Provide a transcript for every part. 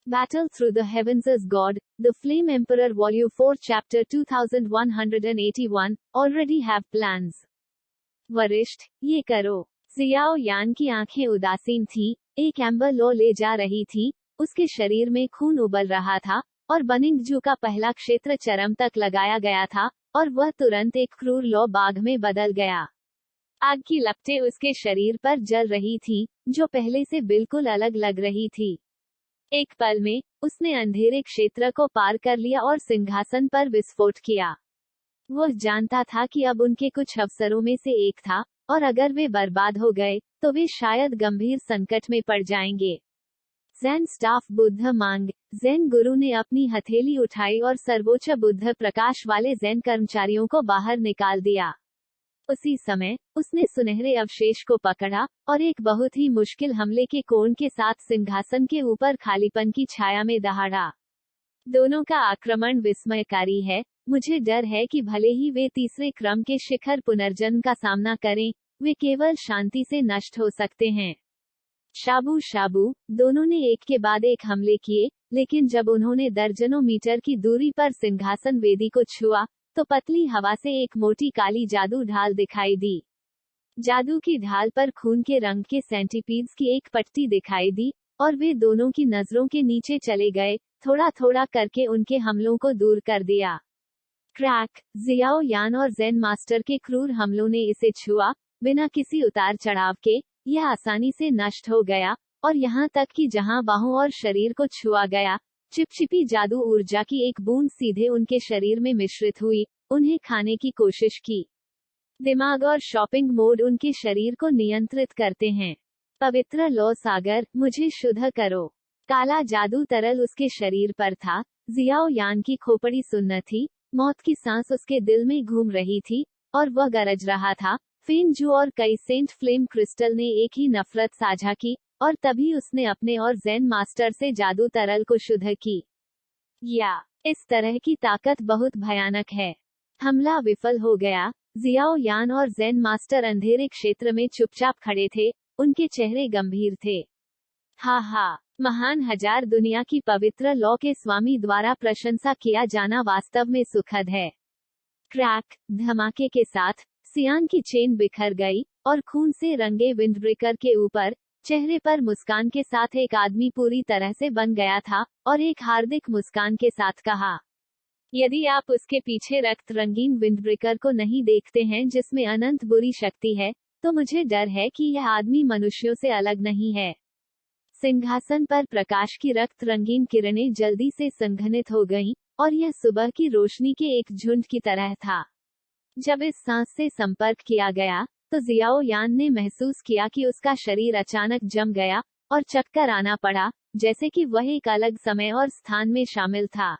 Battle Through the Heavens as God, The Flame Emperor Volume 4 Chapter 2181, Already Have Plans. वरिष्ठ, ये करो। Xiao यान की आंखें उदासीन थी, एक एम्बर लो ले जा रही थी, उसके शरीर में खून उबल रहा था, और बनिंगजू का पहला क्षेत्र चरम तक लगाया गया था, और वह तुरंत एक क्रूर लो बाघ में बदल गया। आग की लपटें उसके शरीर पर जल रही थी, जो पहले से बिल्कुल अलग लग रही थी। एक पल में, उसने अंधेरे क्षेत्र को पार कर लिया और सिंहासन पर विस्फोट किया। वह जानता था कि अब उनके कुछ अवसरों में से एक था, और अगर वे बर्बाद हो गए, तो वे शायद गंभीर संकट में पड़ जाएंगे। ज़ेन स्टाफ बुद्ध मांग, ज़ेन गुरु ने अपनी हथेली उठाई और सर्वोच्च बुद्ध प्रकाश वाले ज़ेन कर्मचारियों को बाहर निकाल दिया। उसी समय, उसने सुनहरे अवशेष को पकड़ा, और एक बहुत ही मुश्किल हमले के कोण के साथ सिंहासन के ऊपर खालीपन की छाया में दहाड़ा। दोनों का आक्रमण विस्मयकारी है। मुझे डर है कि भले ही वे तीसरे क्रम के शिखर पुनर्जन्म का सामना करें, वे केवल शांति से नष्ट हो सकते हैं। शाबू शाबू, दोनों ने एक के बाद एक हमले किए, लेकिन जब उन्होंने दर्जनों मीटर की दूरी पर सिंहासन वेदी को छुआ, तो पतली हवा से एक मोटी काली जादू ढाल दिखाई दी। जादू की ढाल पर खून के रंग के सेंटीपीड्स की एक पट्टी दिखाई दी, और वे दोनों की नजरों के नीचे चले गए, थोड़ा थोड़ा करके उनके हमलों को दूर कर दिया। क्रैक, जियाओ यान और ज़ेन मास्टर के क्रूर हमलों ने इसे छुआ, बिना किसी उतार चढ़ाव के, यह आसानी से नष्ट हो गया, और यहाँ तक कि जहाँ बाहों और शरीर को छुआ गया, चिपचिपी जादू ऊर्जा की एक बूंद सीधे उनके शरीर में मिश्रित हुई, उन्हें खाने की कोशिश की। दिमाग और शॉपिंग मोड उनके शरीर को नियंत्रित करते हैं। पवित्र लौ सागर, मुझे शुद्ध करो। काला जादू तरल उसके शरीर पर था। जियाओ यान की खोपड़ी सुन्न थी, मौत की सांस उसके दिल में घूम रही थी, और वह गरज रहा था। फेनजू और कई सेंट फ्लेम क्रिस्टल ने एक ही नफरत साझा की, और तभी उसने अपने और ज़ेन मास्टर से जादू तरल को शुद्ध की। या इस तरह की ताकत बहुत भयानक है। हमला विफल हो गया। जियाओ यान और ज़ेन मास्टर अंधेरे क्षेत्र में चुपचाप खड़े थे, उनके चेहरे गंभीर थे। हा, महान हजार दुनिया की पवित्र लौ के स्वामी द्वारा प्रशंसा किया जाना वास्तव में सुखद है। क्रैक, धमाके के साथ, सियान की चेन बिखर गई, और खून से रंगे विंडब्रेकर के ऊपर, चेहरे पर मुस्कान के साथ एक आदमी पूरी तरह से बन गया था, और एक हार्दिक मुस्कान के साथ कहा, यदि आप उसके पीछे रक्त रंगीन विंडब्रेकर को नहीं देखते हैं जिसमें अनंत बुरी शक्ति है, तो मुझे डर है कि यह आदमी मनुष्यों से अलग नहीं है। सिंहासन पर प्रकाश की रक्त रंगीन किरणें जल्दी से संघनित हो गईं, और यह सुबह की रोशनी के एक झुंड की तरह था। जब इस सांस से संपर्क किया गया, तो जियाओ यान ने महसूस किया कि उसका शरीर अचानक जम गया, और चक्कर आना पड़ा, जैसे कि वह एक अलग समय और स्थान में शामिल था।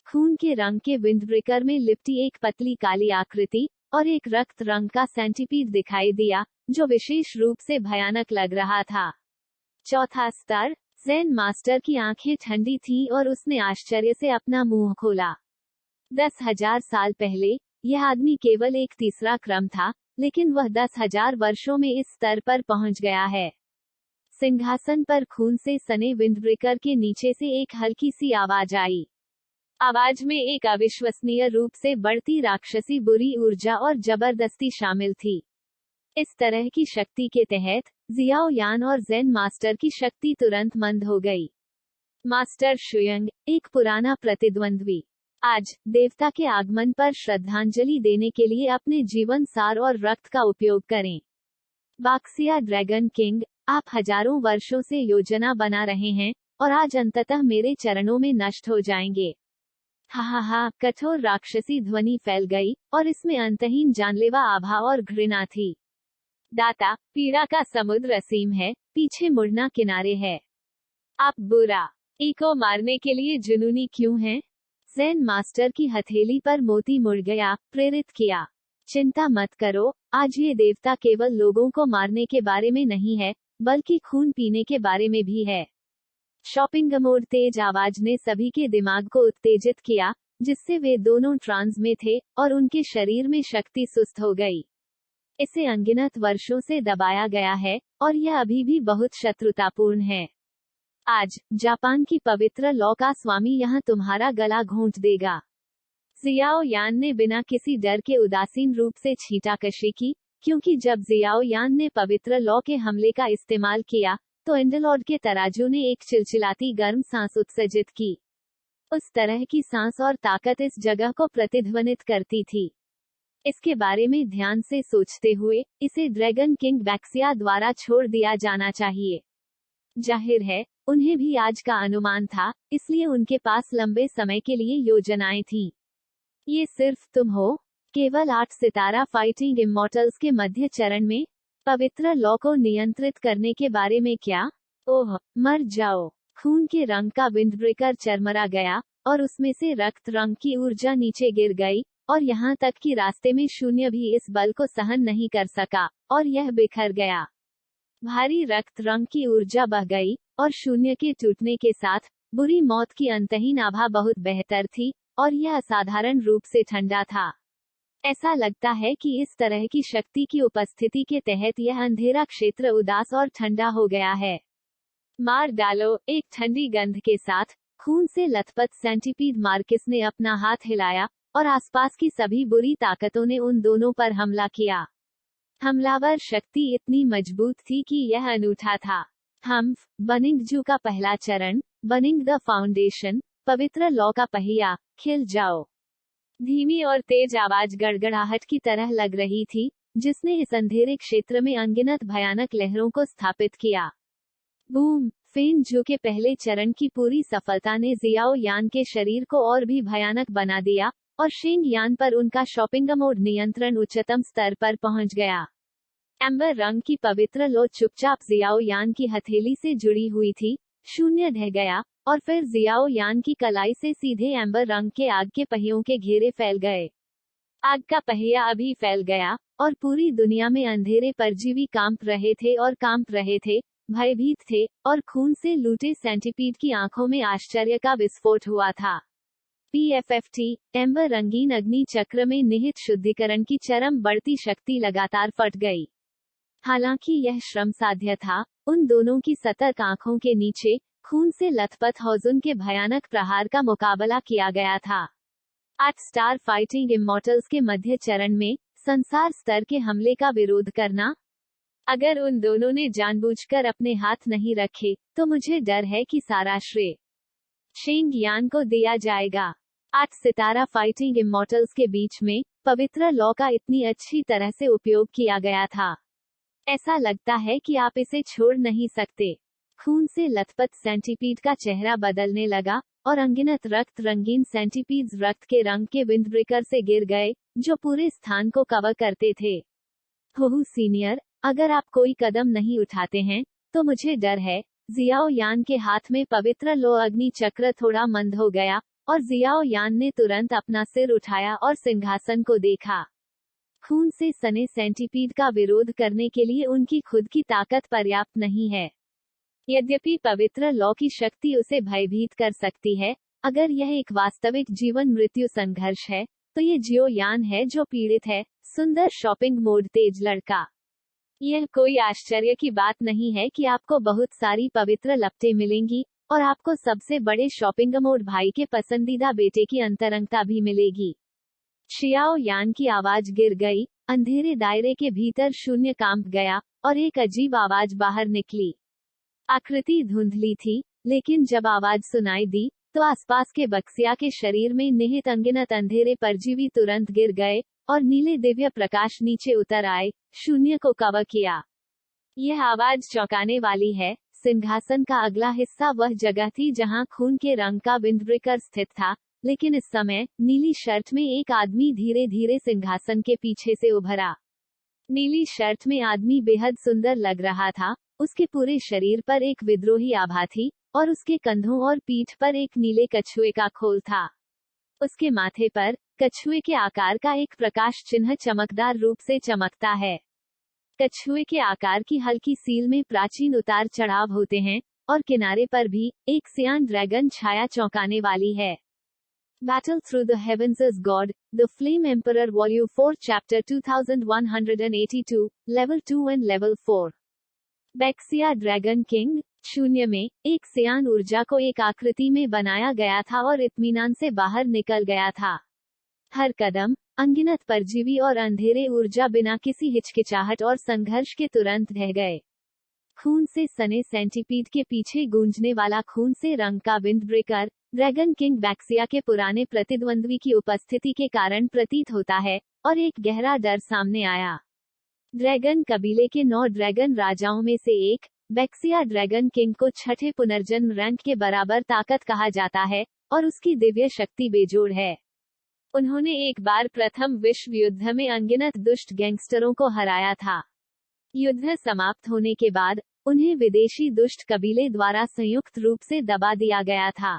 खून के रंग के विंडब्रेकर में लिपटी एक पतली काली आकृति, और एक रक्त रंग का सेंटीपीड दिखाई दिया, जो विशेष रूप से भयानक लग रहा था। चौथा स्तर, ज़ेन मास्टर की आंखें ठंडी थीं और उसने आश्चर्य से अपना मुंह खोला। 10,000 साल पहले, यह आदमी केवल एक तीसरा क्रम था, लेकिन वह 10,000 वर्षों में इस स्तर पर पहुंच गया है। सिंहासन पर खून से सने विंडब्रेकर के नीचे से एक हल्की सी आवाज आई। आवाज में एक अविश्वसनीय रूप से बढ़ती राक्षसी बुरी ऊर्जा और जबरदस्ती शामिल थी। इस तरह की शक्ति के तहत, जियाओ यान और ज़ेन मास्टर की शक्ति तुरंत मंद हो गई। मास्टर शुयंग, एक पुराना प्रतिद्वंद्वी, आज, देवता के आगमन पर श्रद्धांजलि देने के लिए अपने जीवन सार और रक्त का उपयोग करें। बाक्सिया ड्रैगन किंग, आप हजारों वर्षों से योजना बना रहे हैं, और आज अंततः मेरे चरणों में नष्ट हो जाएंगे। हा, कठोर राक्षसी ध्वनि फैल गई, और इसमें अंतहीन जानलेवा आभा और घृणा थी। दाता, पीड़ा का समुद्र असीम है, पीछे मुड़ना किनारे है। आप बुरा ई को मारने के लिए जुनूनी क्यों हैं? ज़ेन मास्टर की हथेली पर मोती मुड़ गया, प्रेरित किया। चिंता मत करो, आज ये देवता केवल लोगों को मारने के बारे में नहीं है, बल्कि खून पीने के बारे में भी है। शॉपिंग मोड तेज आवाज ने सभी के दिमाग को उत्तेजित किया, जिससे वे दोनों ट्रांस में थे, और उनके शरीर में शक्ति सुस्त हो गई। इसे अनगिनत वर्षों से दबाया गया है, और यह अभी भी बहुत शत्रुतापूर्ण है। आज जापान की पवित्र लॉ का स्वामी यहाँ तुम्हारा गला घोंट देगा। जियाओ यान ने बिना किसी डर के उदासीन रूप से छींटाकशी की, क्योंकि जब जियाओ यान ने पवित्र लॉ के हमले का इस्तेमाल किया तो एंडलॉर्ड के तराजू ने एक चिलचिलाती गर्म सांस उत्सर्जित की। उस तरह की सांस और ताकत इस जगह को प्रतिध्वनित करती थी। इसके बारे में ध्यान से सोचते हुए इसे ड्रैगन किंग बैक्सिया द्वारा छोड़ दिया जाना चाहिए। जाहिर है उन्हें भी आज का अनुमान था, इसलिए उनके पास लंबे समय के लिए योजनाएं थीं। ये सिर्फ तुम हो। केवल 8 सितारा फाइटिंग इमॉर्टल्स के मध्य चरण में पवित्र लॉ को नियंत्रित करने के बारे में क्या? ओह, मर जाओ। खून के रंग का विंडब्रेकर चरमरा गया और उसमें से रक्त रंग की ऊर्जा नीचे गिर गई, और यहाँ तक कि रास्ते में शून्य भी इस बल को सहन नहीं कर सका और यह बिखर गया। भारी रक्त रंग की ऊर्जा बह गई और शून्य के टूटने के साथ बुरी मौत की अंतहीन आभा बहुत बेहतर थी, और यह असाधारण रूप से ठंडा था। ऐसा लगता है कि इस तरह की शक्ति की उपस्थिति के तहत यह अंधेरा क्षेत्र उदास और ठंडा हो गया है। मार डालो। एक ठंडी गंध के साथ खून से लथपथ सेंटीपीड मार्किस ने अपना हाथ हिलाया और आसपास की सभी बुरी ताकतों ने उन दोनों पर हमला किया। हमलावर शक्ति इतनी मजबूत थी कि यह अनूठा था। हम्फ, बनिंग जू का पहला चरण, बनिंग द फाउंडेशन, पवित्र लॉ का पहिया, खिल जाओ। धीमी और तेज आवाज गड़गड़ाहट की तरह लग रही थी, जिसने इस अंधेरे क्षेत्र में अनगिनत भयानक लहरों को स्थापित किया। बूम, फेन जू के पहले चरण की पूरी सफलता ने जियाओ यान के शरीर को और भी भयानक बना दिया, और शेंग यान पर उनका शॉपिंग मोड नियंत्रण उच्चतम स्तर पर पहुंच गया। एम्बर रंग की पवित्र लो चुपचाप जियाओ यान की हथेली से जुड़ी हुई थी। शून्य ढह गया और फिर जियाओ यान की कलाई से सीधे एम्बर रंग के आग के पहियों के घेरे फैल गए। आग का पहिया अभी फैल गया और पूरी दुनिया में अंधेरे परजीवी कांप रहे थे, भयभीत थे, और खून से लूटे सेंटीपीड की आंखों में आश्चर्य का विस्फोट हुआ था। PFFT, एम्बर रंगीन अग्नि चक्र में निहित शुद्धिकरण की चरम बढ़ती शक्ति लगातार फट गई। हालांकि यह श्रम साध्य था, उन दोनों की सतर्क आंखों के नीचे खून से लथपथ हौजुन के भयानक प्रहार का मुकाबला किया गया था। 8 स्टार फाइटिंग इमॉर्टल्स के मध्य चरण में संसार स्तर के हमले का विरोध करना। अगर उन दोनों ने जानबूझकर अपने हाथ नहीं रखे तो मुझे डर है कि सारा श्रेय शेंग यान को दिया जाएगा। 8 सितारा फाइटिंग इमॉर्टल्स के बीच में पवित्र लॉ का इतनी अच्छी तरह से उपयोग किया गया था। ऐसा लगता है कि आप इसे छोड़ नहीं सकते। खून से लथपथ सेंटीपीड का चेहरा बदलने लगा और अनगिनत रक्त रंगीन सेंटीपीड्स रक्त के रंग के विंडब्रेकर से गिर गए, जो पूरे स्थान को कवर करते थे। होहू सीनियर, अगर आप कोई कदम नहीं उठाते हैं तो मुझे डर है। जियाओ यान के हाथ में पवित्र लो अग्नि चक्र थोड़ा मंद हो गया और जियाओ यान ने तुरंत अपना सिर उठाया और सिंहासन को देखा। खून से सने सेंटीपीड का विरोध करने के लिए उनकी खुद की ताकत पर्याप्त नहीं है। यद्यपि पवित्र लॉ की शक्ति उसे भयभीत कर सकती है, अगर यह एक वास्तविक जीवन मृत्यु संघर्ष है तो ये जियो यान है जो पीड़ित है। सुंदर शॉपिंग मोड तेज लड़का। यह कोई आश्चर्य की बात नहीं है कि आपको बहुत सारी पवित्र लपटें मिलेंगी और आपको सबसे बड़े शॉपिंग मोड भाई के पसंदीदा बेटे की अंतरंगता भी मिलेगी। शियाओ यान की आवाज गिर गई, अंधेरे दायरे के भीतर शून्य कांप गया और एक अजीब आवाज बाहर निकली। आकृति धुंधली थी, लेकिन जब आवाज सुनाई दी तो आसपास के बक्सिया के शरीर में निहित अनगिनत अंधेरे परजीवी तुरंत गिर गए और नीले दिव्य प्रकाश नीचे उतर आए, शून्य को कवर किया। यह आवाज चौंकाने वाली है। सिंहासन का अगला हिस्सा वह जगह थी जहां खून के रंग का विंडब्रेकर स्थित था, लेकिन इस समय नीली शर्ट में एक आदमी धीरे धीरे सिंहासन के पीछे से उभरा। नीली शर्ट में आदमी बेहद सुंदर लग रहा था। उसके पूरे शरीर पर एक विद्रोही आभा थी और उसके कंधों और पीठ पर एक नीले कछुए का खोल था। उसके माथे पर कछुए के आकार का एक प्रकाश चिन्ह चमकदार रूप से चमकता है। कछुए के आकार की हल्की सील में प्राचीन उतार चढ़ाव होते हैं और किनारे पर भी एक सियान ड्रैगन छाया चौंकाने वाली है। Battle Through the Heavens as God, The Flame Emperor Volume 4 Chapter 2182, Level 2 and Level 4. Baxia Dragon King, शून्य में एक सियान ऊर्जा को एक आकृति में बनाया गया था और इत्मीनान से बाहर निकल गया था। हर कदम अनगिनत परजीवी और अंधेरे ऊर्जा बिना किसी हिचकिचाहट और संघर्ष के तुरंत ढह गए। खून से सने सेंटीपीड के पीछे गूंजने वाला खून से रंग का विंड ब्रेकर ड्रैगन किंग बैक्सिया के पुराने प्रतिद्वंद्वी की उपस्थिति के कारण प्रतीत होता है, और एक गहरा डर सामने आया। ड्रैगन कबीले के 9 ड्रैगन राजाओं में से एक, बैक्सिया ड्रैगन किंग को छठे पुनर्जन्म रैंक के बराबर ताकत कहा जाता है, और उसकी दिव्य शक्ति बेजोड़ है। उन्होंने एक बार प्रथम विश्व युद्ध में अनगिनत दुष्ट गैंगस्टरों को हराया था। युद्ध समाप्त होने के बाद उन्हें विदेशी दुष्ट कबीले द्वारा संयुक्त रूप से दबा दिया गया था।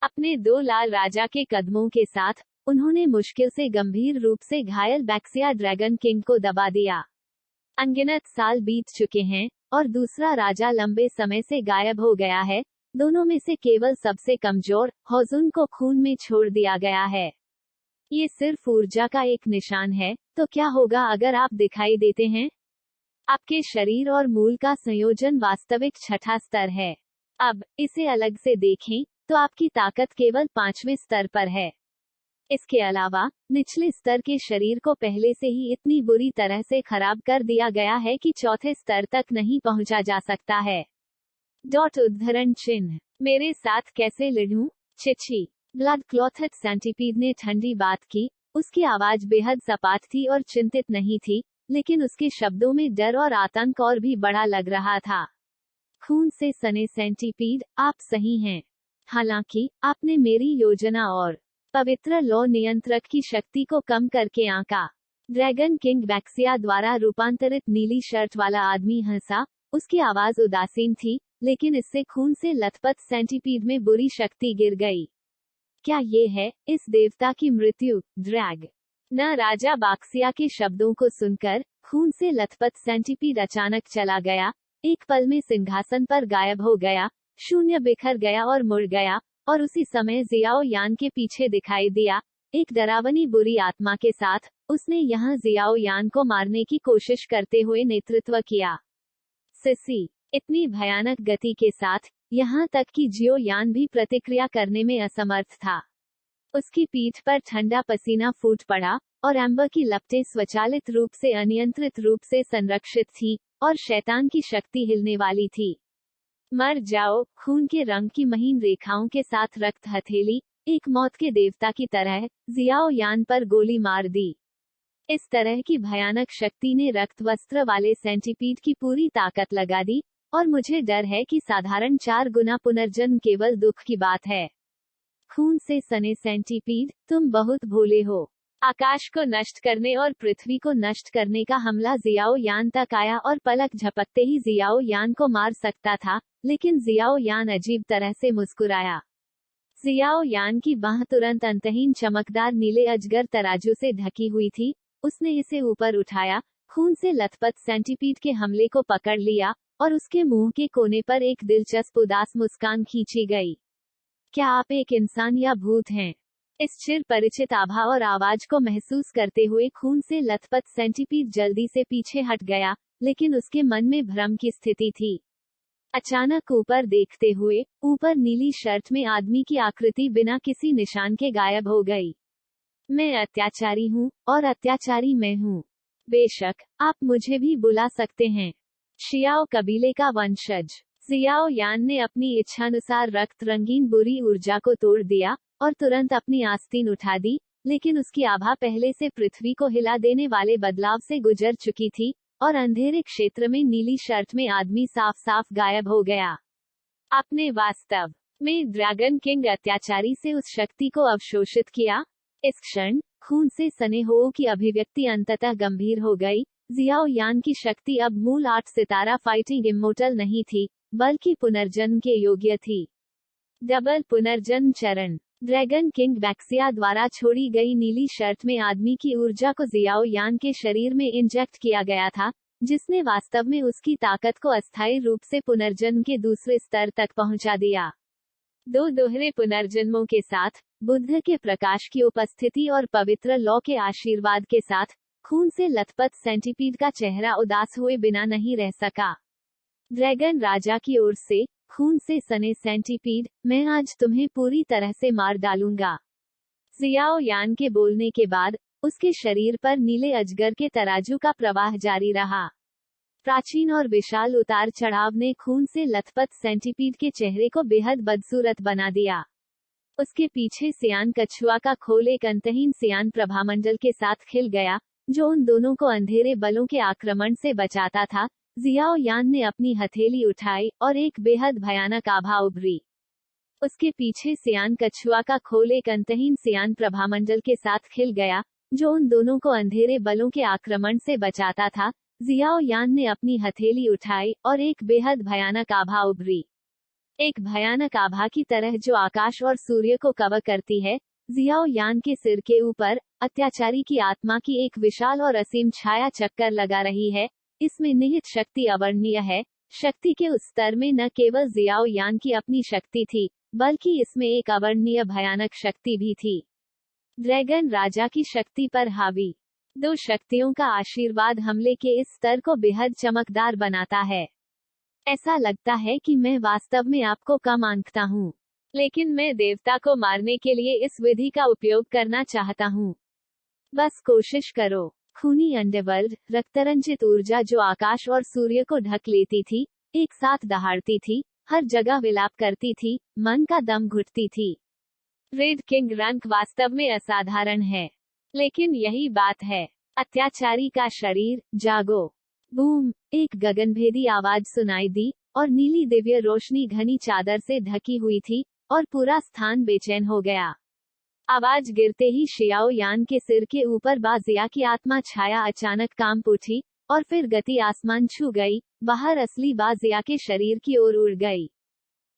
अपने 2 लाल राजा के कदमों के साथ उन्होंने मुश्किल से गंभीर रूप से घायल बैक्सिया ड्रैगन किंग को दबा दिया। अनगिनत साल बीत चुके हैं और दूसरा राजा लंबे समय से गायब हो गया है। दोनों में से केवल सबसे कमजोर हॉजुन को खून में छोड़ दिया गया है। ये सिर्फ ऊर्जा का एक निशान है, तो क्या होगा अगर आप दिखाई देते हैं? आपके शरीर और मूल का संयोजन वास्तविक छठा स्तर है। अब इसे अलग से देखें तो आपकी ताकत केवल 5वें स्तर पर है। इसके अलावा निचले स्तर के शरीर को पहले से ही इतनी बुरी तरह से खराब कर दिया गया है कि चौथे स्तर तक नहीं पहुंचा जा सकता है। उद्धरण चिन्ह। मेरे साथ कैसे लड़ूं? चिची। ब्लड क्लॉथड सेंटीपीड ने ठंडी बात की। उसकी आवाज बेहद सपाट थी और चिंतित नहीं थी, लेकिन उसके शब्दों में डर और आतंक और भी बड़ा लग रहा था। खून से सने सेंटीपीड, आप सही हैं। हालांकि आपने मेरी योजना और पवित्र लौ नियंत्रक की शक्ति को कम करके आंका। ड्रैगन किंग बैक्सिया द्वारा रूपांतरित नीली शर्ट वाला आदमी हंसा। उसकी आवाज उदासीन थी, लेकिन इससे खून से लथपथ सेंटीपीड में बुरी शक्ति गिर गई। क्या ये है इस देवता की मृत्यु? ड्रैग न राजा बाक्सिया के शब्दों को सुनकर खून से लथपथ सेंटीपीड अचानक चला गया। एक पल में सिंहासन पर गायब हो गया। शून्य बिखर गया और मुड़ गया, और उसी समय जियाओ यान के पीछे दिखाई दिया। एक डरावनी बुरी आत्मा के साथ उसने यहाँ जियाओ यान को मारने की कोशिश करते हुए नेतृत्व किया। सिसी इतनी भयानक गति के साथ यहाँ तक कि जियो यान भी प्रतिक्रिया करने में असमर्थ था। उसकी पीठ पर ठंडा पसीना फूट पड़ा, और एम्बर की लपटें स्वचालित रूप से अनियंत्रित रूप से संरक्षित थी, और शैतान की शक्ति हिलने वाली थी। मर जाओ। खून के रंग की महीन रेखाओं के साथ रक्त हथेली एक मौत के देवता की तरह जियाओ यान पर गोली मार दी। इस तरह की भयानक शक्ति ने रक्त वस्त्र वाले सेंटीपीड की पूरी ताकत लगा दी, और मुझे डर है कि साधारण 4 गुना पुनर्जन्म केवल दुख की बात है। खून से सने सेंटीपीड, तुम बहुत भोले हो। आकाश को नष्ट करने और पृथ्वी को नष्ट करने का हमला जियाओ यान तक आया, और पलक झपकते ही जियाओ यान को मार सकता था, लेकिन जियाओ यान अजीब तरह से मुस्कुराया। जियाओ यान की बाह तुरंत अंतहीन चमकदार नीले अजगर तराजू से ढकी हुई थी। उसने इसे ऊपर उठाया, खून से लथपथ सेंटीपीड के हमले को पकड़ लिया, और उसके मुंह के कोने पर एक दिलचस्प उदास मुस्कान खींची गई। क्या आप एक इंसान या भूत हैं? इस चिर परिचित आभा और आवाज को महसूस करते हुए खून से लथपथ सेंटीपीड जल्दी से पीछे हट गया, लेकिन उसके मन में भ्रम की स्थिति थी। अचानक ऊपर देखते हुए ऊपर नीली शर्ट में आदमी की आकृति बिना किसी निशान के गायब हो गई। मैं अत्याचारी हूँ, और अत्याचारी मैं हूँ। बेशक आप मुझे भी बुला सकते हैं। शियाओ कबीले का वंशज। जियाओ यान ने अपनी इच्छानुसार रक्त रंगीन बुरी ऊर्जा को तोड़ दिया, और तुरंत अपनी आस्तीन उठा दी, लेकिन उसकी आभा पहले से पृथ्वी को हिला देने वाले बदलाव से गुजर चुकी थी, और अंधेरे क्षेत्र में नीली शर्ट में आदमी साफ साफ गायब हो गया। आपने वास्तव में ड्रैगन किंग अत्याचारी से उस शक्ति को अवशोषित किया। इस क्षण खून से सने हो की अभिव्यक्ति अंततः गंभीर हो गई। जियाओ यान की शक्ति अब मूल 8 सितारा फाइटिंग इमोर्टल नहीं थी, बल्कि पुनर्जन्म के योग्य थी। डबल पुनर्जन्म चरण। ड्रैगन किंग बैक्सिया द्वारा छोड़ी गई नीली शर्ट में आदमी की ऊर्जा को जियाओ यान के शरीर में इंजेक्ट किया गया था, जिसने वास्तव में उसकी ताकत को अस्थायी रूप से पुनर्जन्म के दूसरे स्तर तक पहुंचा दिया। 2 दोहरे पुनर्जन्मों के साथ बुद्ध के प्रकाश की उपस्थिति और पवित्र लौ के आशीर्वाद के साथ खून से लथपथ सेंटीपीड का चेहरा उदास हुए बिना नहीं रह सका। ड्रैगन राजा की ओर से, खून से सने सेंटीपीड, मैं आज तुम्हें पूरी तरह से मार डालूंगा। जियाओ यान के बोलने के बाद उसके शरीर पर नीले अजगर के तराजू का प्रवाह जारी रहा। प्राचीन और विशाल उतार चढ़ाव ने खून से लथपथ सेंटीपीड के चेहरे को बेहद बदसूरत बना दिया। उसके पीछे सियान कछुआ का खोल एक अंतहीन सियान प्रभामंडल के साथ खिल गया, जो उन दोनों को अंधेरे बलों के आक्रमण से बचाता था। जियाओ यान ने अपनी हथेली उठाई और एक बेहद भयानक आभा उभरी। उसके पीछे सियान कछुआ का खोल एक अंतहीन सियान प्रभामंडल के साथ खिल गया, जो उन दोनों को अंधेरे बलों के आक्रमण से बचाता था। जियाओ यान ने अपनी हथेली उठाई और एक बेहद भयानक आभा उभरी। एक भयानक आभा की तरह जो आकाश और सूर्य को कवर करती है। जियाओ यान के सिर के ऊपर अत्याचारी की आत्मा की एक विशाल और असीम छाया चक्कर लगा रही है। इसमें निहित शक्ति अवर्णनीय है। शक्ति के उस स्तर में न केवल जियाओ यान की अपनी शक्ति थी, बल्कि इसमें एक अवर्णनीय भयानक शक्ति भी थी। ड्रैगन राजा की शक्ति पर हावी दो शक्तियों का आशीर्वाद हमले के इस स्तर को बेहद चमकदार बनाता है। ऐसा लगता है कि मैं वास्तव में आपको कम आंकता हूँ, लेकिन मैं देवता को मारने के लिए इस विधि का उपयोग करना चाहता हूँ। बस कोशिश करो। खूनी अंडरवर्ल्ड, रक्तरंजित ऊर्जा जो आकाश और सूर्य को ढक लेती थी, एक साथ दहाड़ती थी, हर जगह विलाप करती थी, मन का दम घुटती थी। रेड किंग रंक वास्तव में असाधारण है, लेकिन यही बात है। अत्याचारी का शरीर, जागो। बूम, एक गगनभेदी आवाज सुनाई दी, और नीली दिव्य रोशनी घनी चादर से ढकी हुई थी, और पूरा स्थान बेचैन हो गया। आवाज गिरते ही शियाओ यान के सिर के ऊपर बाजिया की आत्मा छाया अचानक कांप उठी, और फिर गति आसमान छू गई, बाहर असली बाजिया के शरीर की ओर उड़ गई।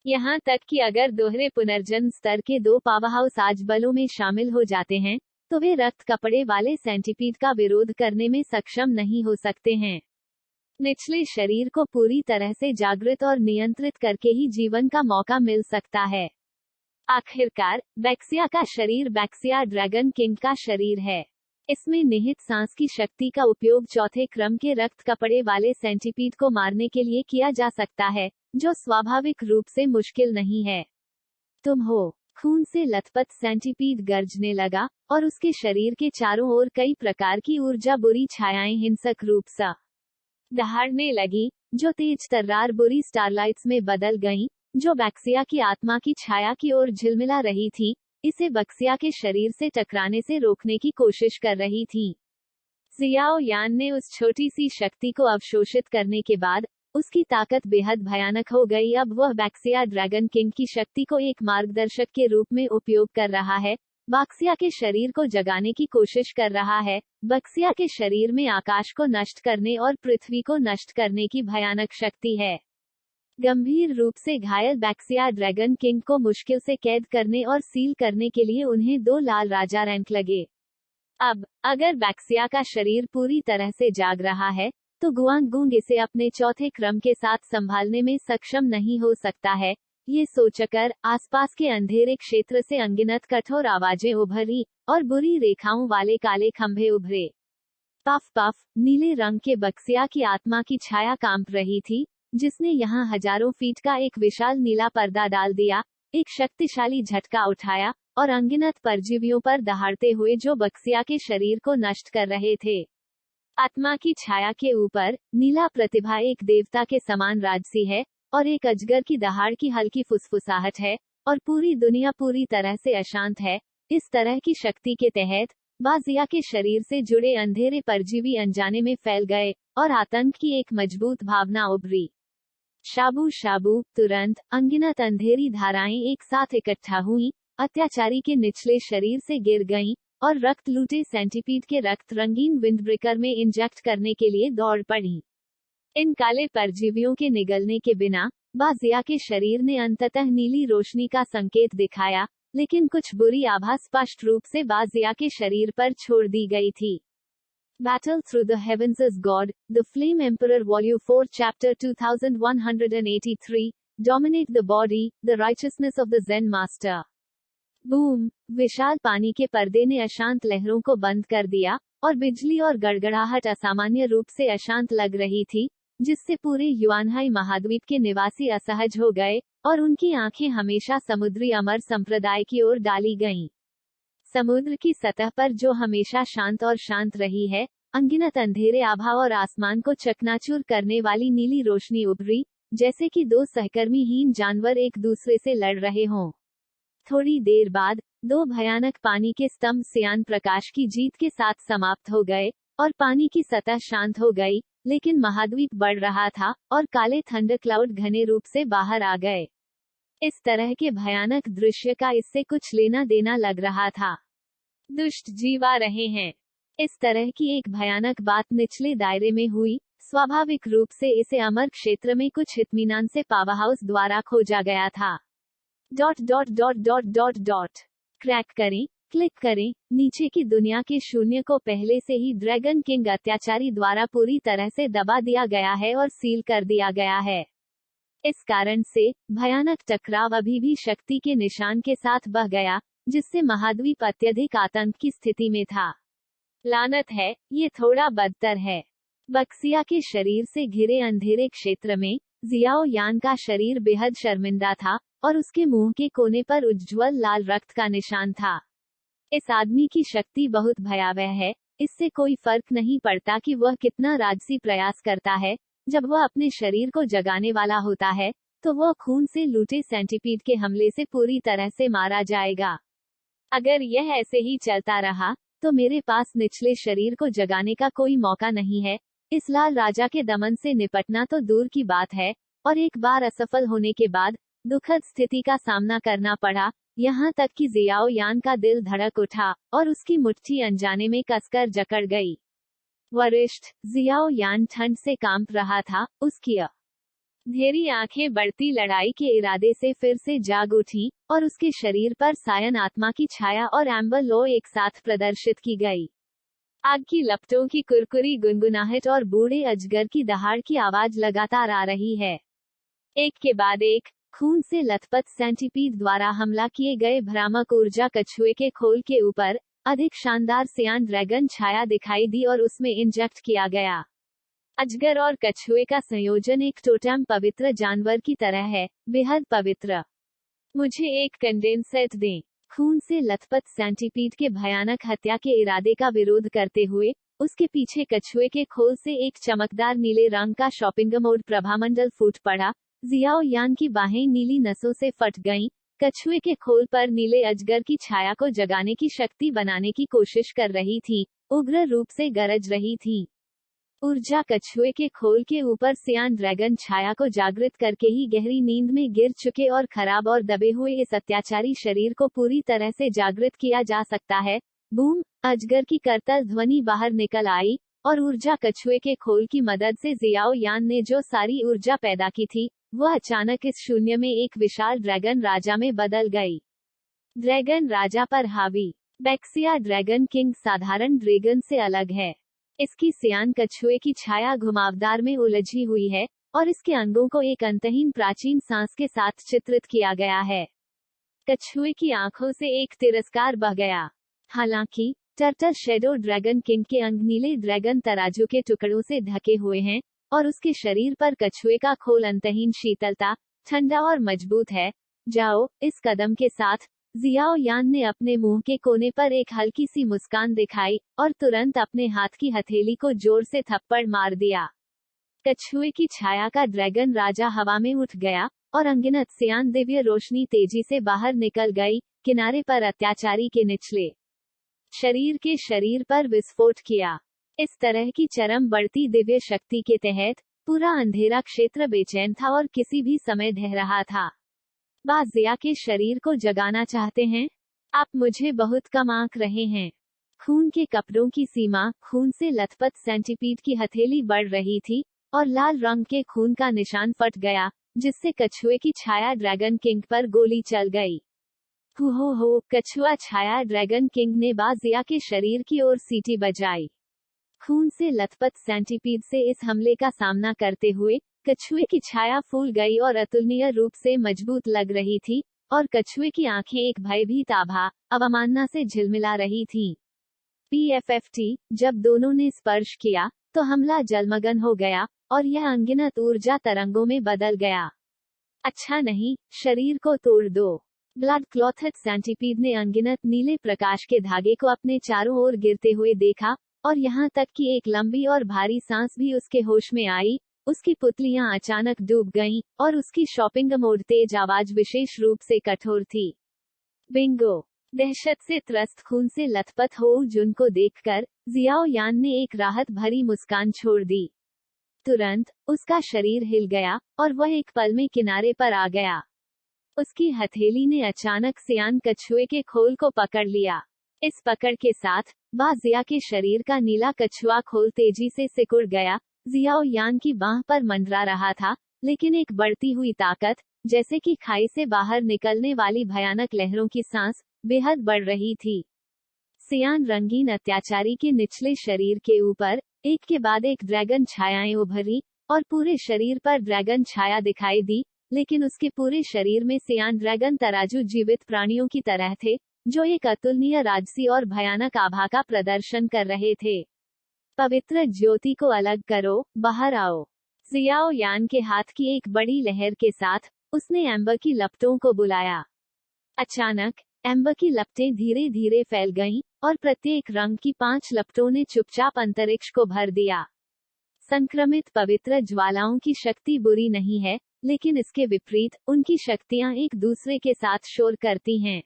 यहाँ तक कि अगर दोहरे पुनर्जन्म स्तर के दो पावरहाउस आज बलों में शामिल हो जाते हैं, तो वे रक्त कपड़े वाले सेंटीपीड का विरोध करने में सक्षम नहीं हो सकते हैं। निचले शरीर को पूरी तरह से जागृत और नियंत्रित करके ही जीवन का मौका मिल सकता है। आखिरकार, बैक्सिया का शरीर बैक्सिया ड्रैगन किंग का शरीर है। इसमें निहित सांस की शक्ति का उपयोग चौथे क्रम के रक्त कपड़े वाले सेंटीपीड को मारने के लिए किया जा सकता है, जो स्वाभाविक रूप से मुश्किल नहीं है। तुम हो। खून से लथपथ सेंटीपीड गर्जने लगा, और उसके शरीर के चारों ओर कई प्रकार की ऊर्जा बुरी छायाएं हिंसक रूप से दहाड़ने लगी, जो तेज तर्रार बुरी स्टारलाइट्स में बदल गईं, जो बैक्सिया की आत्मा की छाया की ओर झिलमिला रही थी, इसे बक्सिया के शरीर से टकराने से रोकने की कोशिश कर रही थी। जियाओ यान ने उस छोटी सी शक्ति को अवशोषित करने के बाद उसकी ताकत बेहद भयानक हो गई। अब वह बैक्सिया ड्रैगन किंग की शक्ति को एक मार्गदर्शक के रूप में उपयोग कर रहा है, बक्सिया के शरीर को जगाने की कोशिश कर रहा है। बक्सिया के शरीर में आकाश को नष्ट करने और पृथ्वी को नष्ट करने की भयानक शक्ति है। गंभीर रूप से घायल बैक्सिया ड्रैगन किंग को मुश्किल से कैद करने और सील करने के लिए उन्हें दो लाल राजा रैंक लगे। अब, अगर बैक्सिया का शरीर पूरी तरह से जाग रहा है, तो गुआंगगुंग इसे अपने चौथे क्रम के साथ संभालने में सक्षम नहीं हो सकता है। ये सोचकर आसपास के अंधेरे क्षेत्र से अनगिनत कठोर आवाजें उभरी, और बुरी रेखाओं वाले काले खंभे उभरे। पफ पफ, नीले रंग के बक्सिया की आत्मा की छाया कांप रही थी, जिसने यहाँ हजारों फीट का एक विशाल नीला पर्दा डाल दिया, एक शक्तिशाली झटका उठाया, और अनगिनत परजीवियों पर दहाड़ते हुए जो बक्सिया के शरीर को नष्ट कर रहे थे। आत्मा की छाया के ऊपर नीला प्रतिभा एक देवता के समान राजसी है, और एक अजगर की दहाड़ की हल्की फुसफुसाहट है, और पूरी दुनिया पूरी तरह से अशांत है। इस तरह की शक्ति के तहत बाजिया के शरीर से जुड़े अंधेरे परजीवी अनजाने में फैल गए, और आतंक की एक मजबूत भावना उभरी। शाबू शाबू, तुरंत अनगिनत अंधेरी धाराएं एक साथ इकट्ठा हुई, अत्याचारी के निचले शरीर से गिर गईं, और रक्त लूटे सेंटीपीड के रक्त रंगीन विंडब्रेकर में इंजेक्ट करने के लिए दौड़ पड़ी। इन काले परजीवियों के निगलने के बिना बाजिया के शरीर ने अंततः नीली रोशनी का संकेत दिखाया, लेकिन कुछ बुरी आभा स्पष्ट रूप से बाजिया के शरीर पर छोड़ दी गई थी। Battle Through the Heavens is God, The Flame Emperor Volume 4 Chapter 2183, Dominate the Body, The Righteousness of the Zen Master. Boom, विशाल पानी के पर्दे ने अशांत लहरों को बंद कर दिया, और बिजली और गड़गड़ाहट असामान्य रूप से अशांत लग रही थी, जिससे पूरे युआनहाई महाद्वीप के निवासी असहज हो गए और उनकी आंखें हमेशा समुद्री अमर संप्रदाय की ओर डाली गईं। समुद्र की सतह पर जो हमेशा शांत और शांत रही है, अनगिनत अंधेरे आभा और आसमान को चकनाचूर करने वाली नीली रोशनी उभरी, जैसे कि दो सहकर्मीहीन जानवर एक दूसरे से लड़ रहे हों। थोड़ी देर बाद दो भयानक पानी के स्तंभ सियान प्रकाश की जीत के साथ समाप्त हो गए और पानी की सतह शांत हो गई, लेकिन महाद्वीप बढ़ रहा था और काले थंडर क्लाउड घने रूप से बाहर आ गए। इस तरह के भयानक दृश्य का इससे कुछ लेना देना लग रहा था। दुष्ट जीव आ रहे हैं। इस तरह की एक भयानक बात निचले दायरे में हुई। स्वाभाविक रूप से इसे अमर क्षेत्र में कुछ इत्मीनान से पावरहाउस द्वारा खोजा गया था। क्रैक करें, क्लिक करें, नीचे की दुनिया के शून्य को पहले से ही ड्रैगन किंग अत्याचारी द्वारा पूरी तरह से दबा दिया गया है और सील कर दिया गया है। इस कारण से भयानक टकराव अभी भी शक्ति के निशान के साथ बह गया, जिससे महाद्वीप अत्यधिक आतंक की स्थिति में था। लानत है, ये थोड़ा बदतर है। बक्सिया के शरीर से घिरे अंधेरे क्षेत्र में जियाओ यान का शरीर बेहद शर्मिंदा था और उसके मुंह के कोने पर उज्ज्वल लाल रक्त का निशान था। इस आदमी की शक्ति बहुत भयावह है। इससे कोई फर्क नहीं पड़ता कि वह कितना राजसी प्रयास करता है। जब वह अपने शरीर को जगाने वाला होता है, तो वह खून से लूटे सेंटीपीड के हमले से पूरी तरह से मारा जाएगा। अगर यह ऐसे ही चलता रहा, तो मेरे पास निचले शरीर को जगाने का कोई मौका नहीं है। इस लाल राजा के दमन से निपटना तो दूर की बात है, और एक बार असफल होने के बाद दुखद स्थिति का सामना करना पड़ा, यहाँ तक कि जियाओ यान का दिल धड़क उठा और उसकी मुट्ठी अनजाने में कसकर जकड़ गई। वरिष्ठ जियाओ यान ठंड से कांप रहा था। उसकी अंधेरी आंखें बढ़ती लड़ाई के इरादे से फिर से जाग उठी और उसके शरीर पर सायन आत्मा की छाया और एम्बर लो एक साथ प्रदर्शित की गई। आग की लपटों की कुरकुरी गुनगुनाहट और बूढ़े अजगर की दहाड़ की आवाज लगातार आ रही है। एक के बाद एक खून से लथपथ सेंटीपीड द्वारा हमला किए गए भ्रामक ऊर्जा कछुए के खोल के ऊपर अधिक शानदार सियान ड्रैगन छाया दिखाई दी और उसमें इंजेक्ट किया गया। अजगर और कछुए का संयोजन एक टोटेम पवित्र जानवर की तरह है, बेहद पवित्र। मुझे एक कंडेंसेट दें। खून से लथपथ सेंटीपीड के भयानक हत्या के इरादे का विरोध करते हुए उसके पीछे कछुए के खोल से एक चमकदार नीले रंग का शॉपिंग मोड प्रभामंडल फूट पड़ा। जियाओ यान की बाहें नीली नसों से फट गईं। कछुए के खोल पर नीले अजगर की छाया को जगाने की शक्ति बनाने की कोशिश कर रही थी, उग्र रूप से गरज रही थी। ऊर्जा कछुए के खोल के ऊपर सियान ड्रैगन छाया को जागृत करके ही गहरी नींद में गिर चुके और खराब और दबे हुए इस अत्याचारी शरीर को पूरी तरह से जागृत किया जा सकता है। बूम! अजगर की करतल ध्वनि बाहर निकल आई और ऊर्जा कछुए के खोल की मदद से जियाओ यान ने जो सारी ऊर्जा पैदा की थी, वह अचानक इस शून्य में एक विशाल ड्रैगन राजा में बदल गई। ड्रैगन राजा पर हावी। बैक्सिया ड्रैगन किंग साधारण ड्रैगन से अलग है। इसकी सियान कछुए की छाया घुमावदार में उलझी हुई है और इसके अंगों को एक अंतहीन प्राचीन सांस के साथ चित्रित किया गया है। कछुए की आंखों से एक तिरस्कार बह गया। हालांकि टर्टल शैडो ड्रैगन किंग के अंग नीले ड्रैगन तराजू के टुकड़ों से ढके हुए हैं और उसके शरीर पर कछुए का खोल अंतहीन शीतलता, ठंडा और मजबूत है। जाओ, इस कदम के साथ जियाओ यान ने अपने मुंह के कोने पर एक हल्की सी मुस्कान दिखाई और तुरंत अपने हाथ की हथेली को जोर से थप्पड़ मार दिया। कछुए की छाया का ड्रैगन राजा हवा में उठ गया और अनगिनत सियान दिव्य रोशनी तेजी से बाहर निकल गई, किनारे पर अत्याचारी के निचले शरीर पर विस्फोट किया। इस तरह की चरम बढ़ती दिव्य शक्ति के तहत पूरा अंधेरा क्षेत्र बेचैन था और किसी भी समय ढह रहा था। बाजिया के शरीर को जगाना चाहते हैं? आप मुझे बहुत कम आंक रहे हैं। खून के कपड़ों की सीमा, खून से लथपथ सेंटीपीड की हथेली बढ़ रही थी और लाल रंग के खून का निशान फट गया, जिससे कछुए की छाया ड्रैगन किंग पर गोली चल गई। हो, कछुआ छाया ड्रैगन किंग ने बाजिया के शरीर की ओर सीटी बजाई। खून से लथपथ सेंटीपीड से इस हमले का सामना करते हुए कछुए की छाया फूल गई और अतुलनीय रूप से मजबूत लग रही थी और कछुए की आंखें एक भयभीत आभा, अवमानना से झिलमिला रही थीं। PFFT, जब दोनों ने स्पर्श किया, तो हमला जलमग्न हो गया और यह अनगिनत ऊर्जा तरंगों में बदल गया। अच्छा नहीं, शरीर को तोड़ दो। ब्लड क्लॉथेड सेंटीपीड ने अनगिनत नीले प्रकाश के धागे को अपने चारों ओर गिरते हुए देखा, और यहाँ तक कि एक लंबी और भारी सांस भी उसके होश में आई। उसकी पुतलियां अचानक डूब गईं, और उसकी शॉपिंग मोड तेज आवाज विशेष रूप से कठोर थी। बिंगो। दहशत से त्रस्त, खून से लथपथ हो जुन को देखकर जियाओ यान ने एक राहत भरी मुस्कान छोड़ दी। तुरंत उसका शरीर हिल गया, और वह एक पल में किनारे पर आ गया। उसकी हथेली ने अचानक सियान कछुए के खोल को पकड़ लिया। इस पकड़ के साथ जिया के शरीर का नीला कछुआ खोल तेजी से सिकुड़ गया। जियाओ यान की बांह पर मंडरा रहा था, लेकिन एक बढ़ती हुई ताकत, जैसे कि खाई से बाहर निकलने वाली भयानक लहरों की सांस, बेहद बढ़ रही थी। सियान रंगीन अत्याचारी के निचले शरीर के ऊपर एक के बाद एक ड्रैगन छायाएं उभरी, और पूरे शरीर पर ड्रैगन छाया दिखाई दी, लेकिन उसके पूरे शरीर में सियान ड्रैगन तराजू जीवित प्राणियों की तरह थे, जो एक अतुलनीय राजसी और भयानक आभा का प्रदर्शन कर रहे थे। पवित्र ज्योति को अलग करो, बाहर आओ। जियाओ यान के हाथ की एक बड़ी लहर के साथ उसने एम्बर की लपटों को बुलाया। अचानक एम्बर की लपटें धीरे धीरे फैल गईं, और प्रत्येक रंग की 5 लपटों ने चुपचाप अंतरिक्ष को भर दिया। संक्रमित पवित्र ज्वालाओं की शक्ति बुरी नहीं है, लेकिन इसके विपरीत उनकी शक्तियां एक दूसरे के साथ शोर करती हैं।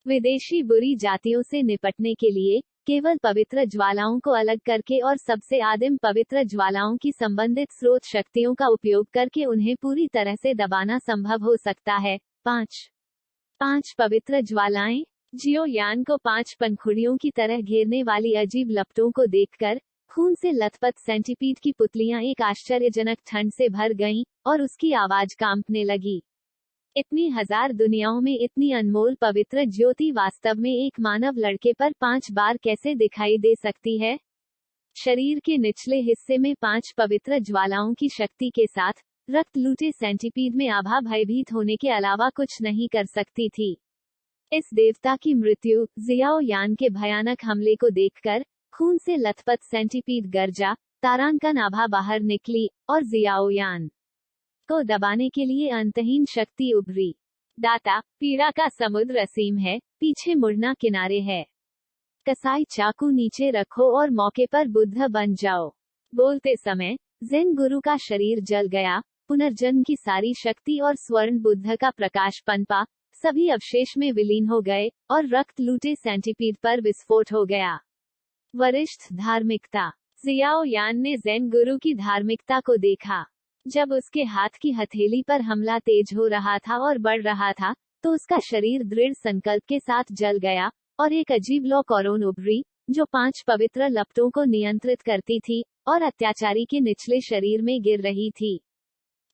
विदेशी बुरी जातियों से निपटने के लिए केवल पवित्र ज्वालाओं को अलग करके और सबसे आदिम पवित्र ज्वालाओं की संबंधित स्रोत शक्तियों का उपयोग करके उन्हें पूरी तरह से दबाना संभव हो सकता है। 5 पवित्र ज्वालाएं। जियो यान को 5 पंखुड़ियों की तरह घेरने वाली अजीब लपटों को देखकर खून से लथपथ सेंटीपीड की पुतलियां एक आश्चर्यजनक ठंड से भर गईं, और उसकी आवाज कांपने लगी। इतनी हजार दुनियाओं में इतनी अनमोल पवित्र ज्योति वास्तव में एक मानव लड़के पर 5 बार कैसे दिखाई दे सकती है? शरीर के निचले हिस्से में 5 पवित्र ज्वालाओं की शक्ति के साथ रक्त लूटे सेंटीपीड में आभा भयभीत होने के अलावा कुछ नहीं कर सकती थी। इस देवता की मृत्यु, जियाओ यान के भयानक हमले को देखकर खून से लथपथ सेंटीपीड गरजा, तारांकन आभा बाहर निकली, और जियाओ यान को दबाने के लिए अंतहीन शक्ति उभरी। दाता, पीड़ा का समुद्र असीम है, पीछे मुड़ना किनारे है। कसाई चाकू नीचे रखो और मौके पर बुद्ध बन जाओ। बोलते समय ज़ेन गुरु का शरीर जल गया, पुनर्जन्म की सारी शक्ति और स्वर्ण बुद्ध का प्रकाश पनपा, सभी अवशेष में विलीन हो गए, और रक्त लूटे सेंटीपीड पर विस्फोट हो गया। वरिष्ठ धार्मिकता। जियाओ यान ने ज़ेन गुरु की धार्मिकता को देखा। जब उसके हाथ की हथेली पर हमला तेज हो रहा था और बढ़ रहा था, तो उसका शरीर दृढ़ संकल्प के साथ जल गया, और एक अजीब लौ कोरोन उभरी, जो 5 पवित्र लपटों को नियंत्रित करती थी, और अत्याचारी के निचले शरीर में गिर रही थी।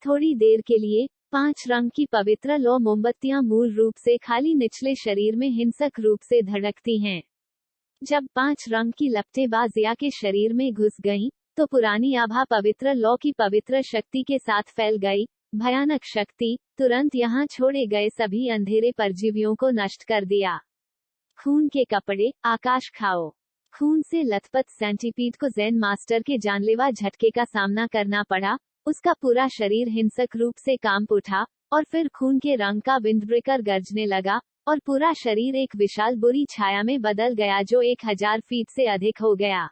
थोड़ी देर के लिए 5 रंग की पवित्र लौ मोमबत्तियां मूल रूप से खाली निचले शरीर में हिंसक रूप से धड़कती हैं। जब 5 रंग की लपटें जिया के शरीर में घुस गईं, तो पुरानी आभा पवित्र लौ की पवित्र शक्ति के साथ फैल गई। भयानक शक्ति तुरंत यहाँ छोड़े गए सभी अंधेरे परजीवियों को नष्ट कर दिया। खून के कपड़े, आकाश खाओ। खून से लथपथ सेंटीपीड को ज़ेन मास्टर के जानलेवा झटके का सामना करना पड़ा। उसका पूरा शरीर हिंसक रूप से कांप उठा, और फिर खून के रंग का विंडब्रेकर गरजने लगा, और पूरा शरीर एक विशाल बुरी छाया में बदल गया जो 1000 फीट से अधिक हो गया।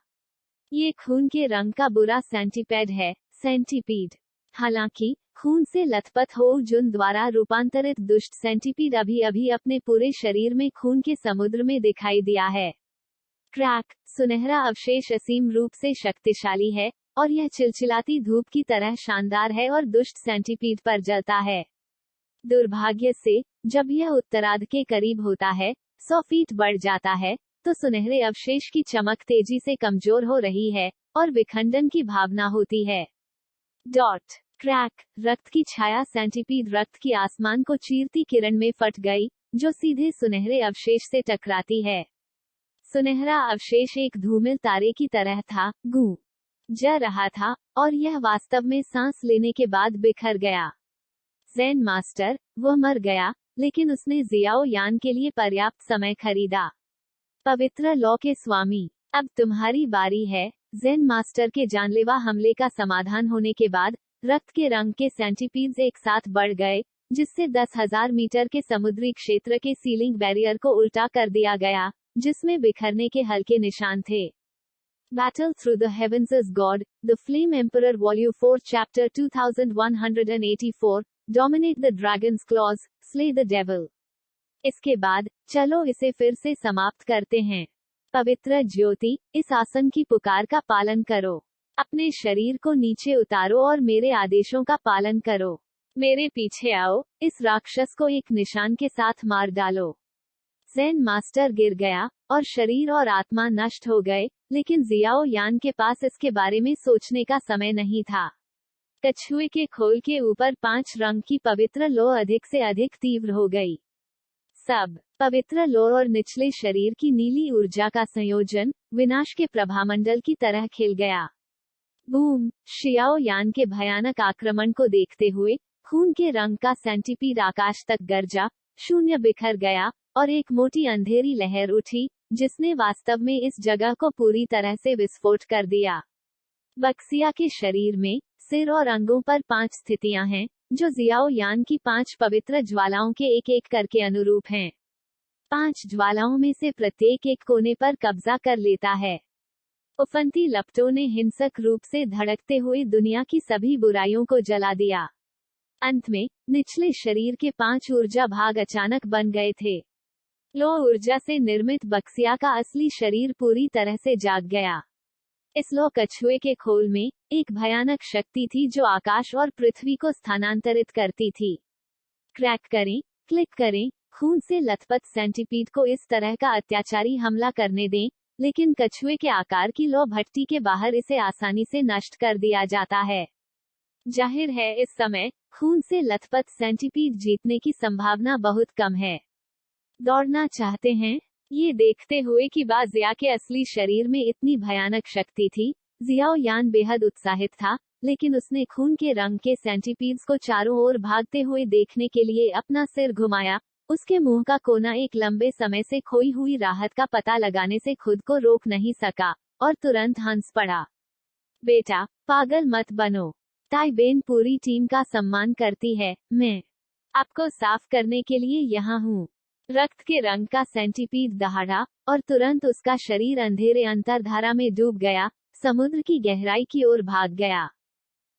ये खून के रंग का बुरा सेंटीपेड है, सेंटीपीड। हालांकि खून से लथपथ हो जुन द्वारा रूपांतरित दुष्ट सेंटीपीड अभी अपने पूरे शरीर में खून के समुद्र में दिखाई दिया है। क्रैक, सुनहरा अवशेष असीम रूप से शक्तिशाली है, और यह चिलचिलाती धूप की तरह शानदार है और दुष्ट सेंटीपीड पर जलता है। दुर्भाग्य से, जब यह उत्तरार्ध के करीब होता है, 100 फीट बढ़ जाता है, तो सुनहरे अवशेष की चमक तेजी से कमजोर हो रही है, और विखंडन की भावना होती है। डॉट, क्रैक, रक्त की छाया सेंटीपीड रक्त की आसमान को चीरती किरण में फट गई, जो सीधे सुनहरे अवशेष से टकराती है। सुनहरा अवशेष एक धूमिल तारे की तरह था, गूंज रहा था, और यह वास्तव में सांस लेने के बाद बिखर गया। ज़ेन मास्टर, वह मर गया, लेकिन उसने जियाओ यान के लिए पर्याप्त समय खरीदा। पवित्र लौ के स्वामी, अब तुम्हारी बारी है, जेन मास्टर के जानलेवा हमले का समाधान होने के बाद रक्त के रंग के सेंटीपीड्स एक साथ बढ़ गए, जिससे 10,000 मीटर के समुद्री क्षेत्र के सीलिंग बैरियर को उल्टा कर दिया गया, जिसमें बिखरने के हल्के निशान थे। Battle Through the Heavens as God, The Flame Emperor Volume 4 Chapter 2184, Dominate the Dragon's Claws, Slay the Devil। इसके बाद चलो इसे फिर से समाप्त करते हैं। पवित्र ज्योति, इस आसन की पुकार का पालन करो। अपने शरीर को नीचे उतारो और मेरे आदेशों का पालन करो। मेरे पीछे आओ, इस राक्षस को एक निशान के साथ मार डालो। जेन मास्टर गिर गया और शरीर और आत्मा नष्ट हो गए, लेकिन जियाओ यान के पास इसके बारे में सोचने का समय नहीं था। कछुए के खोल के ऊपर 5 रंग की पवित्र लो अधिक से अधिक तीव्र हो गई। सब पवित्र लो और निचले शरीर की नीली ऊर्जा का संयोजन विनाश के प्रभामंडल की तरह खिल गया। बूम! शियाओ यान के भयानक आक्रमण को देखते हुए खून के रंग का सेंटीपीड आकाश तक गरजा, शून्य बिखर गया और एक मोटी अंधेरी लहर उठी, जिसने वास्तव में इस जगह को पूरी तरह से विस्फोट कर दिया। बक्सिया के शरीर में सिर और अंगों पर 5 स्थितियां हैं, जो जियाओ यान की 5 पवित्र ज्वालाओं के एक-एक करके अनुरूप हैं। 5 ज्वालाओं में से प्रत्येक एक कोने पर कब्जा कर लेता है। उफनती लपटों ने हिंसक रूप से धड़कते हुए दुनिया की सभी बुराइयों को जला दिया। अंत में निचले शरीर के 5 ऊर्जा भाग अचानक बन गए थे। लो ऊर्जा से निर्मित बक्सिया का असली शरीर पूरी तरह से जाग गया। इस लो कछुए के खोल में एक भयानक शक्ति थी जो आकाश और पृथ्वी को स्थानांतरित करती थी। क्रैक करें, क्लिक करें, खून से लथपथ सेंटीपीड को इस तरह का अत्याचारी हमला करने दें, लेकिन कछुए के आकार की लो भट्टी के बाहर इसे आसानी से नष्ट कर दिया जाता है। जाहिर है इस समय खून से लथपथ सेंटीपीड जीतने की संभावना बहुत कम है। दौड़ना चाहते हैं? ये देखते हुए कि जिया के असली शरीर में इतनी भयानक शक्ति थी, जियाओ यान बेहद उत्साहित था, लेकिन उसने खून के रंग के सेंटीपीड्स को चारों ओर भागते हुए देखने के लिए अपना सिर घुमाया। उसके मुंह का कोना एक लंबे समय से खोई हुई राहत का पता लगाने से खुद को रोक नहीं सका और तुरंत हंस पड़ा। बेटा, पागल मत बनो। ताई बेन पूरी टीम का सम्मान करती है, मैं आपको साफ करने के लिए यहाँ हूँ। रक्त के रंग का सेंटीपीड दहाड़ा और तुरंत उसका शरीर अंधेरे अंतरधारा में डूब गया, समुद्र की गहराई की ओर भाग गया।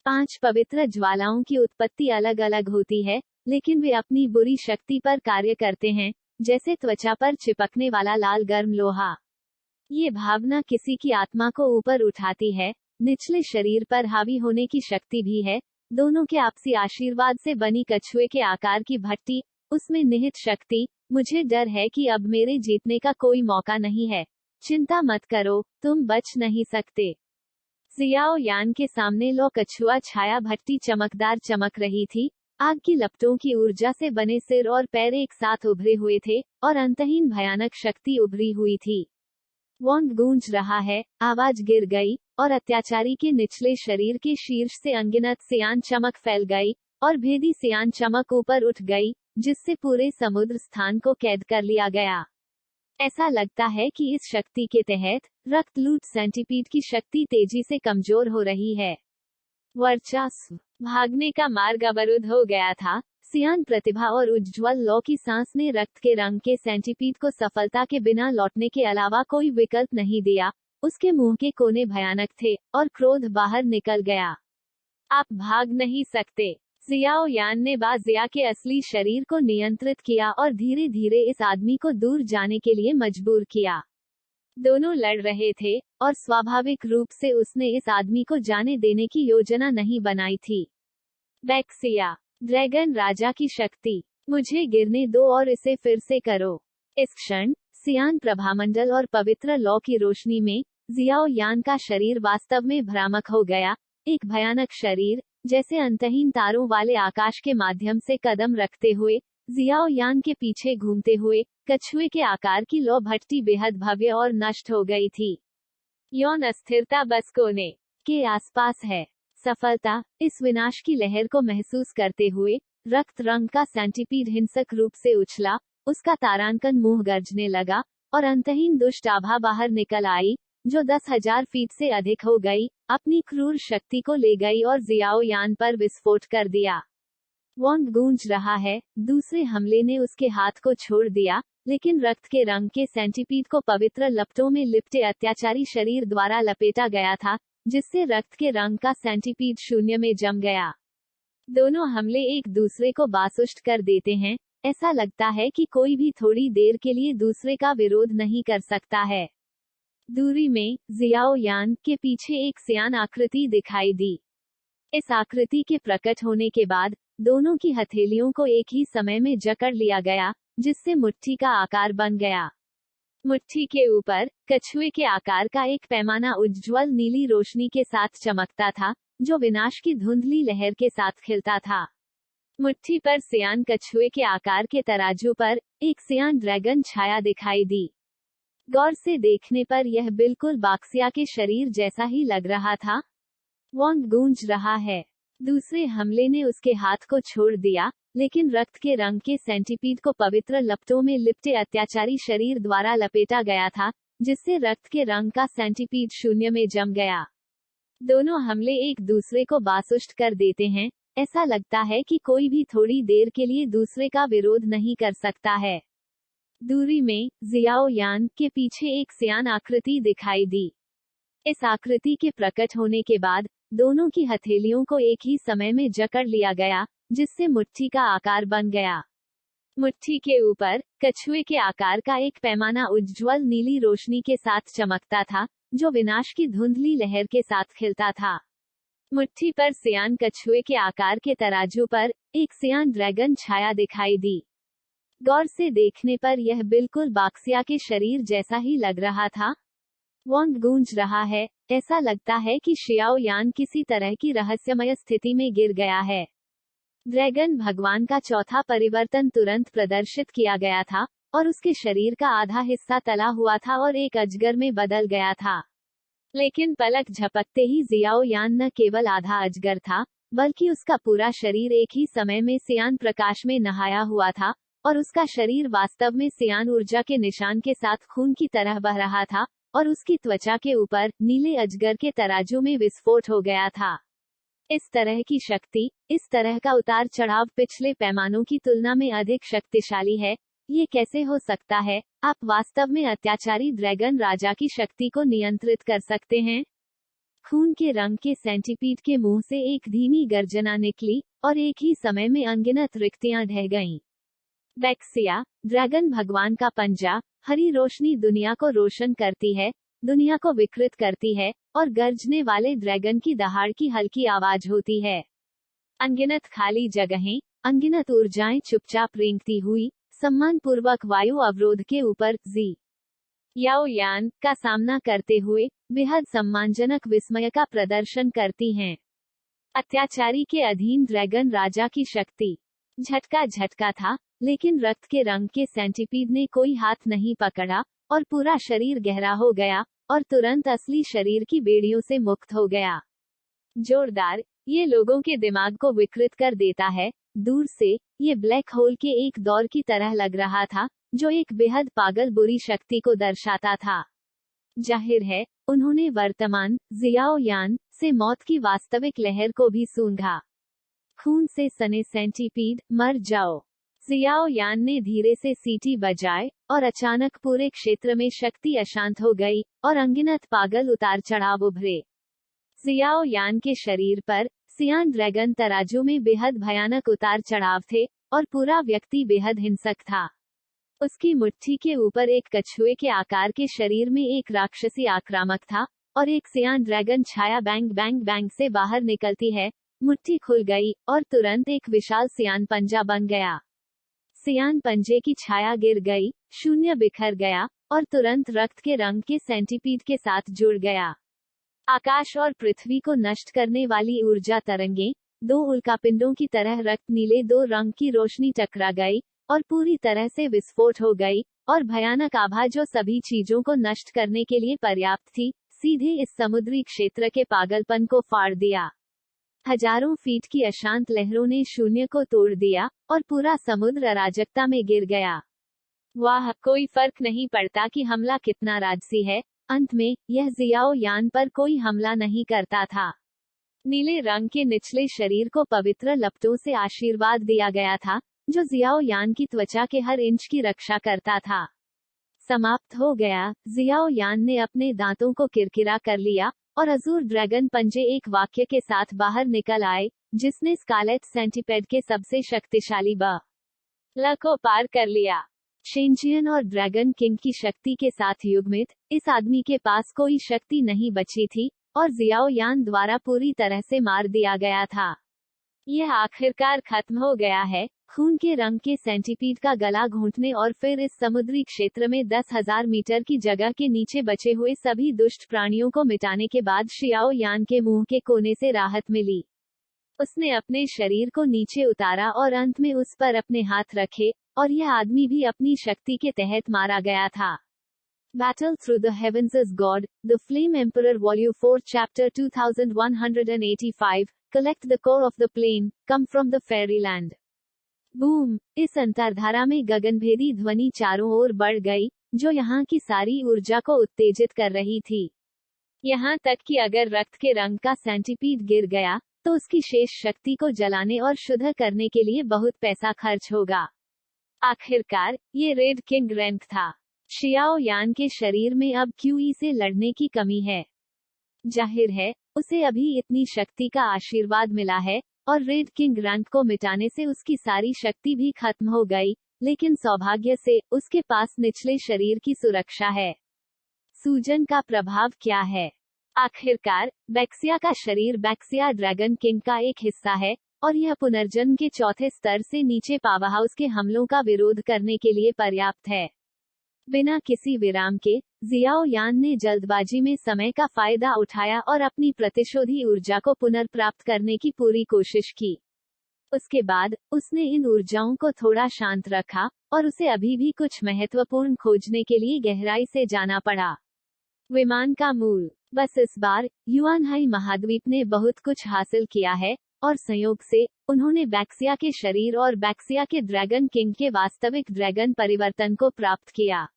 5 पवित्र ज्वालाओं की उत्पत्ति अलग अलग होती है, लेकिन वे अपनी बुरी शक्ति पर कार्य करते हैं, जैसे त्वचा पर चिपकने वाला लाल गर्म लोहा। ये भावना किसी की आत्मा को ऊपर उठाती है, निचले शरीर पर हावी होने की शक्ति भी है। दोनों के आपसी आशीर्वाद से बनी कछुए के आकार की भट्टी, उसमें निहित शक्ति। मुझे डर है कि अब मेरे जीतने का कोई मौका नहीं है। चिंता मत करो, तुम बच नहीं सकते। जियाओ यान के सामने लो कछुआ छाया भट्टी चमकदार चमक रही थी। आग की लपटों की ऊर्जा से बने सिर और पैर एक साथ उभरे हुए थे और अंतहीन भयानक शक्ति उभरी हुई थी। वॉन्ग गूंज रहा है, आवाज गिर गई और अत्याचारी के निचले शरीर के शीर्ष से अनगिनत सियान चमक फैल गई और भेदी सियान चमक ऊपर उठ गई, जिससे पूरे समुद्र स्थान को कैद कर लिया गया। ऐसा लगता है कि इस शक्ति के तहत रक्त लूट सेंटीपीड की शक्ति तेजी से कमजोर हो रही है। वर्चस्व, भागने का मार्ग अवरुद्ध हो गया था। सियान प्रतिभा और उज्ज्वल लौ की सांस ने रक्त के रंग के सेंटीपीड को सफलता के बिना लौटने के अलावा कोई विकल्प नहीं दिया। उसके मुंह के कोने भयानक थे और क्रोध बाहर निकल गया। आप भाग नहीं सकते। जियाओ यान ने जिया के असली शरीर को नियंत्रित किया और धीरे धीरे इस आदमी को दूर जाने के लिए मजबूर किया। दोनों लड़ रहे थे और स्वाभाविक रूप से उसने इस आदमी को जाने देने की योजना नहीं बनाई थी। बैक्सिया, ड्रैगन राजा की शक्ति, मुझे गिरने दो और इसे फिर से करो। इस क्षण सियान प्रभामंडल और पवित्र लौ की रोशनी में जियाओ यान का शरीर वास्तव में भ्रामक हो गया। एक भयानक शरीर, जैसे अंतहीन तारों वाले आकाश के माध्यम से कदम रखते हुए, जियाओ यान के पीछे घूमते हुए, कछुए के आकार की लौ भट्टी बेहद भव्य और नष्ट हो गई थी। यौन अस्थिरता बस कोने के आसपास है। सफलता, इस विनाश की लहर को महसूस करते हुए, रक्त रंग का सेंटीपीड हिंसक रूप से उछला, उसका तारांकन मुंह गर्जने लगा और अंतहीन दुष्ट आभा बाहर निकल आई, जो 10,000 फीट से अधिक हो गई, अपनी क्रूर शक्ति को ले गई और जियाओ यान पर विस्फोट कर दिया। वॉन्ग गूंज रहा है, दूसरे हमले ने उसके हाथ को छोड़ दिया, लेकिन रक्त के रंग के सेंटीपीड को पवित्र लपटों में लिपटे अत्याचारी शरीर द्वारा लपेटा गया था, जिससे रक्त के रंग का सेंटीपीड शून्य में जम गया। दोनों हमले एक दूसरे को बासुष्ट कर देते हैं। ऐसा लगता है कि कोई भी थोड़ी देर के लिए दूसरे का विरोध नहीं कर सकता है। दूरी में जियाओ यान के पीछे एक सियान आकृति दिखाई दी। इस आकृति के प्रकट होने के बाद दोनों की हथेलियों को एक ही समय में जकड़ लिया गया, जिससे मुट्ठी का आकार बन गया। मुट्ठी के ऊपर कछुए के आकार का एक पैमाना उज्ज्वल नीली रोशनी के साथ चमकता था, जो विनाश की धुंधली लहर के साथ खिलता था। मुट्ठी पर सियान कछुए के आकार के तराजू पर एक सियान ड्रैगन छाया दिखाई दी। गौर से देखने पर यह बिल्कुल बाक्सिया के शरीर जैसा ही लग रहा था। वॉन्ग गूंज रहा है। दूसरे हमले ने उसके हाथ को छोड़ दिया, लेकिन रक्त के रंग के सेंटीपीड को पवित्र लपटों में लिपटे अत्याचारी शरीर द्वारा लपेटा गया था, जिससे रक्त के रंग का सेंटीपीड शून्य में जम गया। दोनों हमले एक दूसरे को बासुष्ट कर देते हैं। ऐसा लगता है कि कोई भी थोड़ी देर के लिए दूसरे का विरोध नहीं कर सकता है। दूरी में जियाओ यान के पीछे एक सियान आकृति दिखाई दी। इस आकृति के प्रकट होने के बाद दोनों की हथेलियों को एक ही समय में जकड़ लिया गया, जिससे मुट्ठी का आकार बन गया। मुट्ठी के ऊपर कछुए के आकार का एक पैमाना उज्ज्वल नीली रोशनी के साथ चमकता था, जो विनाश की धुंधली लहर के साथ खिलता था। मुट्ठी पर सियान कछुए के आकार के तराजू पर एक सियान ड्रैगन छाया दिखाई दी। गौर से देखने पर यह बिल्कुल बाक्सिया के शरीर जैसा ही लग रहा था। वॉन्ग गूंज रहा है। ऐसा लगता है कि शियाओ यान किसी तरह की रहस्यमय स्थिति में गिर गया है। ड्रैगन भगवान का चौथा परिवर्तन तुरंत प्रदर्शित किया गया था, और उसके शरीर का आधा हिस्सा तला हुआ था और एक अजगर में बदल गया था। लेकिन पलक झपकते ही जियाओ यान न केवल आधा अजगर था, बल्कि उसका पूरा शरीर एक ही समय में सियान प्रकाश में नहाया हुआ था, और उसका शरीर वास्तव में सियान ऊर्जा के निशान के साथ खून की तरह बह रहा था, और उसकी त्वचा के ऊपर नीले अजगर के तराजू में विस्फोट हो गया था। इस तरह की शक्ति, इस तरह का उतार चढ़ाव पिछले पैमानों की तुलना में अधिक शक्तिशाली है। ये कैसे हो सकता है? आप वास्तव में अत्याचारी ड्रैगन राजा की शक्ति को नियंत्रित कर सकते हैं। खून के रंग के सेंटीपीड के मुंह से एक धीमी गर्जना निकली, और एक ही समय में अनगिनत रिक्तियां ढह गईं। बैक्सिया, ड्रैगन भगवान का पंजा। हरी रोशनी दुनिया को रोशन करती है, दुनिया को विकृत करती है, और गरजने वाले ड्रैगन की दहाड़ की हल्की आवाज होती है। अनगिनत खाली जगहें, अनगिनत ऊर्जाएं चुपचाप रेंगती हुई सम्मानपूर्वक वायु अवरोध के ऊपर जियाओ यान का सामना करते हुए बेहद सम्मानजनक विस्मय का प्रदर्शन करती हैं। अत्याचारी के अधीन ड्रैगन राजा की शक्ति। झटका था, लेकिन रक्त के रंग के सेंटीपीड ने कोई हाथ नहीं पकड़ा, और पूरा शरीर गहरा हो गया, और तुरंत असली शरीर की बेड़ियों से मुक्त हो गया। जोरदार, ये लोगों के दिमाग को विकृत कर देता है। दूर से ये ब्लैक होल के एक दौर की तरह लग रहा था, जो एक बेहद पागल बुरी शक्ति को दर्शाता था। जाहिर है, उन्होंने वर्तमान जियाओ यान से मौत की वास्तविक लहर को भी सूंघा। खून से सने सेंटीपीड, मर जाओ। जियाओ यान ने धीरे से सीटी बजाए, और अचानक पूरे क्षेत्र में शक्ति अशांत हो गई, और अनगिनत पागल उतार चढ़ाव उभरे। जियाओ यान के शरीर पर सियान ड्रैगन तराजू में बेहद भयानक उतार चढ़ाव थे, और पूरा व्यक्ति बेहद हिंसक था। उसकी मुट्ठी के ऊपर एक कछुए के आकार के शरीर में एक राक्षसी आक्रामक था, और एक सियान ड्रैगन छाया बैंग बैंग बैंग से बाहर निकलती है। मुट्ठी खुल गई, और तुरंत एक विशाल सियान पंजा बन गया। सियान पंजे की छाया गिर गई, शून्य बिखर गया, और तुरंत रक्त के रंग के सेंटीपीड के साथ जुड़ गया। आकाश और पृथ्वी को नष्ट करने वाली ऊर्जा तरंगें, दो उल्कापिंडों की तरह रक्त नीले दो रंग की रोशनी टकरा गई, और पूरी तरह से विस्फोट हो गई, और भयानक आभा जो सभी चीजों को नष्ट करने के लिए पर्याप्त थी, सीधे इस समुद्री क्षेत्र के पागलपन को फाड़ दिया। हजारों फीट की अशांत लहरों ने शून्य को तोड़ दिया, और पूरा समुद्र अराजकता में गिर गया। वाह, कोई फर्क नहीं पड़ता कि हमला कितना राजसी है, अंत में यह जियाओ यान पर कोई हमला नहीं करता था। नीले रंग के निचले शरीर को पवित्र लपटों से आशीर्वाद दिया गया था, जो जियाओ यान की त्वचा के हर इंच की रक्षा करता था। समाप्त हो गया। जियाओ यान ने अपने दांतों को किरकिरा कर लिया और अजूर ड्रैगन पंजे एक वाक्य के साथ बाहर निकल आए, जिसने स्कारलेट सेंटीपेड के सबसे शक्तिशाली ल को पार कर लिया। शेंजियन और ड्रैगन किंग की शक्ति के साथ युग्मित इस आदमी के पास कोई शक्ति नहीं बची थी और जियाओ यान द्वारा पूरी तरह से मार दिया गया था। यह आखिरकार खत्म हो गया है। खून के रंग के सेंटीपीड का गला घोंटने और फिर इस समुद्री क्षेत्र में 10,000 मीटर की जगह के नीचे बचे हुए सभी दुष्ट प्राणियों को मिटाने के बाद शियाओ यान के मुंह के कोने से राहत मिली। उसने अपने शरीर को नीचे उतारा और अंत में उस पर अपने हाथ रखे, और यह आदमी भी अपनी शक्ति के तहत मारा गया था। Battle Through the Heavens as God, The Flame Emperor Volume 4 Chapter 2185, Collect the Core of the Plane, Come from the Fairyland. Boom! इस अंतर्धारा में गगनभेदी ध्वनि चारों ओर बढ़ गई, जो यहाँ की सारी ऊर्जा को उत्तेजित कर रही थी। यहाँ तक कि अगर रक्त के रंग का सेंटीपीड गिर गया, तो उसकी शेष शक्ति को जलाने और शुद्ध करने के लिए बहुत पैसा खर्च होगा। आखिरकार, ये रेड किंग रैंक था। शियाओ यान के शरीर में अब क्यूई से लड़ने की कमी है। जाहिर है, उसे अभी इतनी शक्ति का आशीर्वाद मिला है, और रेड किंग रैंक को मिटाने से उसकी सारी शक्ति भी खत्म हो गई, लेकिन सौभाग्य से, उसके पास निचले शरीर की सुरक्षा है। सूजन का प्रभाव क्या है? आखिरकार, बैक्सिया का शरीर बैक्सिया ड्रैगन किंग का एक हिस्सा है, और यह पुनर्जन्म के चौथे स्तर से नीचे पावरहाउस के हमलों का विरोध करने के लिए पर्याप्त है। बिना किसी विराम के, जियाओ यान ने जल्दबाजी में समय का फायदा उठाया और अपनी प्रतिशोधी ऊर्जा को पुनर्प्राप्त करने की पूरी कोशिश की। उसके बाद, उसने इन ऊर्जाओं को थोड़ा शांत रखा, और उसे अभी भी कुछ महत्वपूर्ण खोजने के लिए गहराई से जाना पड़ा। विमान का मूल। बस इस बार, युआनहाई महाद्वीप ने बहुत कुछ हासिल किया है, और संयोग से, उन्होंने बैक्सिया के शरीर और बैक्सिया के ड्रैगन किंग के वास्तविक ड्रैगन परिवर्तन को प्राप्त किया।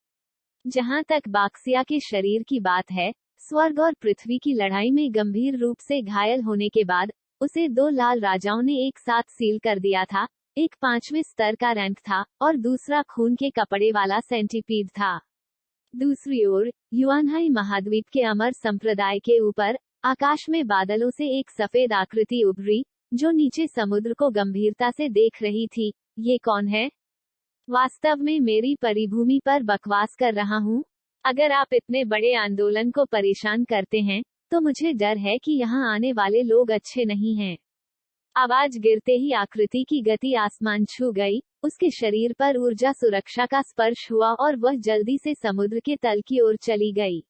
जहां तक बैक्सिया के शरीर की बात है, स्वर्ग और पृथ्वी की लड़ाई में गंभीर रूप से घायल होने के बाद, उसे 2 लाल राजाओं ने एक साथ सील कर दिया था। एक 5वें स्तर का रैंक था, और दूसरा खून के कपड़े वाला सेंटीपीड था। दूसरी ओर, युआनहाई महाद्वीप के अमर संप्रदाय के ऊपर, आकाश में बादलों से एक सफेद आकृति उभरी, जो नीचे समुद्र को गंभीरता से देख रही थी। ये कौन है? वास्तव में मेरी परिभूमि पर बकवास कर रहा हूँ? अगर आप इतने बड़े आंदोलन को परेशान करते हैं, तो मुझे डर है कि यहाँ आने वाले लोग अच्छे नहीं हैं। आवाज गिरते ही आकृति की गति आसमान छू गई, उसके शरीर पर ऊर्जा सुरक्षा का स्पर्श हुआ और वह जल्दी से समुद्र के तल की ओर चली गई।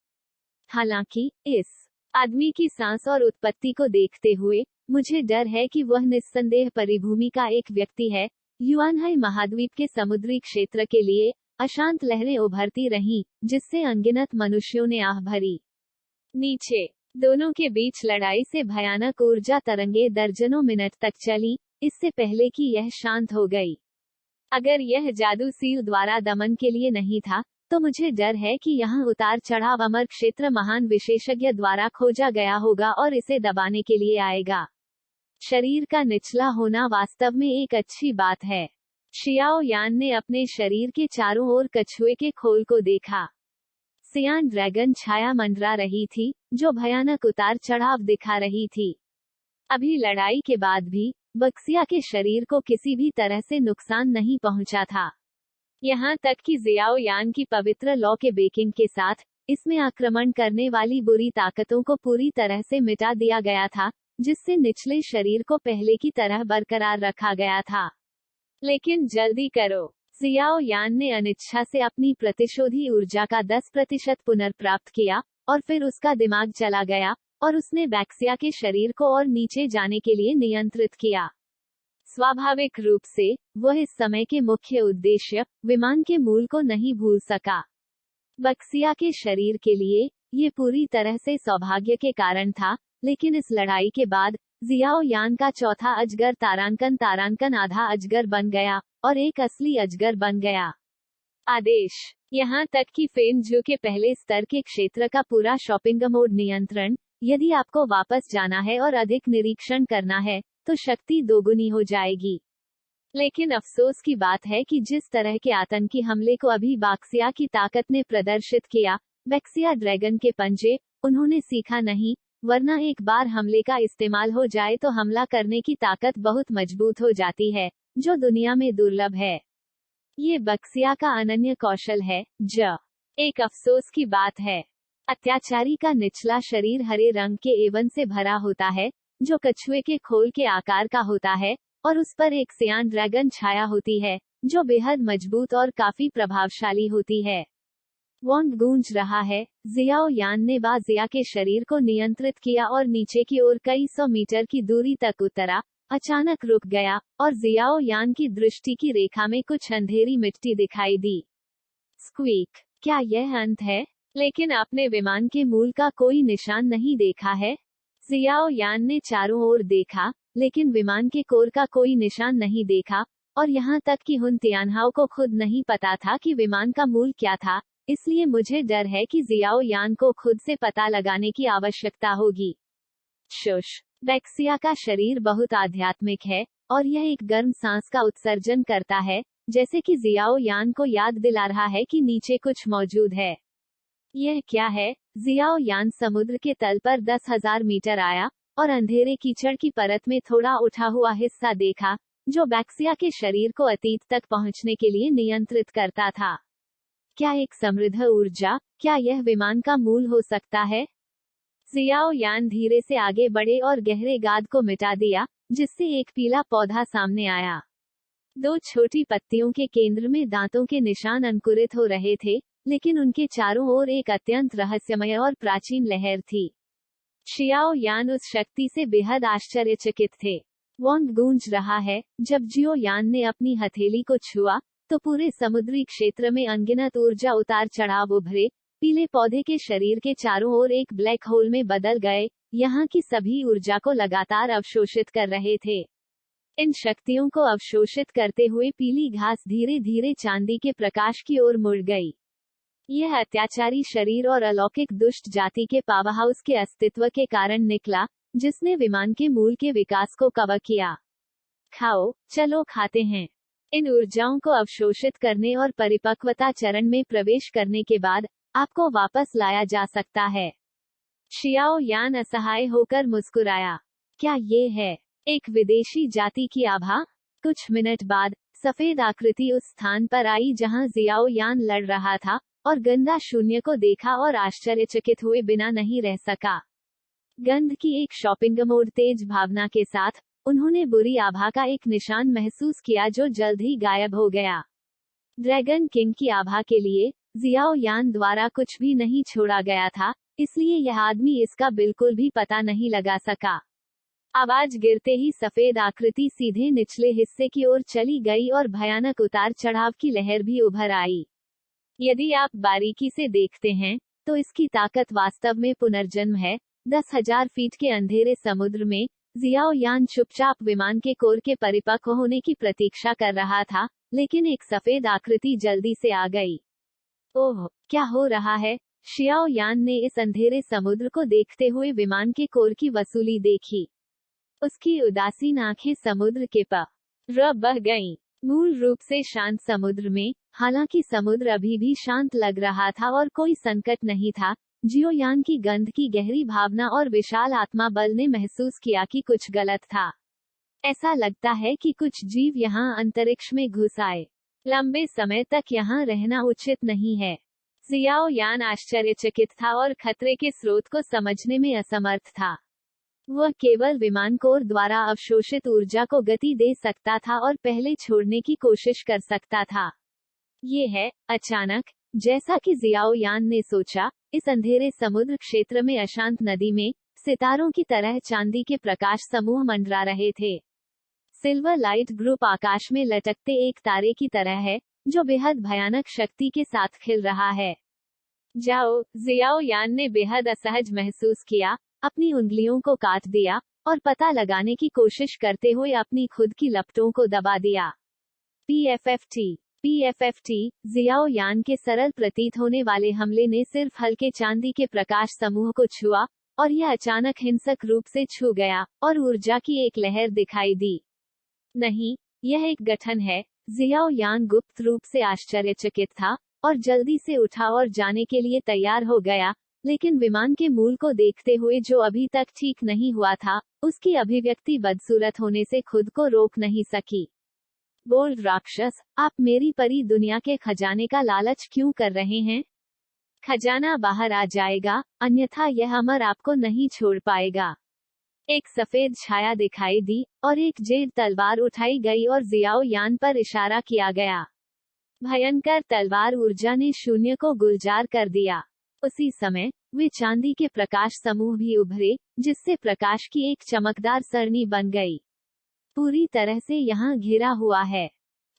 हालांकि, इस आदमी की सांस और उत्पत्ति को देखते हुए, मुझे डर है कि वह निस्संदेह परिभूमि का एक व्यक्ति है। युआनहाई महाद्वीप के समुद्री क्षेत्र के लिए, अशांत लहरें उभरती रहीं, जिससे अनगिनत मनुष्यों ने आह भरी। नीचे, दोनों के बीच लड़ाई से भयानक ऊर्जा तरंगे दर्जनों मिनट तक चली, इससे पहले कि यह शांत हो गई। अगर यह जादू सील द्वारा दमन के लिए नहीं था, तो मुझे डर है कि यहाँ उतार चढ़ाव अमर क्षेत्र महान विशेषज्ञ द्वारा खोजा गया होगा और इसे दबाने के लिए आएगा। शरीर का निचला होना वास्तव में एक अच्छी बात है। शियाओ यान ने अपने शरीर के चारों ओर कछुए के खोल को देखा। सियान ड्रैगन छाया मंडरा रही थी, जो भयानक उतार चढ़ाव दिखा रही थी। अभी लड़ाई के बाद भी, बक्सिया के शरीर को किसी भी तरह से नुकसान नहीं पहुंचा था। यहाँ तक कि जियाओ यान की पवित्र लौ के बेकिंग के साथ, इसमें आक्रमण करने वाली बुरी ताकतों को पूरी तरह से मिटा दिया गया था, जिससे निचले शरीर को पहले की तरह बरकरार रखा गया था। लेकिन जल्दी करो। जियाओ यान ने अनिच्छा से अपनी प्रतिशोधी ऊर्जा का 10% पुनर्प्राप्त किया, और फिर उसका दिमाग चला गया, और उसने बैक्सिया के शरीर को और नीचे जाने के लिए नियंत्रित किया। स्वाभाविक रूप से, वह इस समय के मुख्य उद्देश्य, विमान के मूल को नहीं भूल सका। बक्सिया के शरीर के लिए, ये पूरी तरह से सौभाग्य के कारण था, लेकिन इस लड़ाई के बाद, जियाओ यान का चौथा अजगर तारांकन आधा अजगर बन गया, और एक असली अजगर बन गया। आदेश। यहाँ तक कि फेनजू के पहले स्तर के क्षेत्र का पूरा शॉपिंग मोड नियंत्रण, यदि आपको वापस जाना है और अधिक निरीक्षण करना है, तो शक्ति दोगुनी हो जाएगी। लेकिन अफसोस की बात है कि जिस तरह के आतंकी हमले को अभी बाक्सिया की ताकत ने प्रदर्शित किया, बैक्सिया ड्रैगन के पंजे, उन्होंने सीखा नहीं, वरना एक बार हमले का इस्तेमाल हो जाए तो हमला करने की ताकत बहुत मजबूत हो जाती है, जो दुनिया में दुर्लभ है। ये बक्सिया का अनन्य कौशल है। एक अफसोस की बात है, अत्याचारी का निचला शरीर हरे रंग के एवन से भरा होता है, जो कछुए के खोल के आकार का होता है, और उस पर एक सियान ड्रैगन छाया होती है, जो बेहद मजबूत और काफी प्रभावशाली होती है। वॉन्ग गूंज रहा है। जियाओ यान ने बाजिया के शरीर को नियंत्रित किया और नीचे की ओर कई 100 मीटर की दूरी तक उतरा, अचानक रुक गया, और जियाओ यान की दृष्टि की रेखा में कुछ अंधेरी मिट्टी दिखाई दी। स्क्वीक। क्या यह अंत है? लेकिन आपने विमान के मूल का कोई निशान नहीं देखा है। जियाओ यान ने चारों ओर देखा, लेकिन विमान के कोर का कोई निशान नहीं देखा, और यहाँ तक कि हुन तियानहाओ को खुद नहीं पता था कि विमान का मूल क्या था, इसलिए मुझे डर है कि जियाओ यान को खुद से पता लगाने की आवश्यकता होगी। शुश। बैक्सिया का शरीर बहुत आध्यात्मिक है, और यह एक गर्म सांस का उत्सर्जन करता है, जैसे कि जियाओ यान को याद दिला रहा है कि नीचे कुछ मौजूद है। यह क्या है? जियाओ यान समुद्र के तल पर 10,000 मीटर आया, और अंधेरे कीचड़ की परत में थोड़ा उठा हुआ हिस्सा देखा, जो बैक्सिया के शरीर को अतीत तक पहुंचने के लिए नियंत्रित करता था। क्या एक समृद्ध ऊर्जा? क्या यह विमान का मूल हो सकता है? जियाओ यान धीरे से आगे बढ़े और गहरे गाद को मिटा दिया, जिससे एक पीला पौधा सामने आया। 2 छोटी पत्तियों के केंद्र में दांतों के निशान अंकुरित हो रहे थे, लेकिन उनके चारों ओर एक अत्यंत रहस्यमय और प्राचीन लहर थी। शियाओ यान उस शक्ति से बेहद आश्चर्यचकित थे। वॉन्ग गूंज रहा है। जब जियो यान ने अपनी हथेली को छुआ, तो पूरे समुद्री क्षेत्र में अनगिनत ऊर्जा उतार चढ़ाव उभरे, पीले पौधे के शरीर के चारों ओर एक ब्लैक होल में बदल गए, यहाँ की सभी ऊर्जा को लगातार अवशोषित कर रहे थे। इन शक्तियों को अवशोषित करते हुए पीली घास धीरे धीरे चांदी के प्रकाश की ओर मुड़ गई। यह अत्याचारी शरीर और अलौकिक दुष्ट जाति के पावरहाउस के अस्तित्व के कारण निकला, जिसने विमान के मूल के विकास को कवर किया। खाओ, चलो खाते हैं। इन ऊर्जाओं को अवशोषित करने और परिपक्वता चरण में प्रवेश करने के बाद, आपको वापस लाया जा सकता है। शियाओ यान असहाय होकर मुस्कुराया। क्या ये है एक विदेशी जाति की आभा? कुछ मिनट बाद, सफेद आकृति उस स्थान पर आई जहां जियाओ यान लड़ रहा था, और गंदा शून्य को देखा और आश्चर्यचकित हुए बिना नहीं रह सका। गंध की एक शॉपिंग मोड तेज भावना के साथ, उन्होंने बुरी आभा का एक निशान महसूस किया जो जल्द ही गायब हो गया। ड्रैगन किंग की आभा के लिए जियाओ यान द्वारा कुछ भी नहीं छोड़ा गया था, इसलिए यह आदमी इसका बिल्कुल भी पता नहीं लगा सका। आवाज गिरते ही सफेद आकृति सीधे निचले हिस्से की ओर चली गई और भयानक उतार चढ़ाव की लहर भी उभर आई। यदि आप बारीकी से देखते हैं, तो इसकी ताकत वास्तव में पुनर्जन्म है। 10,000 फीट के अंधेरे समुद्र में, जियाओ यान चुपचाप विमान के कोर के परिपक्व होने की प्रतीक्षा कर रहा था, लेकिन एक सफेद आकृति जल्दी से आ गई। ओह, क्या हो रहा है? शियाओ यान ने इस अंधेरे समुद्र को देखते हुए विमान के कोर की वसूली देखी। उसकी उदासीन आंखें समुद्र के पर बह गईं। मूल रूप से शांत समुद्र में, हालांकि समुद्र अभी भी शांत लग रहा था और कोई संकट नहीं था, जियो यान की गंध की गहरी भावना और विशाल आत्मा बल ने महसूस किया कि कुछ गलत था। ऐसा लगता है कि कुछ जीव यहाँ अंतरिक्ष में घुस आए। लंबे समय तक यहाँ रहना उचित नहीं है। जियाओ यान आश्चर्यचकित था और खतरे के स्रोत को समझने में असमर्थ था। वह केवल विमान कोर द्वारा अवशोषित ऊर्जा को गति दे सकता था और पहले छोड़ने की कोशिश कर सकता था। ये है, अचानक, जैसा कि जियाओ यान ने सोचा, इस अंधेरे समुद्र क्षेत्र में अशांत नदी में, सितारों की तरह चांदी के प्रकाश समूह मंडरा रहे थे। सिल्वर लाइट ग्रुप आकाश में लटकते एक तारे की तरह है, जो बेहद भयानक शक्ति के साथ खिल रहा है। जियाओ यान ने बेहद असहज महसूस किया, अपनी उंगलियों को काट दिया, और पता लगाने की कोशिश करते हुए अपनी खुद की लपटों को दबा दिया। PFFT, जियाओ यान के सरल प्रतीत होने वाले हमले ने सिर्फ हल्के चांदी के प्रकाश समूह को छुआ, और यह अचानक हिंसक रूप से छू गया, और ऊर्जा की एक लहर दिखाई दी। नहीं, यह एक गठन है। जियाओ यान गुप्त रूप से आश्चर्यचकित था, और जल्दी से उठा और जाने के लिए तैयार हो गया, लेकिन विमान के मूल को देखते हुए जो अभी तक ठीक नहीं हुआ था, उसकी अभिव्यक्ति बदसूरत होने से खुद को रोक नहीं सकी। बोल्ड राक्षस, आप मेरी परी दुनिया के खजाने का लालच क्यों कर रहे हैं? खजाना बाहर आ जाएगा, अन्यथा यह अमर आपको नहीं छोड़ पाएगा। एक सफेद छाया दिखाई दी, और एक जेड तलवार उठाई गई और जियाओ यान पर इशारा किया गया। भयंकर तलवार ऊर्जा ने शून्य को गुलजार कर दिया। उसी समय वे चांदी के प्रकाश समूह भी उभरे, जिससे प्रकाश की एक चमकदार सरणी बन गई। पूरी तरह से यहाँ घिरा हुआ है।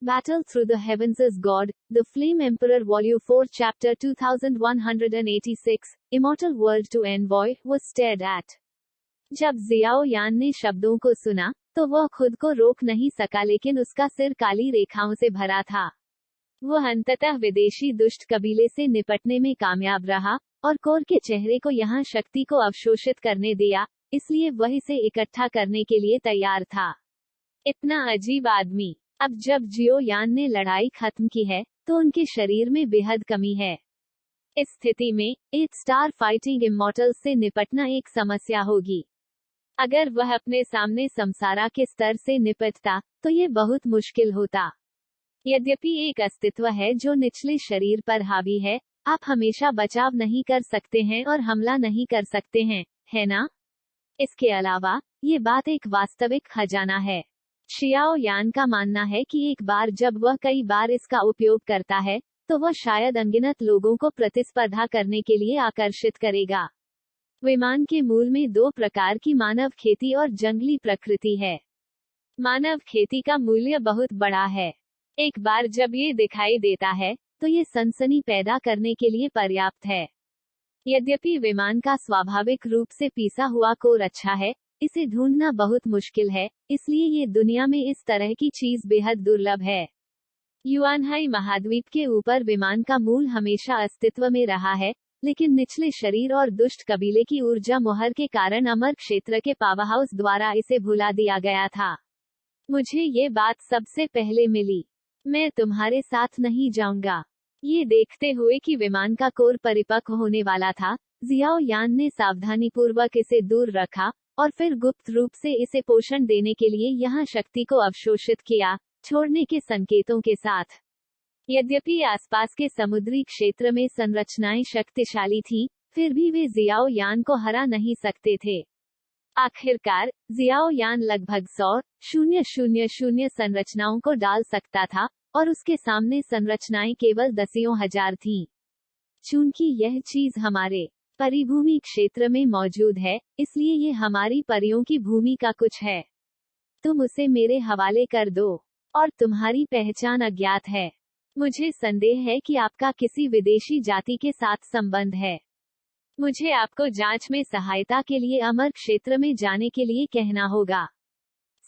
Battle Through the Heavens is God, The Flame Emperor Volume 4 Chapter 2186, Immortal World to Envoy, was stared at. जब जियाओ यान ने शब्दों को सुना, तो वह खुद को रोक नहीं सका, लेकिन उसका सिर काली रेखाओं से भरा था। वह अंततः विदेशी दुष्ट कबीले से निपटने में कामयाब रहा, और कोर के चेहरे को यहाँ शक्ति को अवशोषित करने दिया, इसलिए वह इसे इकट्ठा करने के लिए तैयार था। इतना अजीब आदमी। अब जब जियो यान ने लड़ाई खत्म की है, तो उनके शरीर में बेहद कमी है। इस स्थिति में 8 स्टार फाइटिंग इमॉर्टल्स से निपटना एक समस्या होगी। अगर वह अपने सामने समसारा के स्तर से निपटता, तो ये बहुत मुश्किल होता। यद्यपि एक अस्तित्व है जो निचले शरीर पर हावी है, आप हमेशा बचाव नहीं कर सकते हैं और हमला नहीं कर सकते हैं, है ना? इसके अलावा, ये बात एक वास्तविक खजाना है। जियाओ यान का मानना है कि एक बार जब वह कई बार इसका उपयोग करता है, तो वह शायद अनगिनत लोगों को प्रतिस्पर्धा करने के लिए आकर्षित करेगा। विमान के मूल में 2 प्रकार की मानव खेती और जंगली प्रकृति है। मानव खेती का मूल्य बहुत बड़ा है। एक बार जब ये दिखाई देता है, तो ये सनसनी पैदा करने के लिए पर्याप्त है। यद्यपि विमान का स्वाभाविक रूप से पीसा हुआ कोर अच्छा है, इसे ढूंढना बहुत मुश्किल है, इसलिए ये दुनिया में इस तरह की चीज बेहद दुर्लभ है। युआनहाई महाद्वीप के ऊपर विमान का मूल हमेशा अस्तित्व में रहा है, लेकिन निचले शरीर और दुष्ट कबीले की ऊर्जा मोहर के कारण अमर क्षेत्र के पावरहाउस द्वारा इसे भुला दिया गया था। मुझे ये बात सबसे पहले मिली। मैं तुम्हारे साथ नहीं जाऊंगा। ये देखते हुए कि विमान का कोर परिपक्व होने वाला था, जियाओ यान ने सावधानीपूर्वक इसे दूर रखा, और फिर गुप्त रूप से इसे पोषण देने के लिए यहाँ शक्ति को अवशोषित किया, छोड़ने के संकेतों के साथ। यद्यपि आसपास के समुद्री क्षेत्र में संरचनाएं शक्तिशाली थीं, फिर भी वे जियाओ यान को हरा नहीं सकते थे। आखिरकार, जियाओ यान लगभग 100,000 संरचनाओं को डाल सकता था, और उसके सामने संरचनाएं केवल दसियों हजार थीं। चूंकि यह चीज हमारे परिभूमि क्षेत्र में मौजूद है, इसलिए ये हमारी परियों की भूमि का कुछ है। तुम उसे मेरे हवाले कर दो, और तुम्हारी पहचान अज्ञात है। मुझे संदेह है कि आपका किसी विदेशी जाति के साथ संबंध है। मुझे आपको जांच में सहायता के लिए अमर क्षेत्र में जाने के लिए कहना होगा।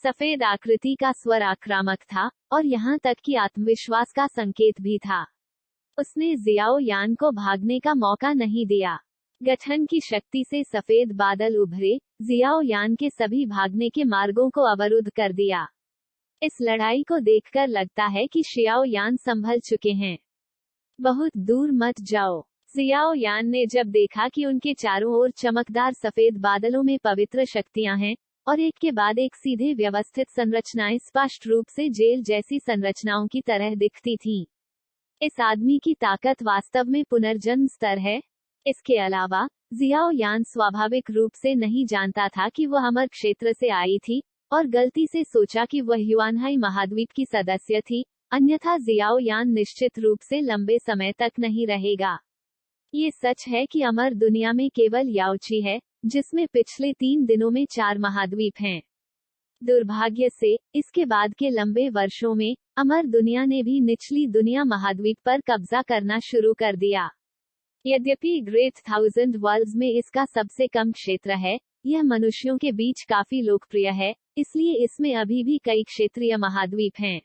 सफेद आकृति का स्वर आक्रामक था, और यहाँ तक कि आत्मविश्वास का संकेत भी था। उसने जियाओ यान को भागने का मौका नहीं दिया। गठन की शक्ति से सफेद बादल उभरे, जियाओ यान के सभी भागने के मार्गों को अवरुद्ध कर दिया। इस लड़ाई को देखकर लगता है कि जियाओ यान संभल चुके हैं। बहुत दूर मत जाओ। जियाओ यान ने जब देखा कि उनके चारों ओर चमकदार सफेद बादलों में पवित्र शक्तियां हैं, और एक के बाद एक सीधे व्यवस्थित संरचनाएं स्पष्ट रूप से जेल जैसी संरचनाओं की तरह दिखती थीं। इस आदमी की ताकत वास्तव में पुनर्जन्म स्तर है। इसके अलावा, जियाओ यान स्वाभाविक रूप से नहीं जानता था कि वह अमर क्षेत्र से आई थी, और गलती से सोचा कि वह युआनहाई महाद्वीप की सदस्य थी, अन्यथा जियाओ यान निश्चित रूप से लंबे समय तक नहीं रहेगा। ये सच है कि अमर दुनिया में केवल याओची है, जिसमें पिछले 3 दिनों में 4 महाद्वीप हैं। दुर्भाग्य से, इसके बाद के लंबे वर्षों में, अमर दुनिया ने भी निचली दुनिया महाद्वीप पर कब्जा करना शुरू कर दिया। यद्यपि ग्रेट 1000 वर्ल्ड्स में इसका सबसे कम क्षेत्र है, यह मनुष्यों के बीच काफी लोकप्रिय है, इसलिए इसमें अभी भी कई क्षेत्रीय महाद्वीप हैं।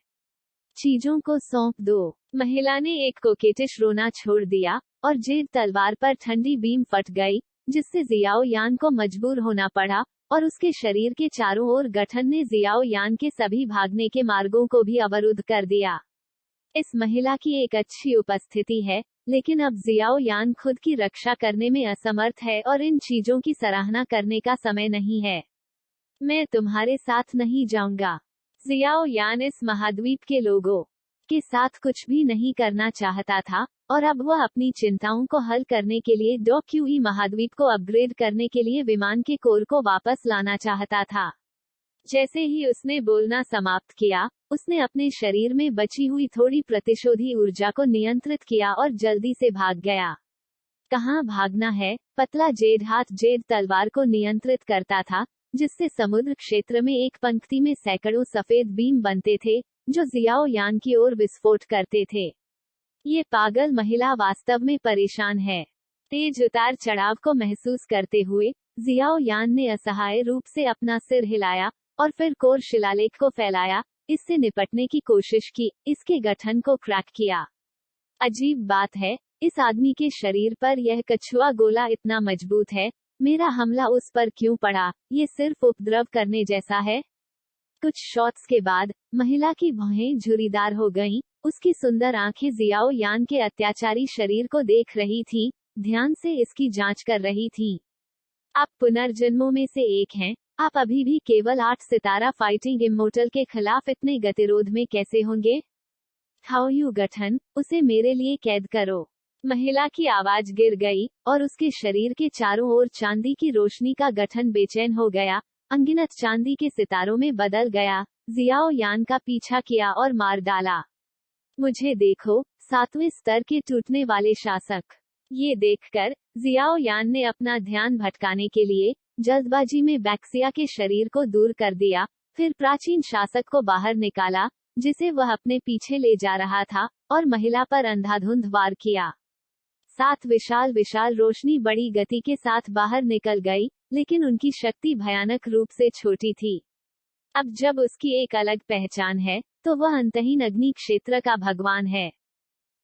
चीजों को सौंप दो। महिला ने एक कोकेटिश रोना छोड़ दिया और जेड तलवार पर ठंडी बीम फट गई, जिससे जियाओ यान को मजबूर होना पड़ा और उसके शरीर के चारों ओर गठन ने जियाओ यान के सभी भागने के मार्गों को भी अवरुद्ध कर दिया। इस महिला की एक अच्छी उपस्थिति है, लेकिन अब जियाओ यान खुद की रक्षा करने में असमर्थ है और इन चीजों की सराहना करने का समय नहीं है। मैं तुम्हारे साथ नहीं जाऊंगा। जियाओ यान इस महाद्वीप के लोगों के साथ कुछ भी नहीं करना चाहता था और अब वह अपनी चिंताओं को हल करने के लिए डोक्यूई महाद्वीप को अपग्रेड करने के लिए विमान के कोर को वापस लाना चाहता था। जैसे ही उसने बोलना समाप्त किया, उसने अपने शरीर में बची हुई थोड़ी प्रतिशोधी ऊर्जा को नियंत्रित किया और जल्दी से भाग गया। कहाँ भागना है? पतला जेड हाथ जेड तलवार को नियंत्रित करता था, जिससे समुद्र क्षेत्र में एक पंक्ति में सैकड़ों सफेद बीम बनते थे, जो जियाओ यान की ओर विस्फोट करते थे। ये पागल महिला वास्तव में परेशान है। तेज उतार चढ़ाव को महसूस करते हुए जियाओ यान ने असहाय रूप से अपना सिर हिलाया और फिर कोर शिलालेख को फैलाया, इससे निपटने की कोशिश की, इसके गठन को क्रैक किया। अजीब बात है, इस आदमी के शरीर पर यह कछुआ गोला इतना मजबूत है, मेरा हमला उस पर क्यों पड़ा? ये सिर्फ उपद्रव करने जैसा है। कुछ शॉट्स के बाद महिला की भौहें झुर्रीदार हो गईं, उसकी सुंदर आंखें जियाओ यान के अत्याचारी शरीर को देख रही थीं, ध्यान से इसकी जांच कर रही थीं। आप पुनर्जन्मों में से एक हैं, आप अभी भी केवल 8 सितारा फाइटिंग इमोर्टल के खिलाफ इतने गतिरोध में कैसे होंगे? हाओयू गठन, उसे मेरे लिए कैद करो। महिला की आवाज गिर गई और उसके शरीर के चारों ओर चांदी की रोशनी का गठन बेचैन हो गया, अनगिनत चांदी के सितारों में बदल गया। जियाओ यान का पीछा किया और मार डाला। मुझे देखो, 7वें स्तर के टूटने वाले शासक। ये देखकर जियाओ यान ने अपना ध्यान भटकाने के लिए जल्दबाजी में बैक्सिया के शरीर को दूर कर दिया, फिर प्राचीन शासक को बाहर निकाला, जिसे वह अपने पीछे ले जा रहा था, और महिला पर अंधाधुंध वार किया। 7 विशाल विशाल रोशनी बड़ी गति के साथ बाहर निकल गई, लेकिन उनकी शक्ति भयानक रूप से छोटी थी। अब जब उसकी एक अलग पहचान है, तो वह अंतहीन अग्नि क्षेत्र का भगवान है।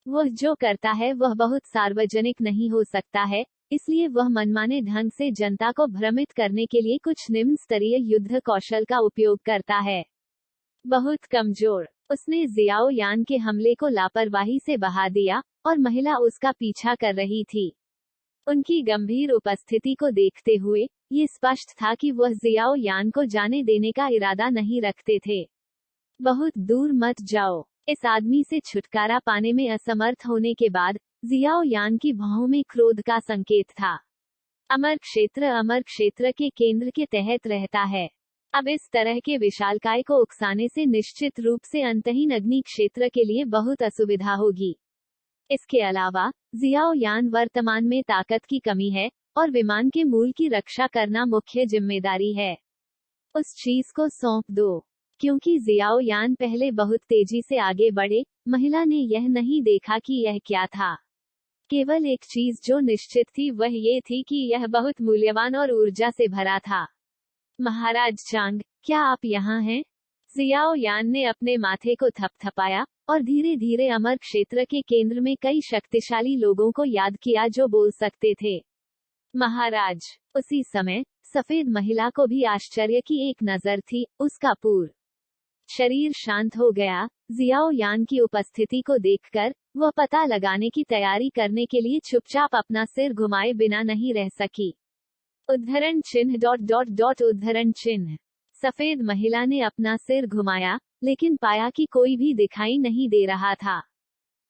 वह जो करता है वह बहुत सार्वजनिक नहीं हो सकता है, इसलिए वह मनमाने ढंग से जनता को भ्रमित करने के लिए कुछ निम्न स्तरीय युद्ध कौशल का उपयोग करता है। बहुत कमजोर, उसने जियाओ यान के हमले को लापरवाही से बहा दिया और महिला उसका पीछा कर रही थी। उनकी गंभीर उपस्थिति को देखते हुए ये स्पष्ट था कि वह जियाओ यान को जाने देने का इरादा नहीं रखते थे। बहुत दूर मत जाओ। इस आदमी से छुटकारा पाने में असमर्थ होने के बाद जियाओ यान की भौहों में क्रोध का संकेत था। अमर क्षेत्र के केंद्र के तहत रहता है। अब इस तरह के विशालकाय को उकसाने से निश्चित रूप से अंतहीन अग्नि क्षेत्र के लिए बहुत असुविधा होगी। इसके अलावा जियाओ यान वर्तमान में ताकत की कमी है और विमान के मूल की रक्षा करना मुख्य जिम्मेदारी है। उस चीज को सौंप दो। क्योंकि जियाओ यान पहले बहुत तेजी से आगे बढ़े, महिला ने यह नहीं देखा कि यह क्या था। केवल एक चीज जो निश्चित थी वह ये थी कि यह बहुत मूल्यवान और ऊर्जा से भरा था। महाराज चांग, क्या आप यहाँ हैं? जियाओ यान ने अपने माथे को थपथपाया और धीरे धीरे अमर क्षेत्र के केंद्र में कई शक्तिशाली लोगों को याद किया जो बोल सकते थे। महाराज। उसी समय सफेद महिला को भी आश्चर्य की एक नजर थी, उसका पूर्ण शरीर शांत हो गया। जियाओ यान की उपस्थिति को देखकर वह पता लगाने की तैयारी करने के लिए चुपचाप अपना सिर घुमाए बिना नहीं रह सकी। उद्धरण चिन्ह ... उद्धरण चिन्ह। सफेद महिला ने अपना सिर घुमाया, लेकिन पाया कि कोई भी दिखाई नहीं दे रहा था।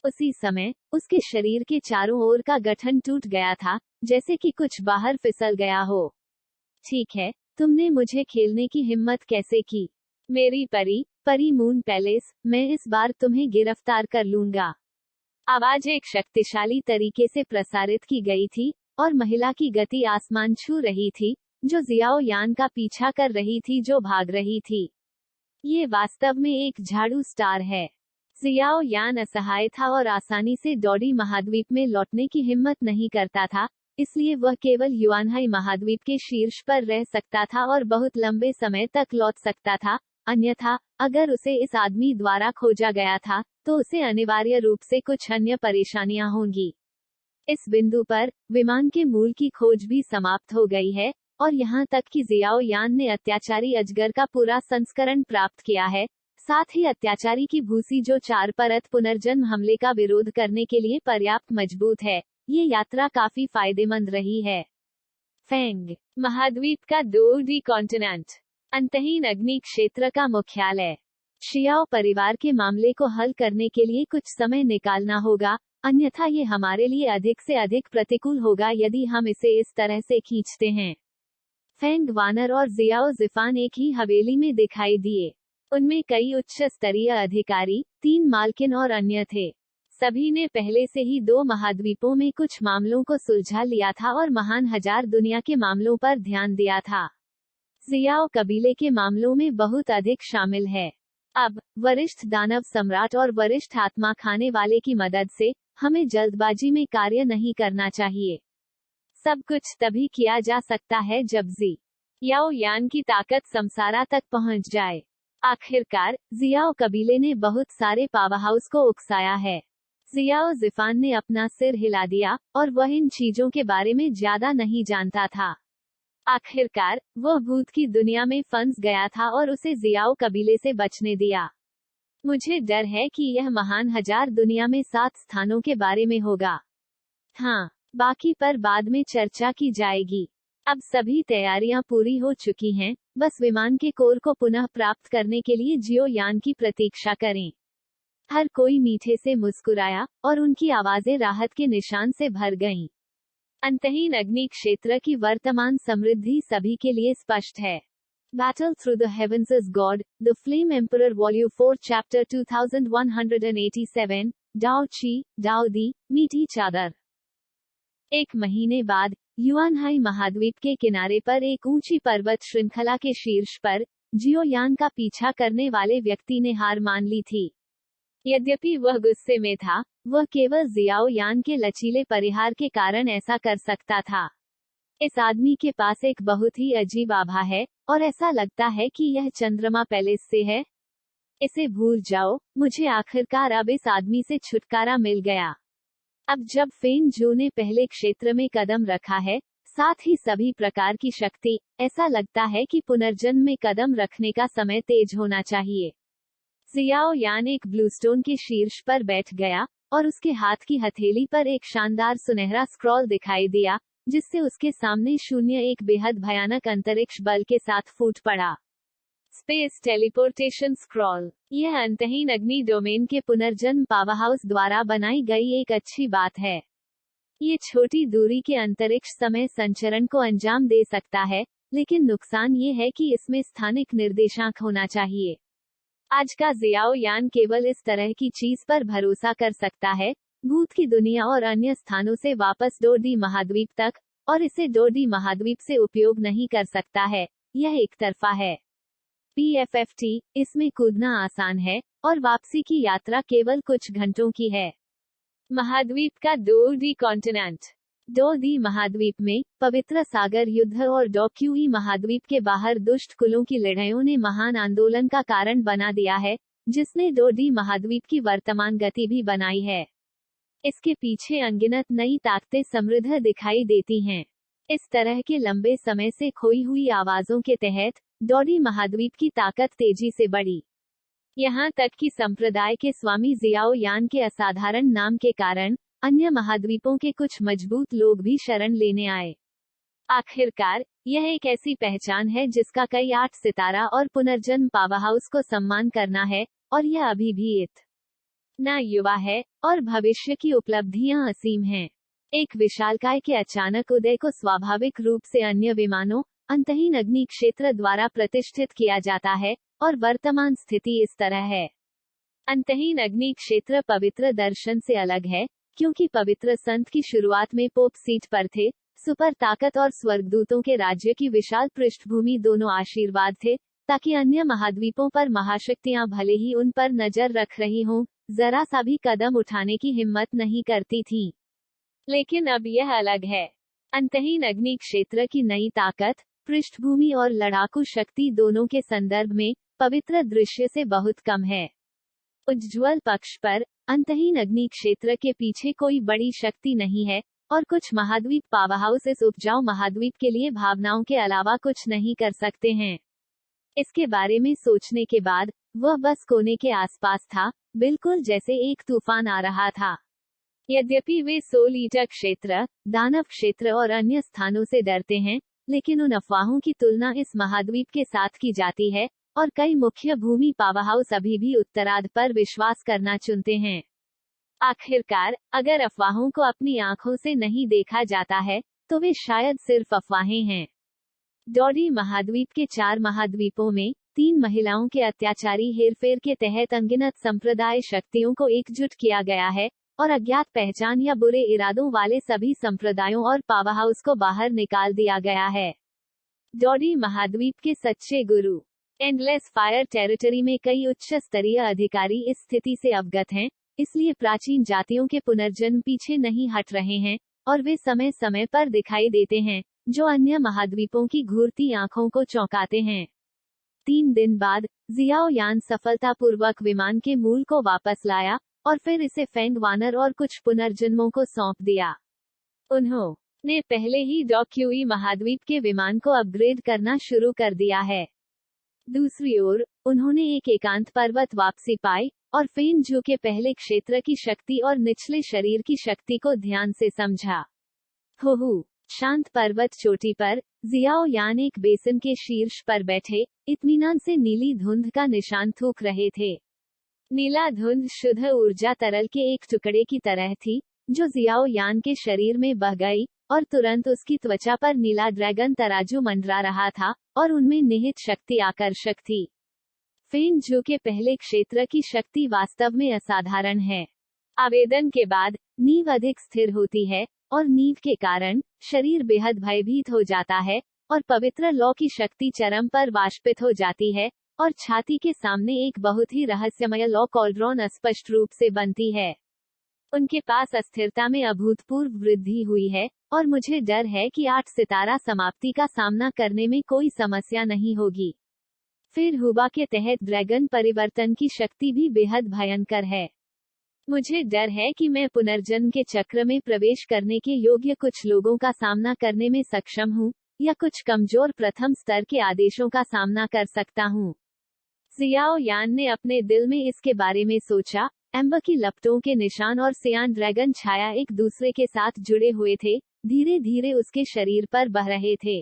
उसी समय उसके शरीर के चारों ओर का गठन टूट गया था, जैसे कि कुछ बाहर फिसल गया हो। ठीक है, तुमने मुझे खेलने की हिम्मत कैसे की? मेरी परी मून पैलेस, मैं इस बार तुम्हें गिरफ्तार कर लूंगा। आवाज एक शक्तिशाली तरीके से प्रसारित की गई थी और महिला की गति आसमान छू रही थी, जो जियाओ यान का पीछा कर रही थी जो भाग रही थी। ये वास्तव में एक झाड़ू स्टार है। जियाओ यान असहाय था और आसानी से डॉडी महाद्वीप में लौटने की हिम्मत नहीं करता था, इसलिए वह केवल युआनहाई महाद्वीप के शीर्ष पर रह सकता था और बहुत लंबे समय तक लौट सकता था, अन्यथा अगर उसे इस आदमी द्वारा खोजा गया था तो उसे अनिवार्य रूप से कुछ अन्य परेशानियां होंगी। इस बिंदु पर विमान के मूल की खोज भी समाप्त हो गई है और यहाँ तक कि जियाओ यान ने अत्याचारी अजगर का पूरा संस्करण प्राप्त किया है, साथ ही अत्याचारी की भूसी जो 4 परत पुनर्जन्म हमले का विरोध करने के लिए पर्याप्त मजबूत है। ये यात्रा काफी फायदेमंद रही है। फेंग महाद्वीप का 2D कॉन्टिनेंट, अंतहीन अग्नि क्षेत्र का मुख्यालय। शियाओ परिवार के मामले को हल करने के लिए कुछ समय निकालना होगा, अन्यथा ये हमारे लिए अधिक से अधिक प्रतिकूल होगा यदि हम इसे इस तरह से खींचते हैं। फेंग वानर और जियाओ जिफान एक ही हवेली में दिखाई दिए। उनमें कई उच्च स्तरीय अधिकारी, 3 मालकिन और अन्य थे। सभी ने पहले से ही 2 महाद्वीपों में कुछ मामलों को सुलझा लिया था और महान हजार दुनिया के मामलों पर ध्यान दिया था। जियाओ कबीले के मामलों में बहुत अधिक शामिल है। अब वरिष्ठ दानव सम्राट और वरिष्ठ आत्मा खाने वाले की मदद से हमें जल्दबाजी में कार्य नहीं करना चाहिए। सब कुछ तभी किया जा सकता है जब जियाओ यान की ताकत समसारा तक पहुंच जाए। आखिरकार जियाओ कबीले ने बहुत सारे पावरहाउस को उकसाया है। जियाओ जिफान ने अपना सिर हिला दिया और वह इन चीजों के बारे में ज्यादा नहीं जानता था। आखिरकार वह भूत की दुनिया में फंस गया था और उसे जियाओ कबीले से बचने दिया। मुझे डर है कि यह महान हजार दुनिया में 7 स्थानों के बारे में होगा। हाँ, बाकी पर बाद में चर्चा की जाएगी। अब सभी तैयारियां पूरी हो चुकी हैं, बस विमान के कोर को पुनः प्राप्त करने के लिए जियो यान की प्रतीक्षा करें। हर कोई मीठे से मुस्कुराया और उनकी आवाजें राहत के निशान से भर गईं। अंतहीन अग्नि क्षेत्र की वर्तमान समृद्धि सभी के लिए स्पष्ट है। Battle Through the Heavens is God, The Flame Emperor Volume 4 Chapter 2187, Dao Chi, Dao Di, मीठी चादर। 1 महीने बाद युआनहाई महाद्वीप के किनारे पर एक ऊंची पर्वत श्रृंखला के शीर्ष पर जियो यान का पीछा करने वाले व्यक्ति ने हार मान ली थी। यद्यपि वह गुस्से में था, वह केवल जियाओ यान के लचीले परिहार के कारण ऐसा कर सकता था। इस आदमी के पास एक बहुत ही अजीब आभा है और ऐसा लगता है कि यह चंद्रमा पैलेस से है। इसे भूल जाओ, मुझे आखिरकार अब इस आदमी से छुटकारा मिल गया। अब जब फेंग जू ने पहले क्षेत्र में कदम रखा है, साथ ही सभी प्रकार की शक्ति, ऐसा लगता है कि पुनर्जन्म में कदम रखने का समय तेज होना चाहिए। जियाओ यान एक ब्लूस्टोन के शीर्ष पर बैठ गया और उसके हाथ की हथेली पर एक शानदार सुनहरा स्क्रॉल दिखाई दिया, जिससे उसके सामने 0 एक बेहद भयानक अंतरिक्ष बल के साथ फूट पड़ा। स्पेस टेलीपोर्टेशन स्क्रॉल, यह अंतहीन अग्नि डोमेन के पुनर्जन्म पावरहाउस द्वारा बनाई गई एक अच्छी बात है। ये छोटी दूरी के अंतरिक्ष समय संचरण को अंजाम दे सकता है, लेकिन नुकसान ये है कि इसमें स्थानिक निर्देशांक होना चाहिए। आज का जियाओ यान केवल इस तरह की चीज पर भरोसा कर सकता है, भूत की दुनिया और अन्य स्थानों से वापस 2D महाद्वीप तक, और इसे 2D महाद्वीप से उपयोग नहीं कर सकता है। यह एक तरफा है। PFFT, इसमें कूदना आसान है और वापसी की यात्रा केवल कुछ घंटों की है। महाद्वीप का 2D कॉन्टिनेंट। 2D महाद्वीप में पवित्र सागर युद्ध और डॉक्यूई महाद्वीप के बाहर दुष्ट कुलों की लड़ाइयों ने महान आंदोलन का कारण बना दिया है, जिसने 2D महाद्वीप की वर्तमान गति भी बनाई है। इसके पीछे अनगिनत नई ताकतें समृद्ध दिखाई देती हैं। इस तरह के लंबे समय से खोई हुई आवाजों के तहत 2D महाद्वीप की ताकत तेजी से बढ़ी। यहाँ तक कि संप्रदाय के स्वामी जियाओ यान के असाधारण नाम के कारण अन्य महाद्वीपों के कुछ मजबूत लोग भी शरण लेने आए। आखिरकार यह एक ऐसी पहचान है जिसका कई 8 सितारा और पुनर्जन्म पावरहाउस को सम्मान करना है, और यह अभी भी इतना युवा है और भविष्य की उपलब्धियां असीम हैं। एक विशालकाय के अचानक उदय को स्वाभाविक रूप से अन्य विमानों, अंतहीन अग्नि क्षेत्र द्वारा प्रतिष्ठित किया जाता है, और वर्तमान स्थिति इस तरह है। अंतहीन अग्नि क्षेत्र पवित्र दर्शन से अलग है, क्योंकि पवित्र संत की शुरुआत में पोप सीट पर थे, सुपर ताकत और स्वर्गदूतों के राज्य की विशाल पृष्ठभूमि दोनों आशीर्वाद थे, ताकि अन्य महाद्वीपों पर महाशक्तियां भले ही उन पर नजर रख रही हों, जरा सा भी कदम उठाने की हिम्मत नहीं करती थीं। लेकिन अब यह अलग है। अंतहीन अग्नि क्षेत्र की नई ताकत, पृष्ठभूमि और लड़ाकू शक्ति दोनों के संदर्भ में पवित्र दृश्य से बहुत कम है। उज्ज्वल पक्ष पर अंतहीन अग्नि क्षेत्र के पीछे कोई बड़ी शक्ति नहीं है, और कुछ महाद्वीप पावरहाउस इस उपजाऊ महाद्वीप के लिए भावनाओं के अलावा कुछ नहीं कर सकते हैं। इसके बारे में सोचने के बाद वह बस कोने के आसपास था, बिल्कुल जैसे एक तूफान आ रहा था। यद्यपि वे सोलीटा क्षेत्र, दानव क्षेत्र और अन्य स्थानों से डरते हैं, लेकिन उन अफवाहों की तुलना इस महाद्वीप के साथ की जाती है, और कई मुख्य भूमि पावरहाउस अभी भी उत्तरार्ध पर विश्वास करना चुनते हैं। आखिरकार, अगर अफवाहों को अपनी आंखों से नहीं देखा जाता है, तो वे शायद सिर्फ अफवाहें हैं। डॉडी महाद्वीप के 4 महाद्वीपों में 3 महिलाओं के अत्याचारी हेरफेर के तहत अनगिनत संप्रदाय शक्तियों को एकजुट किया गया है, और अज्ञात पहचान या बुरे इरादों वाले सभी संप्रदायों और पावरहाउस को बाहर निकाल दिया गया है। डॉडी महाद्वीप के सच्चे गुरु। एंडलेस फायर टेरिटरी में कई उच्च स्तरीय अधिकारी इस स्थिति से अवगत हैं, इसलिए प्राचीन जातियों के पुनर्जन्म पीछे नहीं हट रहे हैं, और वे समय समय पर दिखाई देते हैं, जो अन्य महाद्वीपों की घूरती आंखों को चौंकाते हैं। 3 दिन बाद जियाओ यान सफलतापूर्वक विमान के मूल को वापस लाया, और फिर इसे फेंग वानर और कुछ पुनर्जन्मों को सौंप दिया। उन्होंने पहले ही डॉक्यूई महाद्वीप के विमान को अपग्रेड करना शुरू कर दिया है। दूसरी ओर, उन्होंने एक एकांत पर्वत वापसी पाई, और फेन जू के पहले क्षेत्र की शक्ति और निचले शरीर की शक्ति को ध्यान से समझा। शांत पर्वत चोटी पर जियाओ यान एक बेसिन के शीर्ष पर बैठे इत्मीनान से नीली धुंध का निशान थूक रहे थे। नीला धुंध शुद्ध ऊर्जा तरल के एक टुकड़े की तरह थी, जो जियाओ यान के शरीर में बह गई, और तुरंत उसकी त्वचा पर नीला ड्रैगन तराजू मंडरा रहा था, और उनमें निहित शक्ति आकर्षक थी। फेन जू के पहले क्षेत्र की शक्ति वास्तव में असाधारण है। आवेदन के बाद नींव अधिक स्थिर होती है, और नींव के कारण शरीर बेहद भयभीत हो जाता है, और पवित्र लौ की शक्ति चरम पर वाष्पित हो जाती है, और छाती के सामने एक बहुत ही रहस्यमय लौ कॉल्ड्रॉन अस्पष्ट रूप से बनती है। उनके पास अस्थिरता में अभूतपूर्व वृद्धि हुई है, और मुझे डर है कि 8 सितारा समाप्ति का सामना करने में कोई समस्या नहीं होगी। फिर हुबा के तहत ड्रैगन परिवर्तन की शक्ति भी बेहद भयंकर है। मुझे डर है कि मैं पुनर्जन्म के चक्र में प्रवेश करने के योग्य कुछ लोगों का सामना करने में सक्षम हूँ, या कुछ कमजोर प्रथम स्तर के आदेशों का सामना कर सकता हूँ। जियाओ यान ने अपने दिल में इसके बारे में सोचा। एम्बर की लपटों के निशान और सियान ड्रैगन छाया एक दूसरे के साथ जुड़े हुए थे, धीरे धीरे उसके शरीर पर बह रहे थे।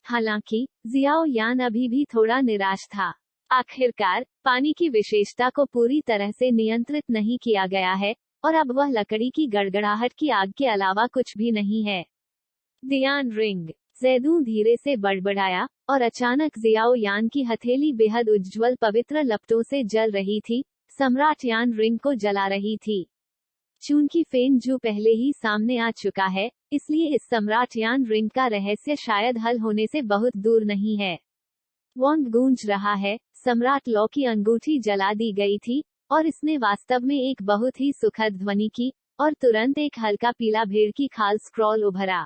हालांकि जियाओ यान अभी भी थोड़ा निराश था। आखिरकार, पानी की विशेषता को पूरी तरह से नियंत्रित नहीं किया गया है, और अब वह लकड़ी की गड़गड़ाहट की आग के अलावा कुछ भी नहीं है। दियान रिंग, जैदू धीरे से बड़बड़ाया, और अचानक जियाओ यान की हथेली बेहद उज्ज्वल पवित्र लपटों से जल रही थी, सम्राट यान रिंग को जला रही थी। चूंकि फेन जू पहले ही सामने आ चुका है, इसलिए इस सम्राट यान रिंग का रहस्य शायद हल होने से बहुत दूर नहीं है। वॉन्ग गूंज रहा है, सम्राट लॉ की अंगूठी जला दी गई थी, और इसने वास्तव में एक बहुत ही सुखद ध्वनि की, और तुरंत एक हल्का पीला भेड़ की खाल स्क्रॉल उभरा।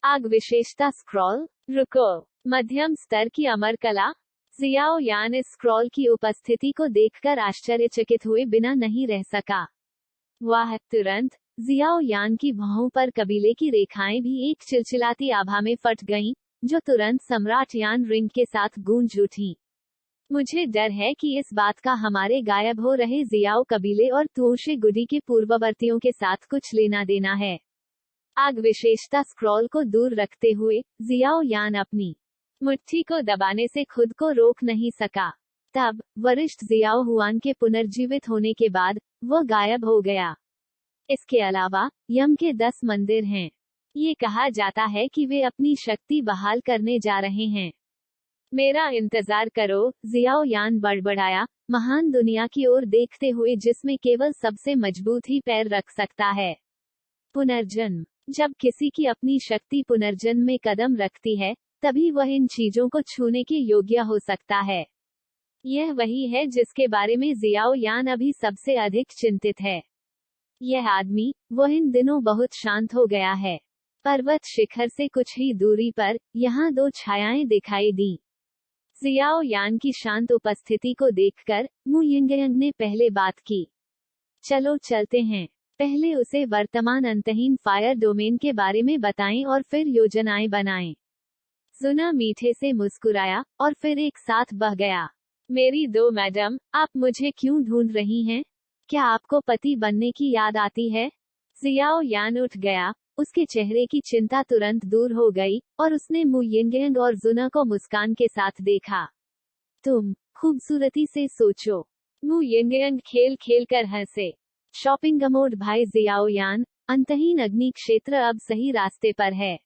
आग विशेषता स्क्रॉल, रुको, मध्यम स्तर की अमर कला। जियाओ यान इस स्क्रॉल की उपस्थिति को देखकर आश्चर्यचकित हुए बिना नहीं रह सका। वाह! तुरंत जियाओ यान की भौहों पर कबीले की रेखाएं भी एक चिलचिलाती आभा में फट गईं, जो तुरंत सम्राट यान रिंग के साथ गूंज उठी। मुझे डर है कि इस बात का हमारे गायब हो रहे जियाओ कबीले और तुओशे गुडी के पूर्ववर्तियों के साथ कुछ लेना देना है। आग विशेषता स्क्रॉल को दूर रखते हुए जियाओ यान अपनी मुट्ठी को दबाने से खुद को रोक नहीं सका। तब वरिष्ठ जियाओ हुआन के पुनर्जीवित होने के बाद वह गायब हो गया। इसके अलावा यम के 10 मंदिर हैं। ये कहा जाता है कि वे अपनी शक्ति बहाल करने जा रहे हैं। मेरा इंतजार करो, जियाओ यान बड़बड़ाया, महान दुनिया की ओर देखते हुए जिसमें केवल सबसे मजबूत ही पैर रख सकता है। पुनर्जन्म, जब किसी की अपनी शक्ति पुनर्जन्म में कदम रखती है, तभी वह इन चीजों को छूने के योग्य हो सकता है। यह वही है जिसके बारे में जियाओ यान अभी सबसे अधिक चिंतित है। यह आदमी, वह इन दिनों बहुत शांत हो गया है। पर्वत शिखर से कुछ ही दूरी पर यहाँ 2 छायाएं दिखाई दी। जियाओ यान की शांत उपस्थिति को देखकर मु यिंगयंग ने पहले बात की। चलो चलते हैं। पहले उसे वर्तमान अंतहीन फायर डोमेन के बारे में बताएं और फिर योजनाएं बनाएं। जुना मीठे से मुस्कुराया और फिर एक साथ बह गया। मेरी दो मैडम, आप मुझे क्यों ढूंढ रही हैं? क्या आपको पति बनने की याद आती है? जियाओ यान उठ गया। उसके चेहरे की चिंता तुरंत दूर हो गई और उसने मु यिंगयंग और जुना को मुस्कान के साथ देखा। तुम खूबसूरती से सोचो। मु यिंगयंग खेल खेल कर हंसे। शॉपिंग मोड भाई जियाओ यान, अंतहीन अग्नि क्षेत्र अब सही रास्ते पर है।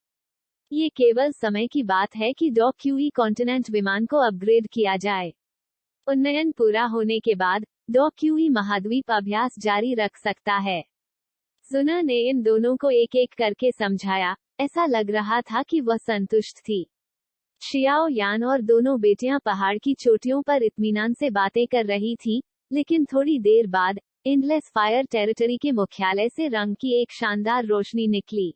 ये केवल समय की बात है कि डॉ क्यूई कॉन्टिनेंट विमान को अपग्रेड किया जाए। उन्नयन पूरा होने के बाद डॉ क्यूई महाद्वीप अभ्यास जारी रख सकता है। जुना ने इन दोनों को एक एक करके समझाया। ऐसा लग रहा था कि वह संतुष्ट थी। शियाओ यान और दोनों बेटियां पहाड़ की चोटियों पर इत्मीनान से बातें कर रही थीं, लेकिन थोड़ी देर बाद एंडलेस फायर टेरिटरी के मुख्यालय से रंग की एक शानदार रोशनी निकली।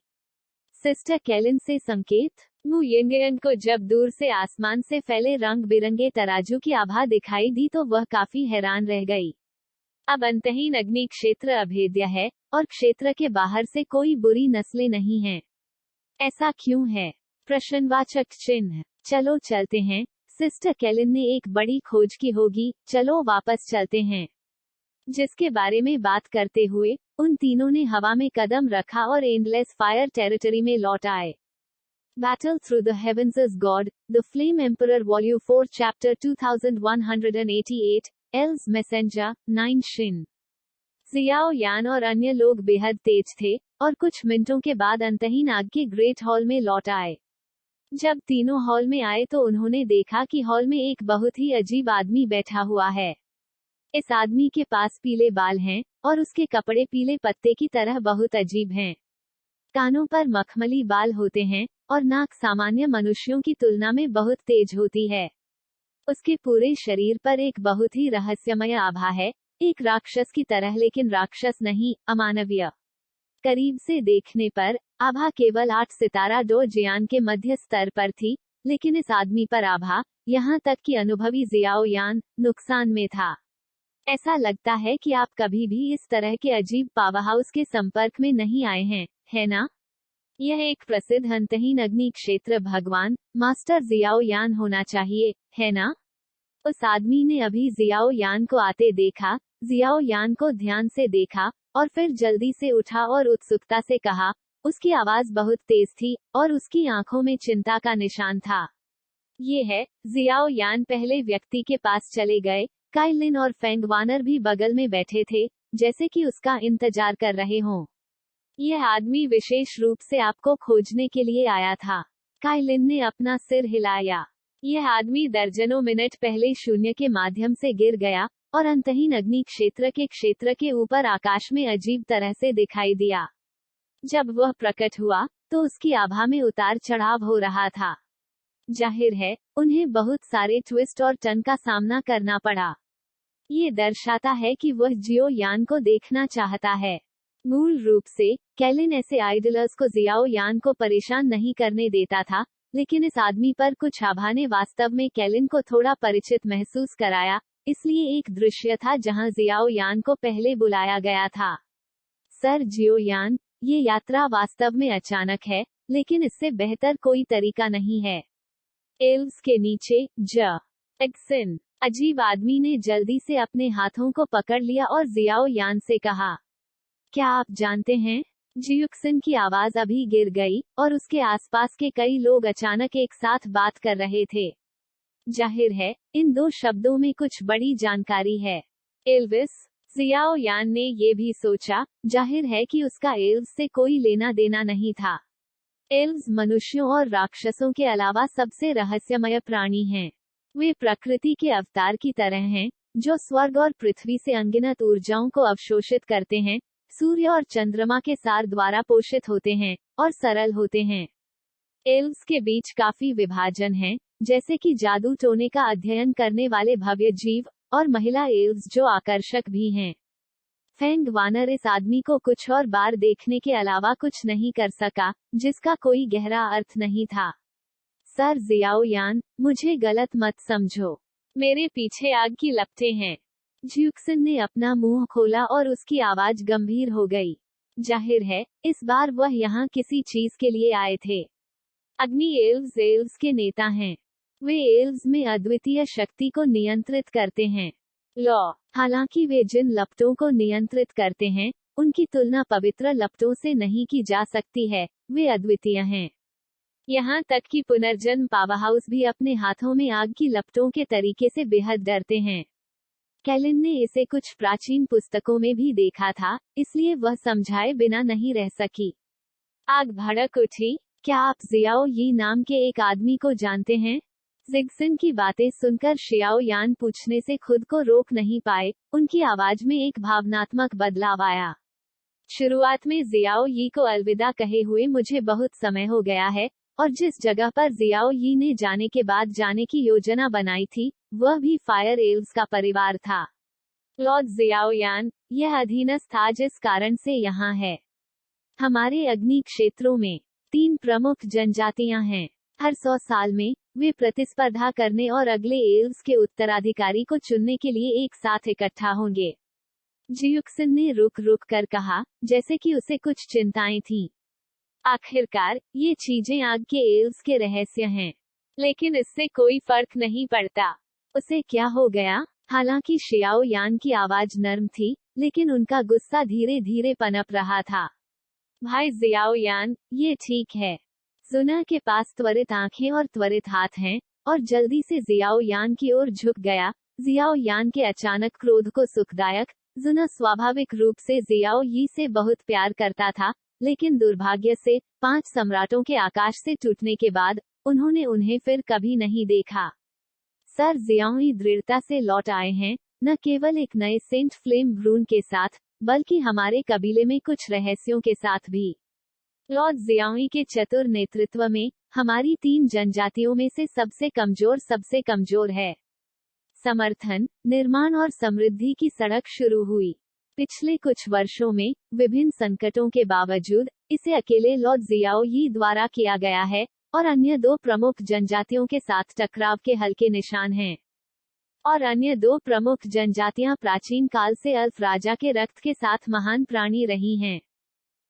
सिस्टर कैलिन से संकेत। मु यिंगयंग को जब दूर से आसमान से फैले रंग बिरंगे तराजू की आभा दिखाई दी तो वह काफी हैरान रह गई। अब अंतहीन अग्नि क्षेत्र अभेद्य है और क्षेत्र के बाहर से कोई बुरी नस्लें नहीं हैं। ऐसा क्यों है? प्रश्नवाचक चिन्ह। चलो चलते हैं। सिस्टर कैलिन ने एक बड़ी खोज की होगी। चलो वापस चलते हैं। जिसके बारे में बात करते हुए उन तीनों ने हवा में कदम रखा और एंडलेस फायर टेरिटरी में लौट आए। Battle Through the Heavens is god, the Flame Emperor volume 4 chapter 2188, else messenger 9 Shin. Xiao Yan और अन्य लोग बेहद तेज थे और कुछ मिनटों के बाद अंतहीन आग के ग्रेट हॉल में लौट आए। जब तीनों हॉल में आए तो उन्होंने देखा कि हॉल में एक बहुत ही अजीब आदमी बैठा हुआ है। इस आदमी के पास पीले बाल हैं और उसके कपड़े पीले पत्ते की तरह बहुत अजीब हैं। कानों पर मखमली बाल होते हैं और नाक सामान्य मनुष्यों की तुलना में बहुत तेज होती है। उसके पूरे शरीर पर एक बहुत ही रहस्यमय आभा है, एक राक्षस की तरह, लेकिन राक्षस नहीं, अमानवीय। करीब से देखने पर आभा केवल 8 सितारा डो जियान के मध्य स्तर पर थी, लेकिन इस आदमी पर आभा, यहाँ तक कि अनुभवी जियाओ यान, नुकसान में था। ऐसा लगता है कि आप कभी भी इस तरह के अजीब पावरहाउस के संपर्क में नहीं आए हैं, है ना? यह एक प्रसिद्ध अंतहीन अग्नि क्षेत्र भगवान मास्टर जियाओ यान होना चाहिए, है ना? उस आदमी ने अभी जियाओ यान को आते देखा। जियाओ यान को ध्यान से देखा और फिर जल्दी से उठा और उत्सुकता से कहा। उसकी आवाज बहुत तेज थी और उसकी आंखों में चिंता का निशान था। ये है। जियाओ यान पहले व्यक्ति के पास चले गए। काइलिन और फेंग वानर भी बगल में बैठे थे, जैसे कि उसका इंतजार कर रहे हों। यह आदमी विशेष रूप से आपको खोजने के लिए आया था। काइलिन ने अपना सिर हिलाया। यह आदमी दर्जनों मिनट पहले शून्य के माध्यम से गिर गया और अंतहीन अग्नि क्षेत्र के ऊपर आकाश में अजीब तरह से दिखाई दिया। जब वह प्रकट हुआ तो उसकी आभा में उतार चढ़ाव हो रहा था। जाहिर है, उन्हें बहुत सारे ट्विस्ट और टर्न का सामना करना पड़ा। ये दर्शाता है कि वह जियो यान को देखना चाहता है। मूल रूप से कैलिन ऐसे आइडलर्स को जियाओ यान को परेशान नहीं करने देता था, लेकिन इस आदमी पर कुछ आभा ने वास्तव में कैलिन को थोड़ा परिचित महसूस कराया, इसलिए एक दृश्य था जहां जियाओ यान को पहले बुलाया गया था। सर जियो यान, ये यात्रा वास्तव में अचानक है, लेकिन इससे बेहतर कोई तरीका नहीं है। एल्व्स के नीचे एक्सिन। अजीब आदमी ने जल्दी से अपने हाथों को पकड़ लिया और जियाओ यान से कहा, क्या आप जानते हैं? जियुक्सिन की आवाज अभी गिर गई और उसके आसपास के कई लोग अचानक एक साथ बात कर रहे थे। जाहिर है, इन दो शब्दों में कुछ बड़ी जानकारी है। एल्विस। जियाओ यान ने ये भी सोचा, जाहिर है कि उसका एल्व्स से कोई लेना देना नहीं था। एल्व्स मनुष्यों और राक्षसों के अलावा सबसे रहस्यमय प्राणी हैं। वे प्रकृति के अवतार की तरह हैं, जो स्वर्ग और पृथ्वी से अनगिनत ऊर्जाओं को अवशोषित करते हैं, सूर्य और चंद्रमा के सार द्वारा पोषित होते हैं और सरल होते हैं। एल्व्स के बीच काफी विभाजन है, जैसे कि जादू टोने का अध्ययन करने वाले भव्य जीव और महिला एल्व्स जो आकर्षक भी हैं। फेंग वानर इस आदमी को कुछ और बार देखने के अलावा कुछ नहीं कर सका, जिसका कोई गहरा अर्थ नहीं था। सर जियाओयान, मुझे गलत मत समझो। मेरे पीछे आग की लपटें हैं। ज्यूक्सिन ने अपना मुंह खोला और उसकी आवाज गंभीर हो गई। जाहिर है, इस बार वह यहाँ किसी चीज के लिए आए थे। अग्नि एल्व्स के नेता हैं। वे एल्व्स में अद्वितीय शक्ति को नियंत्रित करते हैं। लॉ, हालांकि वे जिन लपटों को नियंत्रित करते हैं, उनकी तुलना पवित्र लपटों से नहीं की जा सकती है, वे अद्वितीय हैं। यहाँ तक कि पुनर्जन्म पावरहाउस भी अपने हाथों में आग की लपटों के तरीके से बेहद डरते हैं। कैलिन ने इसे कुछ प्राचीन पुस्तकों में भी देखा था, इसलिए वह समझाए बिना नहीं रह सकी। आग भड़क उठी। क्या आप जियाओ यी नाम के एक आदमी को जानते हैं? जिग्सिन की बातें सुनकर शियाओ यान पूछने से खुद को रोक नहीं पाए। उनकी आवाज में एक भावनात्मक बदलाव आया। शुरुआत में जियाओ यी को अलविदा कहे हुए मुझे बहुत समय हो गया है, और जिस जगह पर जियाओ यी ने जाने के बाद जाने की योजना बनाई थी, वह भी फायर एल्व्स का परिवार था। लॉर्ड जियाओयान, यह अधीनस्थ आज इस कारण से यहाँ है। हमारे अग्नि क्षेत्रों में 3 प्रमुख जनजातियां हैं। हर 100 साल में वे प्रतिस्पर्धा करने और अगले एल्व्स के उत्तराधिकारी को चुनने के लिए एक साथ इकट्ठा होंगे। जियुक्सिन ने रुक रुक कर कहा, जैसे कि उसे कुछ चिंताएं थीं। आखिरकार, ये चीजें आग के एल्व्स के रहस्य हैं। लेकिन इससे कोई फर्क नहीं पड़ता। उसे क्या हो गया? हालांकि शियाओ यान की आवाज नर्म थी, लेकिन उनका गुस्सा धीरे धीरे पनप रहा था। भाई जियाओ यान, ये ठीक है। जुना के पास त्वरित आंखें और त्वरित हाथ हैं, और जल्दी से जियाओ यान की ओर झुक गया। जियाओ यान के अचानक क्रोध को सुखदायक। जुना स्वाभाविक रूप से जियाओ यी से बहुत प्यार करता था, लेकिन दुर्भाग्य से 5 सम्राटों के आकाश से टूटने के बाद उन्होंने उन्हें फिर कभी नहीं देखा। सर जियाओई दृढ़ता से लौट आए हैं, न केवल एक नए सेंट फ्लेम ब्रून के साथ, बल्कि हमारे कबीले में कुछ रहस्यों के साथ भी। लॉर्ड जियाओई के चतुर नेतृत्व में हमारी 3 जनजातियों में से सबसे कमजोर है। समर्थन, निर्माण और समृद्धि की सड़क शुरू हुई। पिछले कुछ वर्षों में विभिन्न संकटों के बावजूद इसे अकेले लॉर्ड जियाओ यी द्वारा किया गया है, और अन्य 2 प्रमुख जनजातियों के साथ टकराव के हल्के निशान हैं। और अन्य 2 प्रमुख जनजातियां प्राचीन काल से अल्फ राजा के रक्त के साथ महान प्राणी रही हैं।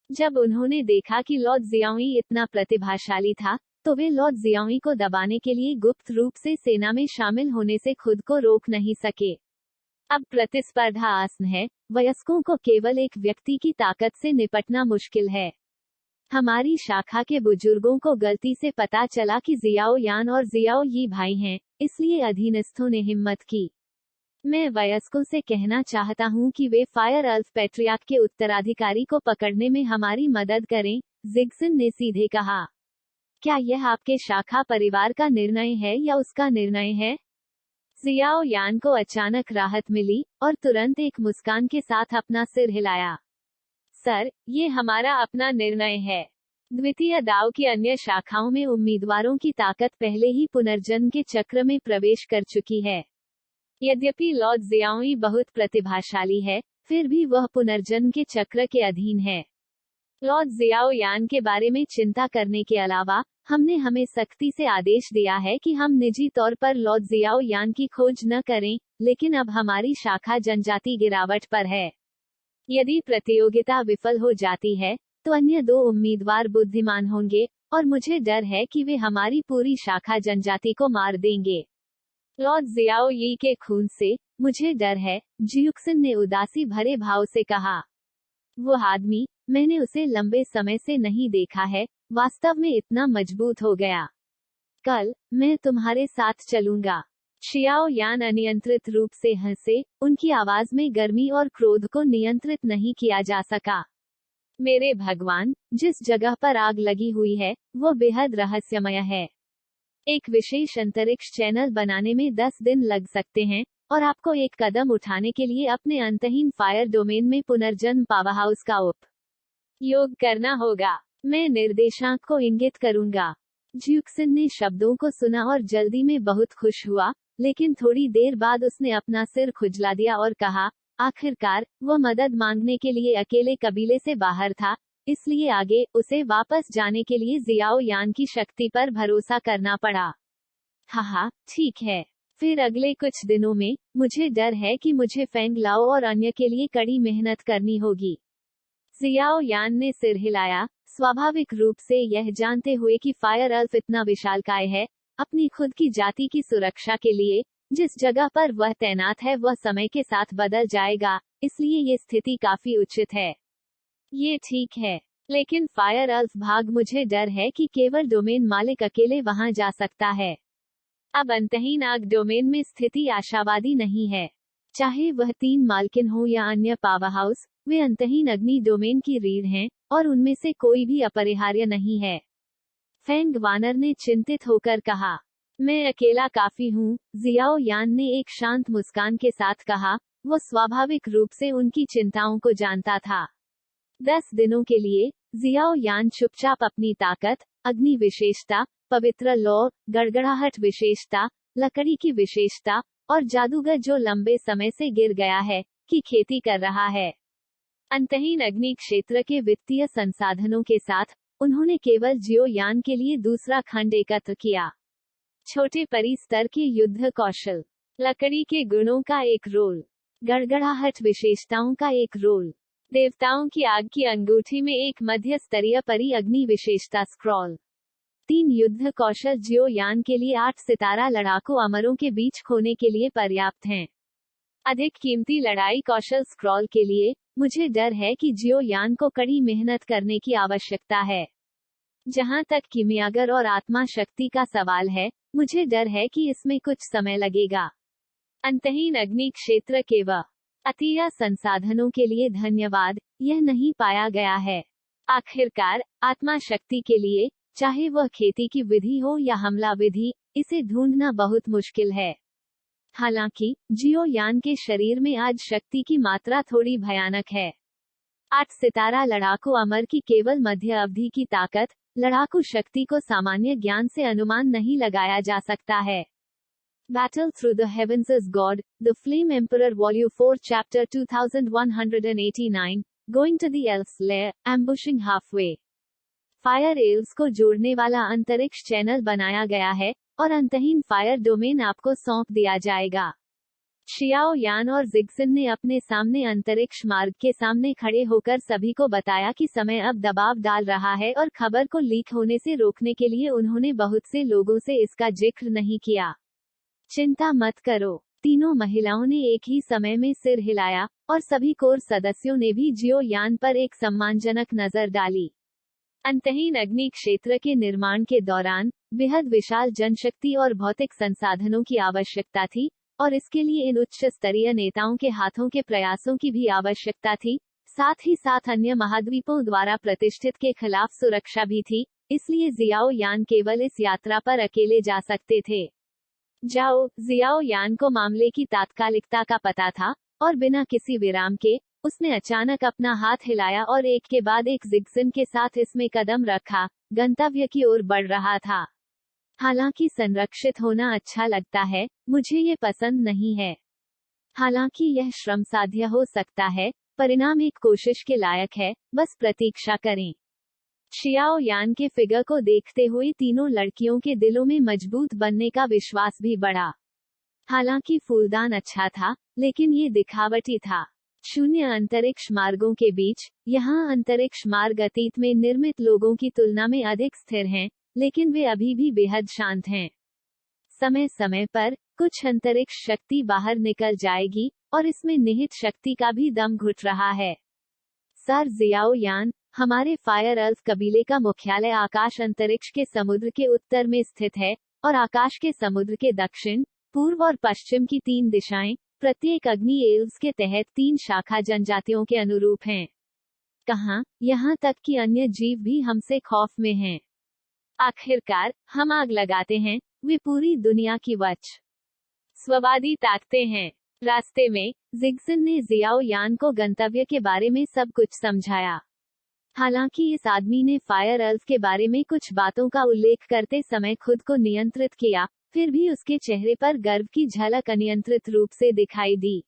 जब उन्होंने देखा कि लॉर्ड जियाओई इतना प्रतिभाशाली था, तो वे लॉर्ड जियाओई को दबाने के लिए गुप्त रूप से सेना में शामिल होने से खुद को रोक नहीं सके। अब प्रतिस्पर्धा आसन है। वयस्कों को केवल एक व्यक्ति की ताकत से निपटना मुश्किल है। हमारी शाखा के बुजुर्गों को गलती से पता चला कि जियाओ यान और जियाओ यी भाई हैं, इसलिए अधीनस्थों ने हिम्मत की। मैं वयस्कों से कहना चाहता हूं कि वे फायर अल्फ पैट्रियार्क के उत्तराधिकारी को पकड़ने में हमारी मदद करें, जिग्सिन ने सीधे कहा। क्या यह आपके शाखा परिवार का निर्णय है या उसका निर्णय है? जियाओ यान को अचानक राहत मिली, और तुरंत एक मुस्कान के साथ अपना सिर हिलाया। सर, ये हमारा अपना निर्णय है। द्वितीय दाव की अन्य शाखाओं में उम्मीदवारों की ताकत पहले ही पुनर्जन्म के चक्र में प्रवेश कर चुकी है। यद्यपि लॉर्ड जियाओई बहुत प्रतिभाशाली है, फिर भी वह पुनर्जन्म के चक्र के अधीन है। लॉर्ड जियाओ यान के बारे में चिंता करने के अलावा, हमने हमें सख्ती से आदेश दिया है कि हम निजी तौर पर लॉर्ड जियाओ यान की खोज न करें, लेकिन अब हमारी शाखा जनजाति गिरावट पर है। यदि प्रतियोगिता विफल हो जाती है, तो अन्य 2 उम्मीदवार बुद्धिमान होंगे, और मुझे डर है कि वे हमारी पूरी शाखा जनजाति को मार देंगे। लॉर्ड जियाओ यी के खून से मुझे डर है, जियुक्सिन ने उदासी भरे भाव से कहा। वो आदमी, मैंने उसे लंबे समय से नहीं देखा है, वास्तव में इतना मजबूत हो गया। कल, मैं तुम्हारे साथ चलूंगा। शियाओ यान अनियंत्रित रूप से हंसे, उनकी आवाज में गर्मी और क्रोध को नियंत्रित नहीं किया जा सका। मेरे भगवान, जिस जगह पर आग लगी हुई है, वो बेहद रहस्यमय है। एक विशेष अंतरिक्ष चैनल बनाने में 10 दिन लग सकते हैं, और आपको एक कदम उठाने के लिए अपने अंतहीन फायर डोमेन में पुनर्जन्म पावरहाउस का उपयोग करना होगा। मैं निर्देशांक को इंगित करूंगा। ज्यूक्सिन ने शब्दों को सुना और जल्दी में बहुत खुश हुआ, लेकिन थोड़ी देर बाद उसने अपना सिर खुजला दिया और कहा, आखिरकार, वह मदद मांगने के लिए अकेले कबीले से बाहर था, इसलिए आगे उसे वापस जाने के लिए जियाओ यान की शक्ति पर भरोसा करना पड़ा। हाँ, ठीक है। फिर अगले कुछ दिनों में मुझे डर है कि मुझे फेंग लाओ और अन्य के लिए कड़ी मेहनत करनी होगी। जियाओ यान ने सिर हिलाया, स्वाभाविक रूप से यह जानते हुए कि फायर अल्फ इतना विशालकाय है, अपनी खुद की जाति की सुरक्षा के लिए जिस जगह पर वह तैनात है वह समय के साथ बदल जाएगा, इसलिए ये स्थिति काफी उचित है। ये ठीक है, लेकिन फायर अल्फ भाग मुझे डर है कि केवल डोमेन मालिक अकेले वहां जा सकता है। अब अंतहीन आग डोमेन में स्थिति आशावादी नहीं है। चाहे वह 3 मालकिन हो या अन्य पावर हाउस, वे अंतहीन अग्नि डोमेन की रीढ़ हैं, और उनमें से कोई भी अपरिहार्य नहीं है। फेंग वानर ने चिंतित होकर कहा, मैं अकेला काफी हूँ। जियाओ यान ने एक शांत मुस्कान के साथ कहा, वो स्वाभाविक रूप से उनकी चिंताओं को जानता था। 10 दिनों के लिए जियाओ यान चुपचाप अपनी ताकत, अग्नि विशेषता, पवित्र लौ, गड़गड़ाहट विशेषता, लकड़ी की विशेषता और जादूगर जो लंबे समय से गिर गया है की खेती कर रहा है। अंतहीन अग्नि क्षेत्र के वित्तीय संसाधनों के साथ उन्होंने केवल जियो यान के लिए दूसरा खंड एकत्र किया। छोटे परिस्तर के युद्ध कौशल, लकड़ी के गुणों का एक रोल, गड़गड़ाहट विशेषताओं का एक रोल, देवताओं की आग की अंगूठी में एक मध्य स्तरीय परी अग्नि विशेषता स्क्रॉल। 3 युद्ध कौशल जियो यान के लिए 8 सितारा लड़ाकू अमरों के बीच खोने के लिए पर्याप्त हैं। अधिक कीमती लड़ाई कौशल स्क्रॉल के लिए मुझे डर है कि जियो यान को कड़ी मेहनत करने की आवश्यकता है। जहां तक किमियागर और आत्मा शक्ति का सवाल है, मुझे डर है कि इसमें कुछ समय लगेगा। अंतहीन अग्नि क्षेत्र के अतीय संसाधनों के लिए धन्यवाद, यह नहीं पाया गया है। आखिरकार आत्मा शक्ति के लिए, चाहे वह खेती की विधि हो या हमला विधि, इसे ढूंढना बहुत मुश्किल है। हालांकि जियो यान के शरीर में आज शक्ति की मात्रा थोड़ी भयानक है। 8 सितारा लड़ाकू अमर की केवल मध्य अवधि की ताकत, लड़ाकू शक्ति को सामान्य ज्ञान से अनुमान नहीं लगाया जा सकता है। Battle Through the Heavens as God, The Flame Emperor Volume 4 Chapter 2189, Going to the Elf's Lair, Ambushing Halfway। Fire elves को जोड़ने वाला अंतरिक्ष चैनल बनाया गया है, और अंतहीन फायर डोमेन आपको सौंप दिया जाएगा। शियाओ यान और जिग्जिन ने अपने सामने अंतरिक्ष मार्ग के सामने खड़े होकर सभी को बताया कि समय अब दबाव डाल रहा है, और खबर को लीक होने से रोकने के लिए उन्होंने बहुत से लोगों से इसका जिक्र नहीं किया। चिंता मत करो, तीनों महिलाओं ने एक ही समय में सिर हिलाया, और सभी कोर सदस्यों ने भी जियो यान पर एक सम्मानजनक नजर डाली। अंतहीन अग्नि क्षेत्र के निर्माण के दौरान बेहद विशाल जनशक्ति और भौतिक संसाधनों की आवश्यकता थी, और इसके लिए इन उच्च स्तरीय नेताओं के हाथों के प्रयासों की भी आवश्यकता थी। साथ ही साथ अन्य महाद्वीपों द्वारा प्रतिष्ठित के खिलाफ सुरक्षा भी थी, इसलिए जियाओ यान केवल इस यात्रा पर अकेले जा सकते थे। जियाओ यान को मामले की तात्कालिकता का पता था, और बिना किसी विराम के उसने अचानक अपना हाथ हिलाया और एक के बाद एक जिग्जिन के साथ इसमें कदम रखा, गंतव्य की ओर बढ़ रहा था। हालांकि संरक्षित होना अच्छा लगता है, मुझे ये पसंद नहीं है। हालांकि यह श्रम साध्य हो सकता है, परिणाम एक कोशिश के लायक है, बस प्रतीक्षा करें। शियाओ यान के फिगर को देखते हुए तीनों लड़कियों के दिलों में मजबूत बनने का विश्वास भी बढ़ा। हालांकि फूलदान अच्छा था, लेकिन ये दिखावटी था। शून्य अंतरिक्ष मार्गों के बीच, यहाँ अंतरिक्ष मार्ग अतीत में निर्मित लोगों की तुलना में अधिक स्थिर हैं, लेकिन वे अभी भी बेहद शांत हैं। समय समय पर कुछ अंतरिक्ष शक्ति बाहर निकल जाएगी, और इसमें निहित शक्ति का भी दम घुट रहा है। सर जियाओ यान, हमारे फायर अल्फ कबीले का मुख्यालय आकाश अंतरिक्ष के समुद्र के उत्तर में स्थित है, और आकाश के समुद्र के दक्षिण, पूर्व और पश्चिम की 3 दिशाएं, प्रत्येक अग्नि एल्व्स के तहत 3 शाखा जनजातियों के अनुरूप हैं। कहां, यहाँ तक कि अन्य जीव भी हमसे खौफ में हैं। आखिरकार हम आग लगाते हैं, वे पूरी दुनिया की स्ववादी ताकतें हैं। रास्ते में जिग्जिन ने जियाओ यान को गंतव्य के बारे में सब कुछ समझाया। हालांकि इस आदमी ने फायर अल्फ के बारे में कुछ बातों का उल्लेख करते समय खुद को नियंत्रित किया, फिर भी उसके चेहरे पर गर्व की झलक अनियंत्रित रूप से दिखाई दी।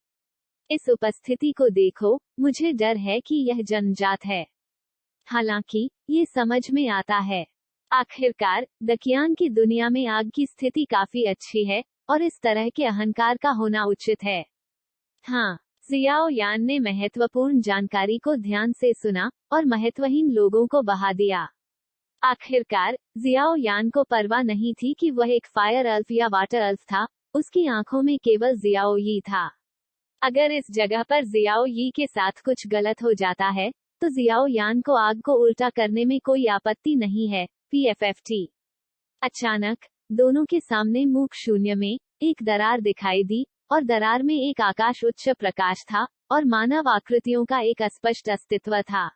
इस उपस्थिति को देखो, मुझे डर है कि यह जन्मजात है। हालांकि ये समझ में आता है। आखिरकार दकियान की दुनिया में आग की स्थिति काफी अच्छी है और इस तरह के अहंकार का होना उचित है। हाँ, जियाओ यान ने महत्वपूर्ण जानकारी को ध्यान से सुना और महत्वहीन लोगों को बहा दिया। आखिरकार जियाओ यान को परवाह नहीं थी कि वह एक फायर अल्फ या वाटर अल्फ था, उसकी आंखों में केवल जियाओ यी था। अगर इस जगह पर जियाओ यी के साथ कुछ गलत हो जाता है तो जियाओ यान को आग को उल्टा करने में कोई आपत्ति नहीं है। PFFT। अचानक दोनों के सामने मुख शून्य में एक दरार दिखाई दी और दरार में एक आकाश उच्च प्रकाश था और मानव आकृतियों का एक अस्पष्ट अस्तित्व था।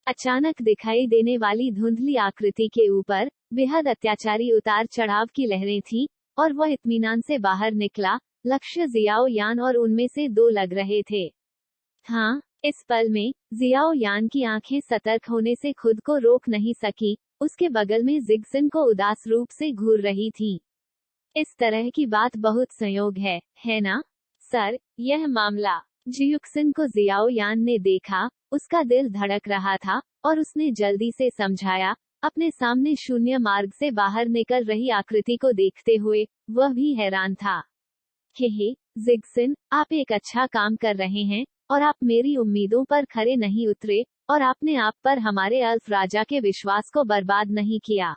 अचानक दिखाई देने वाली धुंधली आकृति के ऊपर बेहद अत्याचारी उतार चढ़ाव की लहरें थीं और वह इत्मीनान से बाहर निकला। लक्ष्य जियाओ यान और उनमें से दो लग रहे थे। हाँ, इस पल में जियाओ यान की आंखें सतर्क होने से खुद को रोक नहीं सकी। उसके बगल में जिगसिन को उदास रूप से घूर रही थी। इस तरह की बात बहुत संयोग है ना सर? यह मामला। जियुक्सिन को जियाओ यान ने देखा, उसका दिल धड़क रहा था और उसने जल्दी से समझाया। अपने सामने शून्य मार्ग से बाहर निकल रही आकृति को देखते हुए वह भी हैरान था। हे जिगसिन, आप एक अच्छा काम कर रहे हैं और आप मेरी उम्मीदों पर खरे नहीं उतरे और आपने आप पर हमारे अल्फ राजा के विश्वास को बर्बाद नहीं किया।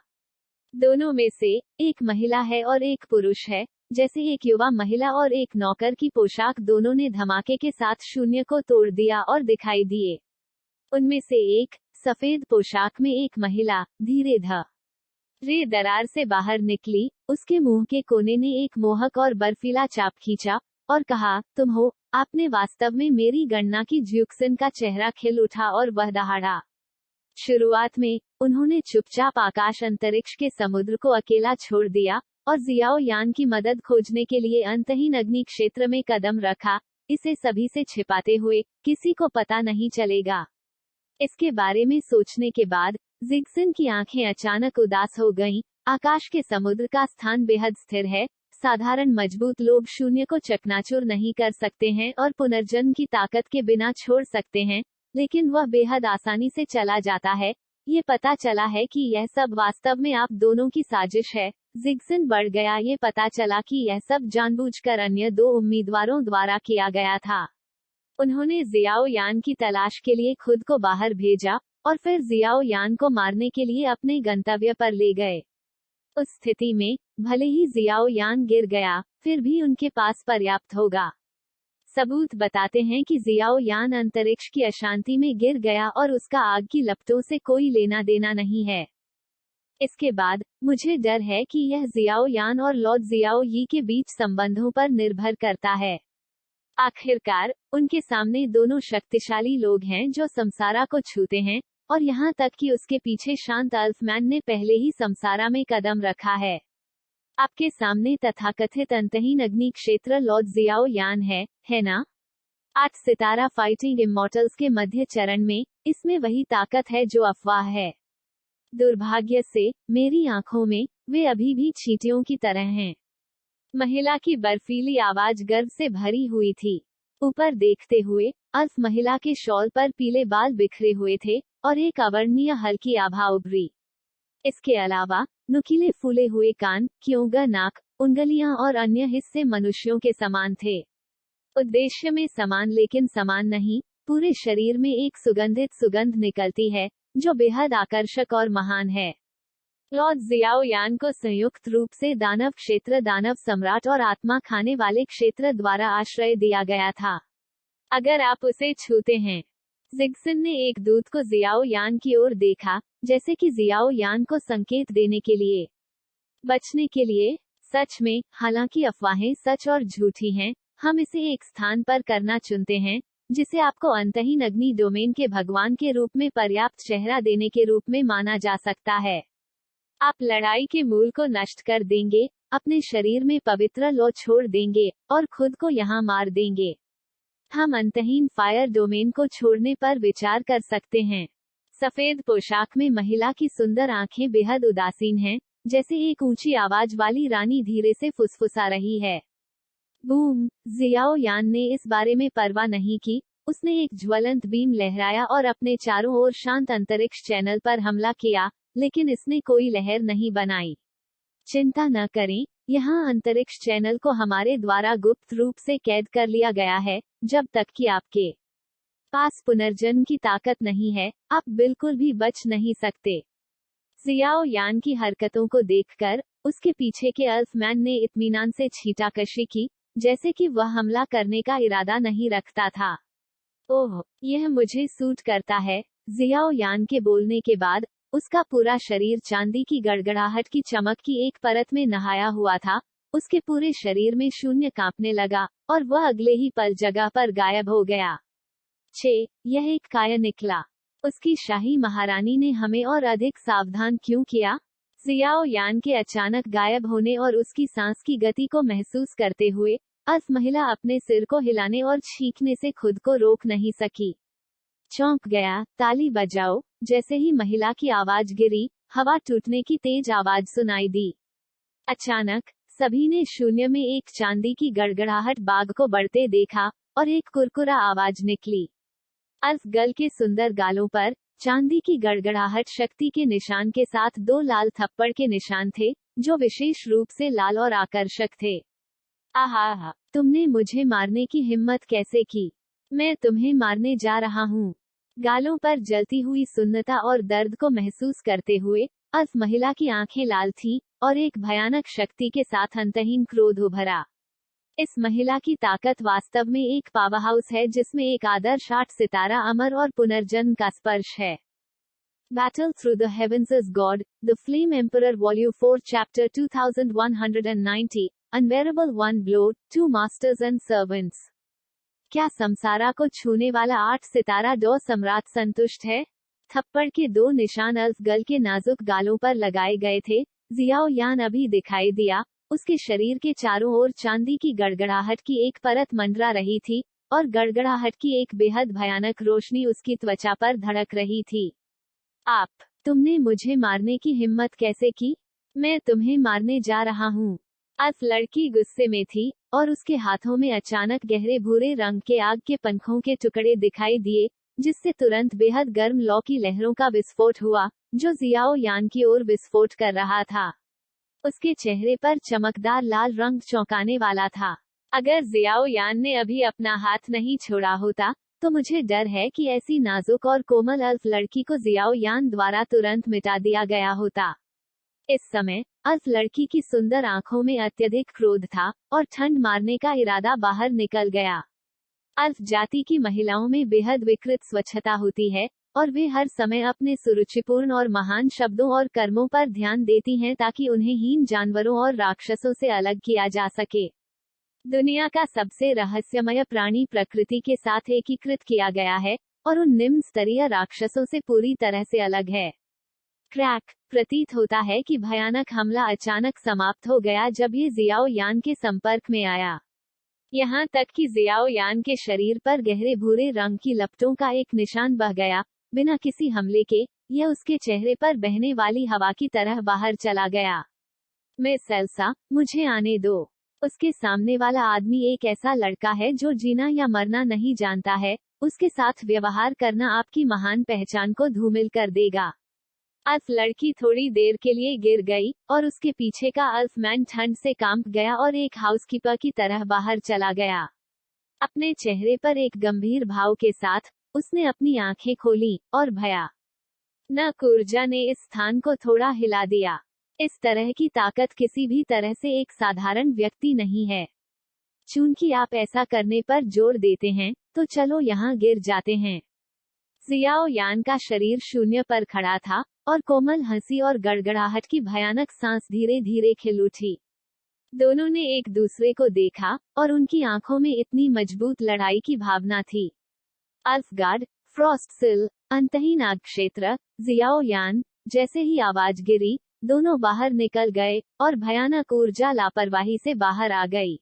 दोनों में से एक महिला है और एक पुरुष है, जैसे एक युवा महिला और एक नौकर की पोशाक दोनों ने धमाके के साथ शून्य को तोड़ दिया और दिखाई दिए। उनमें से एक सफेद पोशाक में एक महिला धीरे रे दरार से बाहर निकली। उसके मुंह के कोने ने एक मोहक और बर्फीला चाप खींचा और कहा, तुम हो। आपने वास्तव में मेरी गणना की। ज्यूक्सिन का चेहरा खिल उठा और वह दहाड़ा। शुरुआत में उन्होंने चुपचाप आकाश अंतरिक्ष के समुद्र को अकेला छोड़ दिया और जियाओ यान की मदद खोजने के लिए अंतहीन अग्नि क्षेत्र में कदम रखा, इसे सभी से छिपाते हुए, किसी को पता नहीं चलेगा। इसके बारे में सोचने के बाद जिगसिन की आंखें अचानक उदास हो गईं। आकाश के समुद्र का स्थान बेहद स्थिर है। साधारण मजबूत लोग शून्य को चकनाचूर नहीं कर सकते हैं और पुनर्जन्म की ताकत के बिना छोड़ सकते हैं, लेकिन वह बेहद आसानी से चला जाता है। ये पता चला है कि यह सब वास्तव में आप दोनों की साजिश है। जिगसिन बढ़ गया। ये पता चला कि यह सब जानबूझकर अन्य दो उम्मीदवारों द्वारा किया गया था। उन्होंने जियाओ यान की तलाश के लिए खुद को बाहर भेजा और फिर जियाओ यान को मारने के लिए अपने गंतव्य पर ले गए। उस स्थिति में भले ही जियाओ यान गिर गया, फिर भी उनके पास पर्याप्त होगा। सबूत बताते हैं कि जियाओ यान अंतरिक्ष की अशांति में गिर गया और उसका आग की लपटों से कोई लेना देना नहीं है। इसके बाद मुझे डर है कि यह जियाओ यान और लॉर्ड जियाओ यी के बीच संबंधों पर निर्भर करता है। आखिरकार उनके सामने दोनों शक्तिशाली लोग हैं जो समसारा को छूते हैं, और यहाँ तक कि उसके पीछे शांत अल्फमैन ने पहले ही समसारा में कदम रखा है। आपके सामने तथाकथित अंतहीन अग्नि क्षेत्र लॉर्ड जियाओ यान है ना? 8 सितारा फाइटिंग इमॉर्टल्स के मध्य चरण में इसमें वही ताकत है जो अफवाह है। दुर्भाग्य से मेरी आंखों में वे अभी भी चींटियों की तरह हैं। महिला की बर्फीली आवाज गर्व से भरी हुई थी। ऊपर देखते हुए अल्फ महिला के शॉल पर पीले बाल बिखरे हुए थे और एक अवर्णनीय हल्की आभा उभरी। इसके अलावा नुकीले फूले हुए कान, क्योंगा नाक, उंगलियां और अन्य हिस्से मनुष्यों के समान थे। उद्देश्य में समान लेकिन समान नहीं। पूरे शरीर में एक सुगंधित सुगंध निकलती है जो बेहद आकर्षक और महान है। लॉर्ड जियाओ यान को संयुक्त रूप से दानव क्षेत्र, दानव सम्राट और आत्मा खाने वाले क्षेत्र द्वारा आश्रय दिया गया था। अगर आप उसे छूते हैं। जिगसिन ने एक दूत को जियाओ यान की ओर देखा, जैसे कि जियाओ यान को संकेत देने के लिए बचने के लिए। सच में, हालांकि अफवाहें सच और झूठी हैं, हम इसे एक स्थान पर करना चुनते हैं जिसे आपको अंतहीन अग्नि डोमेन के भगवान के रूप में पर्याप्त चेहरा देने के रूप में माना जा सकता है। आप लड़ाई के मूल को नष्ट कर देंगे, अपने शरीर में पवित्र लौ छोड़ देंगे और खुद को यहाँ मार देंगे। हम अंतहीन फायर डोमेन को छोड़ने पर विचार कर सकते हैं। सफेद पोशाक में महिला की सुंदर आंखें बेहद उदासीन हैं, जैसे एक ऊंची आवाज वाली रानी धीरे से फुसफुसा रही है। बूम! जियाओ यान ने इस बारे में परवाह नहीं की। उसने एक ज्वलंत बीम लहराया और अपने चारों ओर शांत अंतरिक्ष चैनल पर हमला किया, लेकिन इसने कोई लहर नहीं बनाई। चिंता न करें, यहाँ अंतरिक्ष चैनल को हमारे द्वारा गुप्त रूप से कैद कर लिया गया है। जब तक कि आपके पास पुनर्जन्म की ताकत नहीं है, आप बिल्कुल भी बच नहीं सकते। जियाओ यान की हरकतों को देखकर उसके पीछे के अल्फमैन ने इत्मीनान से छींटाकशी की, जैसे कि वह हमला करने का इरादा नहीं रखता था। ओह, यह मुझे सूट करता है। जियाओ यान के बोलने के बाद उसका पूरा शरीर चांदी की गड़गड़ाहट की चमक की एक परत में नहाया हुआ था। उसके पूरे शरीर में शून्य कांपने लगा और वह अगले ही पल जगह पर गायब हो गया। यह एक काय निकला। उसकी शाही महारानी ने हमें और अधिक सावधान क्यों किया? जियाओ यान के अचानक गायब होने और उसकी सांस की गति को महसूस करते हुए अल्फ महिला अपने सिर को हिलाने और छींकने से खुद को रोक नहीं सकी। चौंक गया। ताली बजाओ। जैसे ही महिला की आवाज गिरी, हवा टूटने की तेज आवाज सुनाई दी। अचानक सभी ने शून्य में एक चांदी की गड़गड़ाहट बाग को बढ़ते देखा और एक कुरकुरा आवाज निकली। अल्फ गल के सुंदर गालों पर चांदी की गड़गड़ाहट शक्ति के निशान के साथ 2 लाल थप्पड़ के निशान थे, जो विशेष रूप से लाल और आकर्षक थे। आहा, तुमने मुझे मारने की हिम्मत कैसे की? मैं तुम्हें मारने जा रहा हूँ। गालों पर जलती हुई सुन्नता और दर्द को महसूस करते हुए अल्फ महिला की आंखें लाल थीं और एक भयानक शक्ति के साथ अंतहीन क्रोध उभरा। इस महिला की ताकत वास्तव में एक पावरहाउस है, जिसमें एक आदर्श 8 सितारा अमर और पुनर्जन्म का स्पर्श है। Battle Through the Heavens is God, The Flame Emperor Volume 4 Chapter 2190, Unbearable One Blow, Two Masters and Servants। क्या संसारा को छूने वाला 8 सितारा डॉ सम्राट संतुष्ट है? थप्पड़ के 2 निशान अल्फ गल के नाजुक गालों पर लगाए गए थे। जियाओ यान अभी दिखाई दिया। उसके शरीर के चारों ओर चांदी की गड़गड़ाहट की एक परत मंडरा रही थी और गड़गड़ाहट की एक बेहद भयानक रोशनी उसकी त्वचा पर धड़क रही थी। तुमने मुझे मारने की हिम्मत कैसे की? मैं तुम्हें मारने जा रहा हूँ। अल्फ लड़की गुस्से में थी और उसके हाथों में अचानक गहरे भूरे रंग के आग के पंखों के टुकड़े दिखाई दिए, जिससे तुरंत बेहद गर्म लौ की लहरों का विस्फोट हुआ, जो जियाओ यान की ओर विस्फोट कर रहा था। उसके चेहरे पर चमकदार लाल रंग चौंकाने वाला था। अगर जियाओ यान ने अभी अपना हाथ नहीं छोड़ा होता, तो मुझे डर है कि ऐसी नाजुक और कोमल अल्फ लड़की को जियाओ यान द्वारा तुरंत मिटा दिया गया होता। इस समय अल्फ लड़की की सुंदर आंखों में अत्यधिक क्रोध था और ठंड मारने का इरादा बाहर निकल गया। अल्फ जाति की महिलाओं में बेहद विकृत स्वच्छता होती है और वे हर समय अपने सुरुचिपूर्ण और महान शब्दों और कर्मों पर ध्यान देती हैं ताकि उन्हें हीन जानवरों और राक्षसों से अलग किया जा सके। दुनिया का सबसे रहस्यमय प्राणी प्रकृति के साथ एकीकृत किया गया है और उन निम्न स्तरीय राक्षसों से पूरी तरह से अलग है। क्रैक। प्रतीत होता है कि भयानक हमला अचानक समाप्त हो गया जब ये जियाओ यान के संपर्क में आया। यहाँ तक कि जियाओ यान के शरीर पर गहरे भूरे रंग की लपटों का एक निशान बह गया। बिना किसी हमले के यह उसके चेहरे पर बहने वाली हवा की तरह बाहर चला गया। मिस एल्सा, मुझे आने दो। उसके सामने वाला आदमी एक ऐसा लड़का है जो जीना या मरना नहीं जानता है। उसके साथ व्यवहार करना आपकी महान पहचान को धूमिल कर देगा। अल्फ लड़की थोड़ी देर के लिए गिर गई और उसके पीछे का अल्फमैन ठंड से कांप गया और एक हाउसकीपर की तरह बाहर चला गया। अपने चेहरे पर एक गंभीर भाव के साथ उसने अपनी आंखें खोली और भयानक ऊर्जा ने इस स्थान को थोड़ा हिला दिया। इस तरह की ताकत किसी भी तरह से एक साधारण व्यक्ति नहीं है। चूंकि आप ऐसा करने पर जोर देते हैं, तो चलो यहाँ गिर जाते हैं। जियाओ यान का शरीर शून्य पर खड़ा था और कोमल हंसी और गड़गड़ाहट की भयानक सांस धीरे धीरे खिल उठी। दोनों ने एक दूसरे को देखा और उनकी आंखों में इतनी मजबूत लड़ाई की भावना थी। अल्फगार्ड, फ्रॉस्ट सिल, अंतहीन आग क्षेत्र, जियाओ यान। जैसे ही आवाज गिरी, दोनों बाहर निकल गए और भयानक ऊर्जा लापरवाही से बाहर आ गई।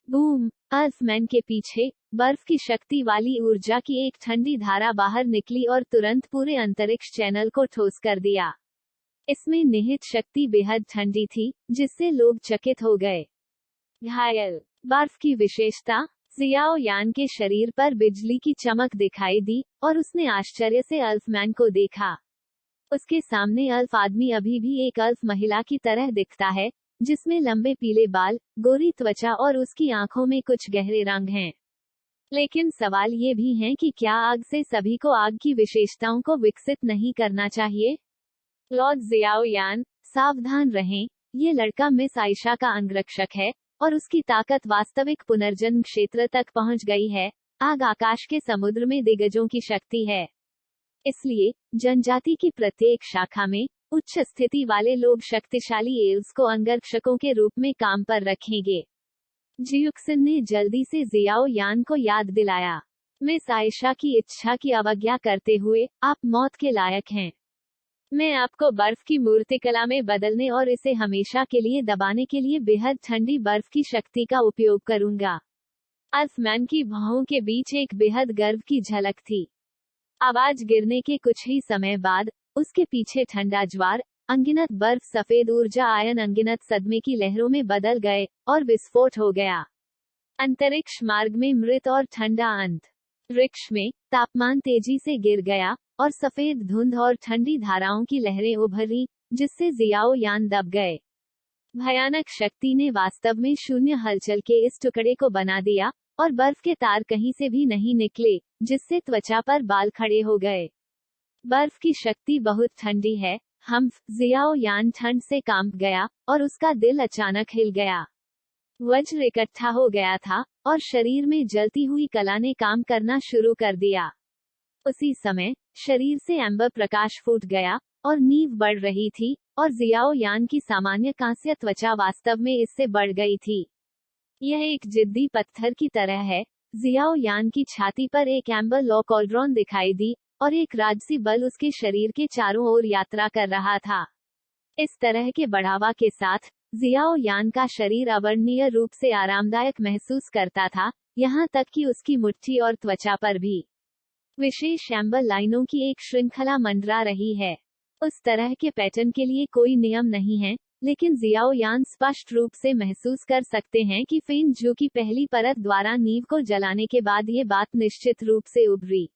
बूम। अल्फमैन के पीछे बर्फ की शक्ति वाली ऊर्जा की एक ठंडी धारा बाहर निकली और तुरंत पूरे अंतरिक्ष चैनल को ठोस कर दिया। इसमें निहित शक्ति बेहद ठंडी थी, जिससे लोग चकित हो गए। घायल। बर्फ की विशेषता। जियाओ यान के शरीर पर बिजली की चमक दिखाई दी और उसने आश्चर्य से अल्फमैन को देखा। उसके सामने अल्फ आदमी अभी भी एक अल्फ महिला की तरह दिखता है, जिसमें लंबे पीले बाल, गोरी त्वचा और उसकी आंखों में कुछ गहरे रंग हैं। लेकिन सवाल ये भी है कि क्या आग से सभी को आग की विशेषताओं को विकसित नहीं करना चाहिए? लॉर्ड जियाओ यान, सावधान रहें, ये लड़का मिस आयशा का अंगरक्षक है और उसकी ताकत वास्तविक पुनर्जन्म क्षेत्र तक पहुंच गई है। आग आकाश के समुद्र में दिग्गजों की शक्ति है। इसलिए जनजाति की प्रत्येक शाखा में उच्च स्थिति वाले लोग शक्तिशाली एल्व्स को अंगरक्षकों के रूप में काम पर रखेंगे। जियुक्सिन ने जल्दी से जियाओ यान को याद दिलाया। मिस आयशा की इच्छा की अवज्ञा करते हुए आप मौत के लायक हैं। मैं आपको बर्फ की मूर्तिकला में बदलने और इसे हमेशा के लिए दबाने के लिए बेहद ठंडी बर्फ की शक्ति का उपयोग करूंगा। अल्फमैन की भौहों के बीच एक बेहद गर्व की झलक थी। आवाज गिरने के कुछ ही समय बाद उसके पीछे ठंडा ज्वार, अनगिनत बर्फ, सफेद ऊर्जा आयन अनगिनत सदमे की लहरों में बदल गए और विस्फोट हो गया। अंतरिक्ष मार्ग में मृत और ठंडा अंतरिक्ष में तापमान तेजी से गिर गया और सफेद धुंध और ठंडी धाराओं की लहरें उभरी, जिससे जियाओ यान दब गए। भयानक शक्ति ने वास्तव में शून्य हलचल के इस टुकड़े को बना दिया और बर्फ के तार कहीं से भी नहीं निकले, जिससे त्वचा पर बाल खड़े हो गए। बर्फ की शक्ति बहुत ठंडी है। जियाओ यान ठंड से कांप गया और उसका दिल अचानक हिल गया। वज्र इकट्ठा हो गया था और शरीर में जलती हुई कला ने काम करना शुरू कर दिया। उसी समय शरीर से एम्बर प्रकाश फूट गया और नींव बढ़ रही थी और जियाओ यान की सामान्य कांस्य त्वचा वास्तव में इससे बढ़ गई थी। यह एक जिद्दी पत्थर की तरह है। जियाओ यान की छाती पर एक एम्बर लॉ कॉल्ड्रॉन दिखाई दी और एक राजसी बल उसके शरीर के चारों ओर यात्रा कर रहा था। इस तरह के बढ़ावा के साथ जियाओ यान का शरीर अवर्णनीय रूप से आरामदायक महसूस करता था, यहाँ तक कि उसकी मुट्ठी और त्वचा पर भी विशेष एम्बर लाइनों की एक श्रृंखला मंडरा रही है। उस तरह के पैटर्न के लिए कोई नियम नहीं है, लेकिन जियाओ यान स्पष्ट रूप से महसूस कर सकते हैं कि फेन जू की पहली परत द्वारा नींव को जलाने के बाद ये बात निश्चित रूप से उभरी।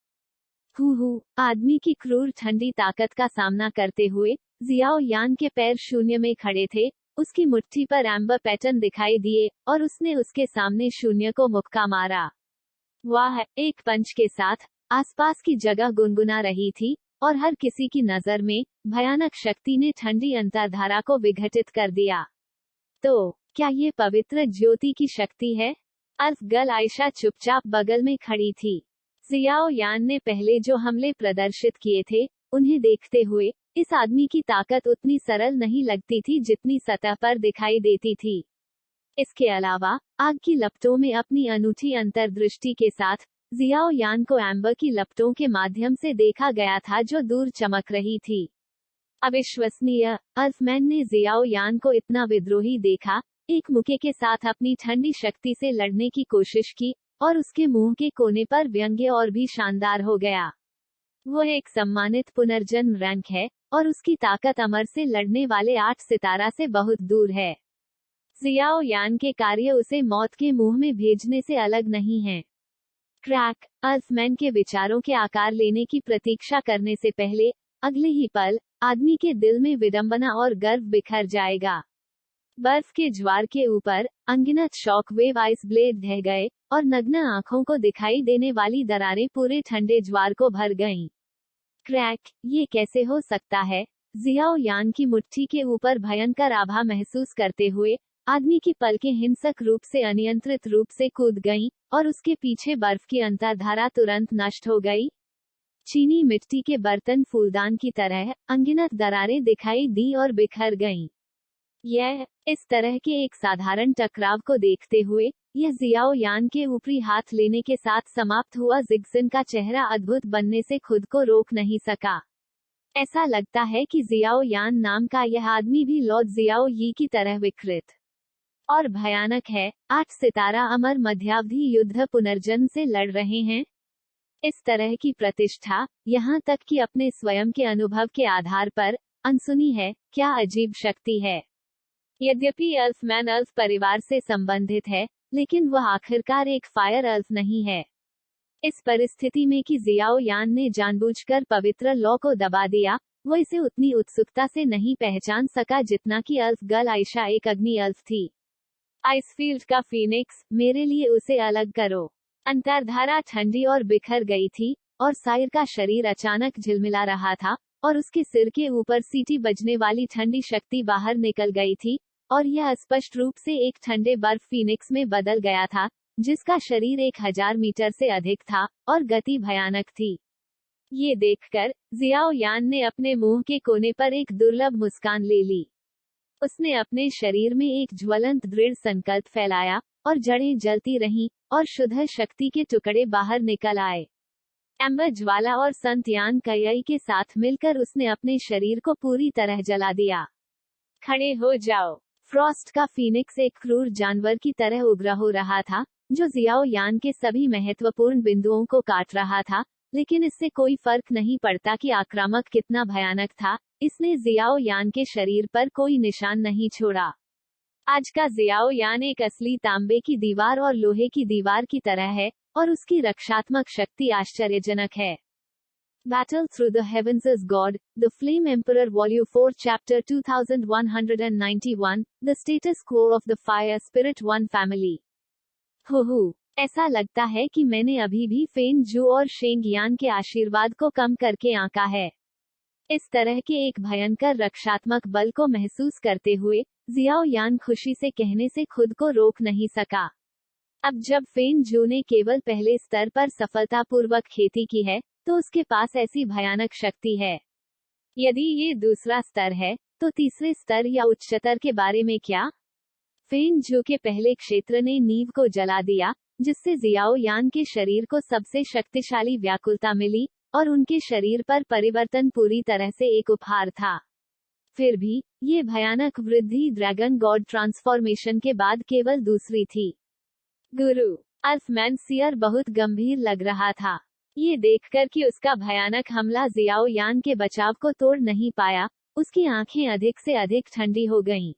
आदमी की क्रूर ठंडी ताकत का सामना करते हुए जियाओ यान के पैर शून्य में खड़े थे। उसकी मुट्ठी पर एम्बर पैटर्न दिखाई दिए और उसने उसके सामने शून्य को मुक्का मारा। वाह! एक पंच के साथ आसपास की जगह गुनगुना रही थी और हर किसी की नजर में भयानक शक्ति ने ठंडी अंतर्धारा को विघटित कर दिया। तो क्या ये पवित्र ज्योति की शक्ति है? अल्फगल आयशा चुपचाप बगल में खड़ी थी। जियाओ यान ने पहले जो हमले प्रदर्शित किए थे, उन्हें देखते हुए इस आदमी की ताकत उतनी सरल नहीं लगती थी जितनी सतह पर दिखाई देती थी। इसके अलावा आग की लपटों में अपनी अनूठी अंतर्दृष्टि के साथ जियाओ यान को एम्बर की लपटों के माध्यम से देखा गया था जो दूर चमक रही थी। अविश्वसनीय! अल्फमैन ने जियाओ यान को इतना विद्रोही देखा, एक मुक्के के साथ अपनी ठंडी शक्ति से लड़ने की कोशिश की और उसके मुंह के कोने पर व्यंग्य और भी शानदार हो गया। वो एक सम्मानित पुनर्जन्म रैंक है और उसकी ताकत अमर से लड़ने वाले 8 सितारा से बहुत दूर है। जियाओ यान के कार्य उसे मौत के मुंह में भेजने से अलग नहीं हैं। क्रैक! अल्फमैन के विचारों के आकार लेने की प्रतीक्षा करने से पहले अगले ही पल आदमी के दिल में विडंबना और गर्व बिखर जाएगा। बर्फ के ज्वार के ऊपर अनगिनत शॉक वेव आइस ब्लेड ढह गए और नग्न आंखों को दिखाई देने वाली दरारें पूरे ठंडे ज्वार को भर गईं। क्रैक! ये कैसे हो सकता है? जियाओ यान की मुट्ठी के ऊपर भयंकर आभा महसूस करते हुए आदमी की पलकें हिंसक रूप से अनियंत्रित रूप से कूद गईं और उसके पीछे बर्फ की अंतर्धारा तुरंत नष्ट हो गई। चीनी मिट्टी के बर्तन फूलदान की तरह अनगिनत दरारें दिखाई दी और बिखर गईं। यह इस तरह के एक साधारण टकराव को देखते हुए यह जियाओ यान के ऊपरी हाथ लेने के साथ समाप्त हुआ जिग्जिन का चेहरा अद्भुत बनने से खुद को रोक नहीं सका। ऐसा लगता है कि जियाओ यान नाम का यह आदमी भी लॉर्ड जियाओ यी की तरह विकृत और भयानक है। 8 सितारा अमर मध्यावधि युद्ध पुनर्जन्म से लड़ रहे हैं। इस तरह की प्रतिष्ठा, यहाँ तक कि अपने स्वयं के अनुभव के आधार पर, अनसुनी है। क्या अजीब शक्ति है! यद्यपि अल्फमैन अल्फ परिवार से संबंधित है, लेकिन वह आखिरकार एक फायर एल्फ नहीं है। इस परिस्थिति में कि जियाओ यान ने जानबूझकर पवित्र लॉ को दबा दिया, वो इसे उतनी उत्सुकता से नहीं पहचान सका जितना कि एल्फ गर्ल आयशा एक अग्नि एल्फ थी। आइसफील्ड का फीनिक्स, मेरे लिए उसे अलग करो। अंतर्धारा ठंडी और बिखर गई थी, और साइर का शरीर अचानक झिलमिला रहा था, और उसके सिर के ऊपर सीटी बजने वाली ठंडी शक्ति बाहर निकल गई थी, और यह स्पष्ट रूप से एक ठंडे बर्फ फीनिक्स में बदल गया था, जिसका शरीर 1000 मीटर से अधिक था, और गति भयानक थी। ये देखकर जियाओ यान ने अपने मुंह के कोने पर एक दुर्लभ मुस्कान ले ली। उसने अपने शरीर में एक ज्वलंत दृढ़ संकल्प फैलाया, और जड़ें जलती रहीं, और शुद्ध शक्ति के टुकड़े बाहर निकल आए। एम्बर ज्वाला और संत यान कई के साथ मिलकर उसने अपने शरीर को पूरी तरह जला दिया। खड़े हो जाओ। फ्रॉस्ट का फीनिक्स एक क्रूर जानवर की तरह उग्र हो रहा था, जो जियाओ यान के सभी महत्वपूर्ण बिंदुओं को काट रहा था, लेकिन इससे कोई फर्क नहीं पड़ता कि आक्रामक कितना भयानक था, इसने जियाओ यान के शरीर पर कोई निशान नहीं छोड़ा। आज का जियाओ यान एक असली तांबे की दीवार और लोहे की दीवार की तरह है, और उसकी रक्षात्मक शक्ति आश्चर्यजनक है। Battle Through the Heavens is God, The Flame Emperor Volume 4 Chapter 2191, The Status Quo of the Fire Spirit One Family। ऐसा लगता है कि मैंने अभी भी फेन जू और शेंग यान के आशीर्वाद को कम करके आंका है। इस तरह के एक भयंकर रक्षात्मक बल को महसूस करते हुए जियाओ यान खुशी से कहने से खुद को रोक नहीं सका। अब जब फेन जू ने केवल पहले स्तर पर सफलतापूर्वक खेती की है, तो उसके पास ऐसी भयानक शक्ति है। यदि ये दूसरा स्तर है, तो तीसरे स्तर या उच्चतर के बारे में क्या? फेन जू के पहले क्षेत्र ने नींव को जला दिया, जिससे जियाओ यान के शरीर को सबसे शक्तिशाली व्याकुलता मिली, और उनके शरीर पर परिवर्तन पूरी तरह से एक उपहार था। फिर भी, ये भयानक वृद्धि ड्रैगन गॉड ट्रांसफॉर्मेशन के बाद केवल दूसरी थी। गुरु अल्फमैन सियर बहुत गंभीर लग रहा था। ये देखकर कि उसका भयानक हमला जियाओ यान के बचाव को तोड़ नहीं पाया, उसकी आंखें अधिक से अधिक ठंडी हो गईं।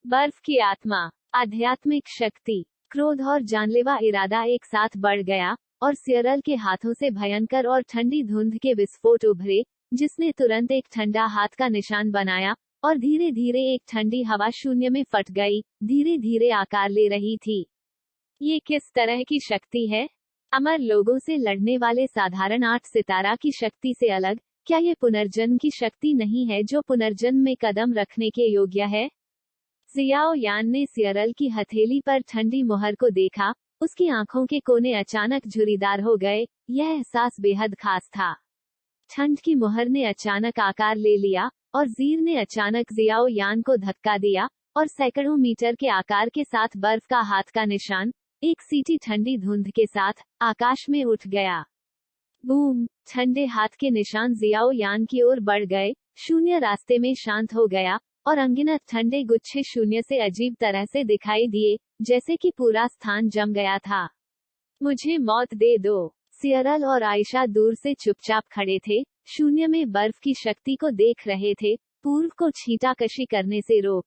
बर्फ की आत्मा, आध्यात्मिक शक्ति, क्रोध और जानलेवा इरादा एक साथ बढ़ गया, और सियरल के हाथों से भयंकर और ठंडी धुंध के विस्फोट उभरे, जिसने तुरंत एक ठंडा हाथ का निशान बनाया, और धीरे धीरे एक ठंडी हवा शून्य में फट गई, धीरे धीरे आकार ले रही थी। ये किस तरह की शक्ति है? अमर लोगों से लड़ने वाले साधारण 8 सितारा की शक्ति से अलग, क्या ये पुनर्जन्म की शक्ति नहीं है जो पुनर्जन्म में कदम रखने के योग्य है? जियाओ यान ने सियरल की हथेली पर ठंडी मुहर को देखा, उसकी आंखों के कोने अचानक झुर्रीदार हो गए, यह एहसास बेहद खास था। ठंड की मुहर ने अचानक आकार ले लिया, और जीर ने अचानक जियाओ यान को धक्का दिया, और सैकड़ों मीटर के आकार के साथ बर्फ का हाथ का निशान, एक सीटी ठंडी धुंध के साथ, आकाश में उठ गया। बूम! ठंडे हाथ के निशान जियाओ यान की ओर बढ़ गए, शून्य रास्ते में शांत हो गया, और अनगिनत ठंडे गुच्छे शून्य से अजीब तरह से दिखाई दिए, जैसे कि पूरा स्थान जम गया था। मुझे मौत दे दो। सियरल और आयशा दूर से चुपचाप खड़े थे, शून्य में बर्फ की शक्ति को देख रहे थे, पूर्व को छींटाकशी करने से रोक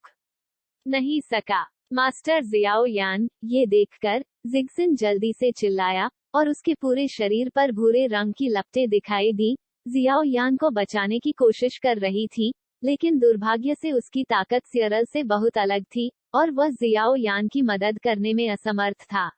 नहीं सका। मास्टर जियाओ यान, ये देखकर जिगसिन जल्दी से चिल्लाया, और उसके पूरे शरीर पर भूरे रंग की लपटें दिखाई दी। जियाओ यान को बचाने की कोशिश कर रही थी, लेकिन दुर्भाग्य से उसकी ताकत सियरल से बहुत अलग थी, और वह जियाओ यान की मदद करने में असमर्थ था।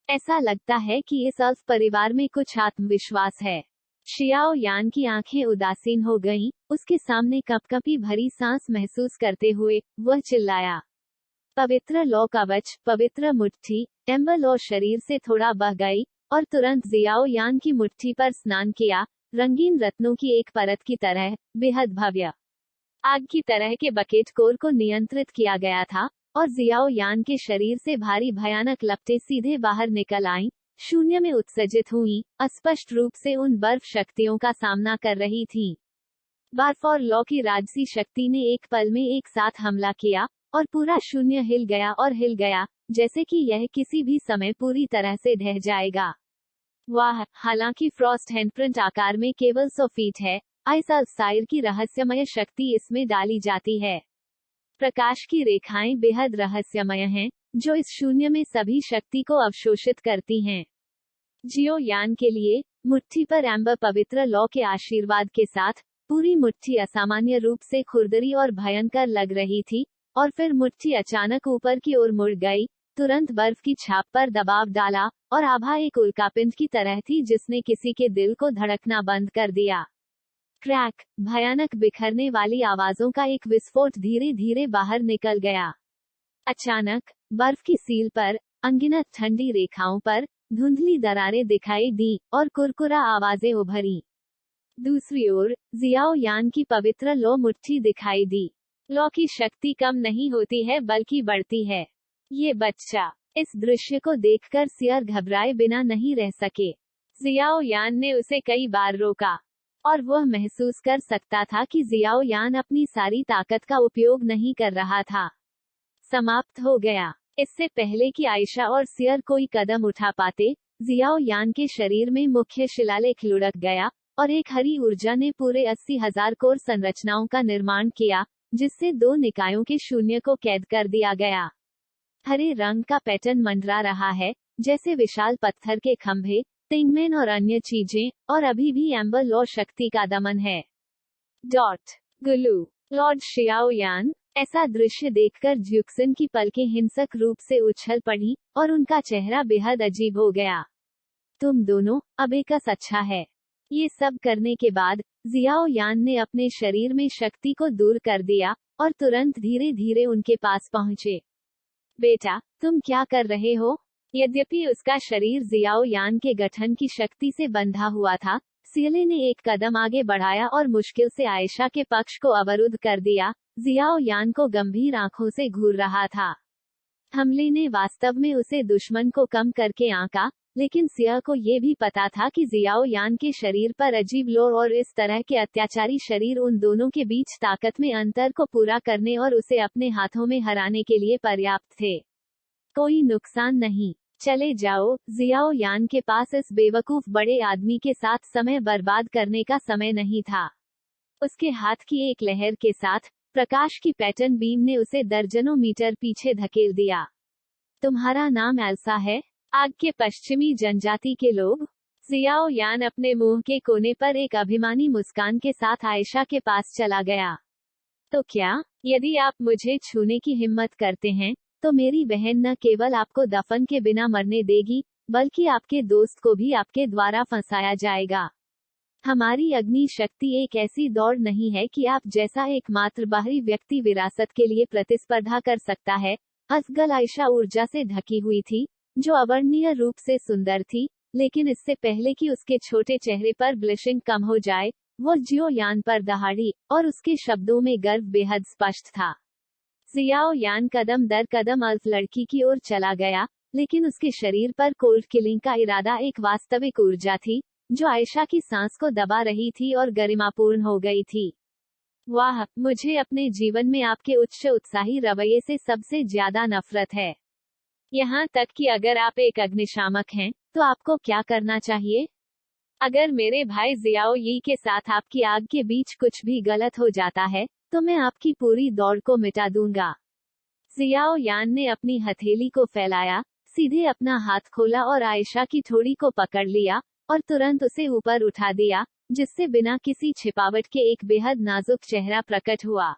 ऐसा लगता है कि इस अल्फ परिवार में कुछ आत्मविश्वास है। शियाओ यान की आंखें उदासीन हो गईं, उसके सामने कपकपी भरी सांस महसूस करते हुए वह चिल्लाया, पवित्र लौ कवच, पवित्र मुट्ठी। एम्बर लौ शरीर से थोड़ा बह गई, और तुरंत जियाओ यान की मुट्ठी पर स्नान किया, रंगीन रत्नों की एक परत की तरह, बेहद भव्य। आग की तरह के बकेट कोर को नियंत्रित किया गया था, और जियाओ यान के शरीर से भारी भयानक लपटें सीधे बाहर निकल आईं, शून्य में उत्सर्जित हुईं, अस्पष्ट रूप से उन बर्फ शक्तियों का सामना कर रही थीं। बर्फ और लौ की राजसी शक्ति ने एक पल में एक साथ हमला किया, और पूरा शून्य हिल गया और हिल गया, जैसे कि यह किसी भी समय पूरी तरह से ढह जाएगा। वाह! हालांकि फ्रॉस्ट हैंडप्रिंट आकार में केवल 100 फीट है, आइस साइर की रहस्यमय शक्ति इसमें डाली जाती है। प्रकाश की रेखाएं बेहद रहस्यमय हैं, जो इस शून्य में सभी शक्ति को अवशोषित करती हैं। जियो यान के लिए मुट्ठी पर एम्बर पवित्र लौ के आशीर्वाद के साथ पूरी मुट्ठी असामान्य रूप से खुरदरी और भयंकर लग रही थी, और फिर मुट्ठी अचानक ऊपर की ओर मुड़ गई, तुरंत बर्फ की छाप पर दबाव डाला, और आभा एक उल्कापिंड की तरह थी जिसने किसी के दिल को धड़कना बंद कर दिया। क्रैक, भयानक बिखरने वाली आवाजों का एक विस्फोट धीरे धीरे बाहर निकल गया। अचानक बर्फ की सील पर अनगिनत ठंडी रेखाओं पर धुंधली दरारें दिखाई दी और कुरकुरा आवाजें उभरी। दूसरी ओर जियाओ यान की पवित्र लौ मुट्ठी दिखाई दी। लौ की शक्ति कम नहीं होती है बल्कि बढ़ती है। ये बच्चा, इस दृश्य को देखकर सियर घबराए बिना नहीं रह सके। जियाओ यान ने उसे कई बार रोका, और वह महसूस कर सकता था कि जियाओ यान अपनी सारी ताकत का उपयोग नहीं कर रहा था। समाप्त हो गया। इससे पहले कि आयशा और सियर कोई कदम उठा पाते, जियाओ यान के शरीर में मुख्य शिलालेख लुढ़क गया, और एक हरी ऊर्जा ने पूरे 80,000 कोर संरचनाओं का निर्माण किया, जिससे दो निकायों के शून्य को कैद कर दिया गया। हरे रंग का पैटर्न मंडरा रहा है, जैसे विशाल पत्थर के खंभे, तिंगमेन और अन्य चीजें, और अभी भी एम्बर लौ शक्ति का दमन है। गुलू, लॉर्ड शियाओ यान। ऐसा दृश्य देखकर ज्यूक्सन की पलकें हिंसक रूप से उछल पड़ी, और उनका चेहरा बेहद अजीब हो गया। तुम दोनों, अब एकस अच्छा है। ये सब करने के बाद जियाओ यान ने अपने शरीर में शक्ति को दूर कर दिया, और तुरंत धीरे धीरे उनके पास पहुंचे। बेटा, तुम क्या कर रहे हो? यद्यपि उसका शरीर जियाओ यान के गठन की शक्ति से बंधा हुआ था, सियले ने एक कदम आगे बढ़ाया और मुश्किल से आयशा के पक्ष को अवरुद्ध कर दिया। जियाओ यान को गंभीर आंखों से घूर रहा था। हमले ने वास्तव में उसे दुश्मन को कम करके आंका, लेकिन सिया को ये भी पता था कि जियाओ यान के शरीर पर अजीब लोर और इस तरह के अत्याचारी शरीर उन दोनों के बीच ताकत में अंतर को पूरा करने और उसे अपने हाथों में हराने के लिए पर्याप्त थे। कोई नुकसान नहीं, चले जाओ। जियाओ यान के पास इस बेवकूफ बड़े आदमी के साथ समय बर्बाद करने का समय नहीं था। उसके हाथ की एक लहर के साथ प्रकाश की पैटर्न बीम ने उसे दर्जनों मीटर पीछे धकेल दिया। तुम्हारा नाम एल्सा है? आग के पश्चिमी जनजाति के लोग। जियाओ यान अपने मुंह के कोने पर एक अभिमानी मुस्कान के साथ आयशा के पास चला गया। तो क्या, यदि आप मुझे छूने की हिम्मत करते हैं, तो मेरी बहन न केवल आपको दफन के बिना मरने देगी, बल्कि आपके दोस्त को भी आपके द्वारा फंसाया जाएगा। हमारी अग्नि शक्ति एक ऐसी दौड़ नहीं है कि आप जैसा एकमात्र बाहरी व्यक्ति विरासत के लिए प्रतिस्पर्धा कर सकता है। असगल आयशा ऊर्जा से ढकी हुई थी, जो अवर्णनीय रूप से सुंदर थी, लेकिन इससे पहले कि उसके छोटे चेहरे पर ब्लशिंग कम हो जाए, वो जियो यान पर दहाड़ी, और उसके शब्दों में गर्व बेहद स्पष्ट था। जियाओ यान कदम दर कदम अल्फ लड़की की ओर चला गया, लेकिन उसके शरीर पर कोल्ड किलिंग का इरादा एक वास्तविक ऊर्जा थी, जो आयशा की सांस को दबा रही थी और गरिमापूर्ण हो गई थी। वाह, मुझे अपने जीवन में आपके उच्च उत्साही रवैये से सबसे ज्यादा नफरत है। यहाँ तक कि अगर आप एक अग्निशामक हैं, तो आपको क्या करना चाहिए? अगर मेरे भाई जियाओ यी के साथ आपकी आग के बीच कुछ भी गलत हो जाता है, तो मैं आपकी पूरी दौड़ को मिटा दूंगा। जियाओ यान ने अपनी हथेली को फैलाया, सीधे अपना हाथ खोला और आयशा की ठोड़ी को पकड़ लिया, और तुरंत उसे ऊपर उठा दिया, जिससे बिना किसी छिपावट के एक बेहद नाजुक चेहरा प्रकट हुआ।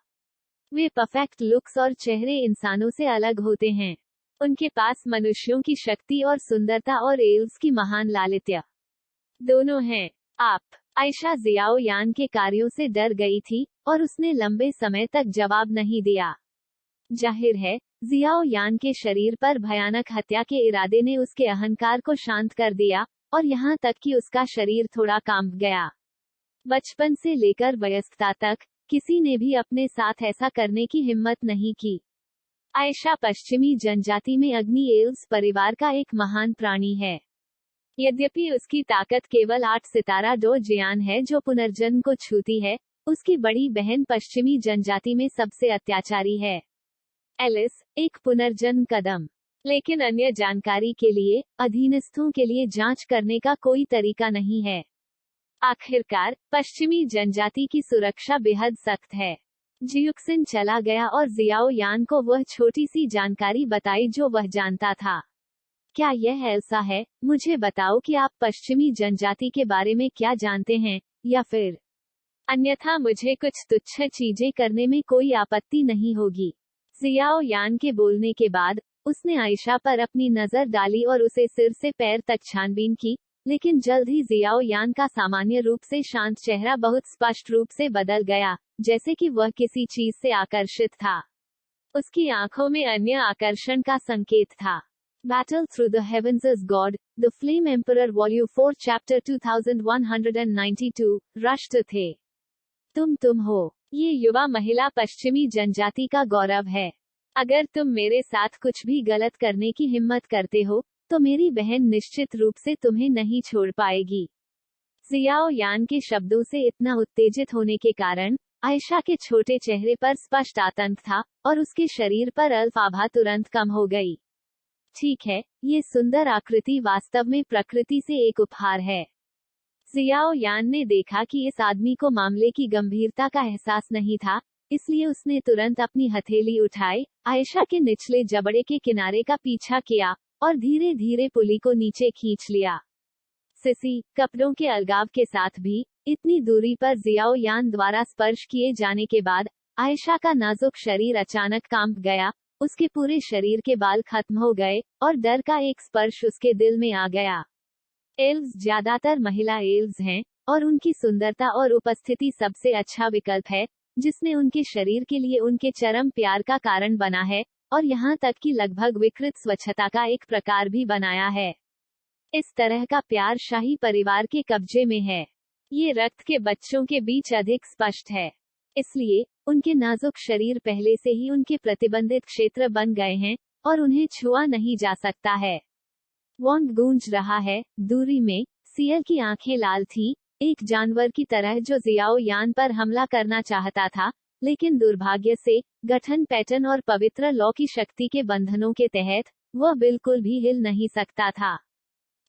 वे परफेक्ट लुक्स और चेहरे इंसानों से अलग होते हैं। उनके पास मनुष्यों की शक्ति और सुंदरता और एल्स की महान लालित्य दोनों हैं। आयशा जियाओ यान के कार्यों से डर गई थी, और उसने लंबे समय तक जवाब नहीं दिया। जाहिर है, जियाओ यान के शरीर पर भयानक हत्या के इरादे ने उसके अहंकार को शांत कर दिया, और यहाँ तक कि उसका शरीर थोड़ा कांप गया। बचपन से लेकर वयस्कता तक किसी ने भी अपने साथ ऐसा करने की हिम्मत नहीं की। आयशा पश्चिमी जनजाति में अग्नि एल्व्स परिवार का एक महान प्राणी है। यद्यपि उसकी ताकत केवल 8 सितारा डो जियान है जो पुनर्जन्म को छूती है, उसकी बड़ी बहन पश्चिमी जनजाति में सबसे अत्याचारी है। एलिस, एक पुनर्जन्म कदम। लेकिन अन्य जानकारी के लिए, अधीनस्थों के लिए जांच करने का कोई तरीका नहीं है। आखिरकार, पश्चिमी जनजाति की सुरक्षा बेहद सख्त है। जियुक्सिन चला गया और जियाओ यान को वह छोटी सी जानकारी बताई जो वह जानता था। क्या यह ऐसा है? मुझे बताओ कि आप पश्चिमी जनजाति के बारे में क्या जानते हैं, या फिर अन्यथा मुझे कुछ तुच्छ चीजें करने में कोई आपत्ति नहीं होगी। जियाओ यान के बोलने के बाद उसने आयशा पर अपनी नजर डाली और उसे सिर से पैर तक छानबीन की, लेकिन जल्द ही जियाओ यान का सामान्य रूप से शांत चेहरा बहुत स्पष्ट रूप से बदल गया, जैसे कि वह किसी चीज से आकर्षित था। उसकी आंखों में अन्य आकर्षण का संकेत था। Battle Through the Heavens is God, The Flame Emperor Volume 4 Chapter 2192, रुष्ट थे। तुम हो। ये युवा महिला पश्चिमी जनजाति का गौरव है। अगर तुम मेरे साथ कुछ भी गलत करने की हिम्मत करते हो, तो मेरी बहन निश्चित रूप से तुम्हें नहीं छोड़ पाएगी। जियाओ यान के शब्दों से इतना उत्तेजित होने के कारण आयशा के छोटे चेहरे पर स्पष्ट आतंक था, और उसके शरीर पर अल्फाभा तुरंत कम हो गई। ठीक है, ये सुंदर आकृति वास्तव में प्रकृति से एक उपहार है। जियाओ यान ने देखा कि इस आदमी को मामले की गंभीरता का एहसास नहीं था, इसलिए उसने तुरंत अपनी हथेली उठाई, आयशा के निचले जबड़े के किनारे का पीछा किया और धीरे धीरे पुली को नीचे खींच लिया। सिसी, कपड़ों के अलगाव के साथ भी इतनी दूरी पर जियाओ यान द्वारा स्पर्श किए जाने के बाद आयशा का नाजुक शरीर अचानक कांप गया, उसके पूरे शरीर के बाल खत्म हो गए और डर का एक स्पर्श उसके दिल में आ गया। एल्व्स ज्यादातर महिला एल्व्स हैं, और उनकी सुंदरता और उपस्थिति सबसे अच्छा विकल्प है, जिसने उनके शरीर के लिए उनके चरम प्यार का कारण बना है, और यहाँ तक कि लगभग विकृत स्वच्छता का एक प्रकार भी बनाया है। इस तरह का प्यार शाही परिवार के कब्जे में है। ये रक्त के बच्चों के बीच अधिक स्पष्ट है, इसलिए उनके नाजुक शरीर पहले से ही उनके प्रतिबंधित क्षेत्र बन गए हैं, और उन्हें छुआ नहीं जा सकता है। वॉन्ग गूंज रहा है। दूरी में सियल की आंखें लाल थी, एक जानवर की तरह जो जियाओ यान पर हमला करना चाहता था, लेकिन दुर्भाग्य से गठन पैटर्न और पवित्र लॉ की शक्ति के बंधनों के तहत वह बिल्कुल भी हिल नहीं सकता था।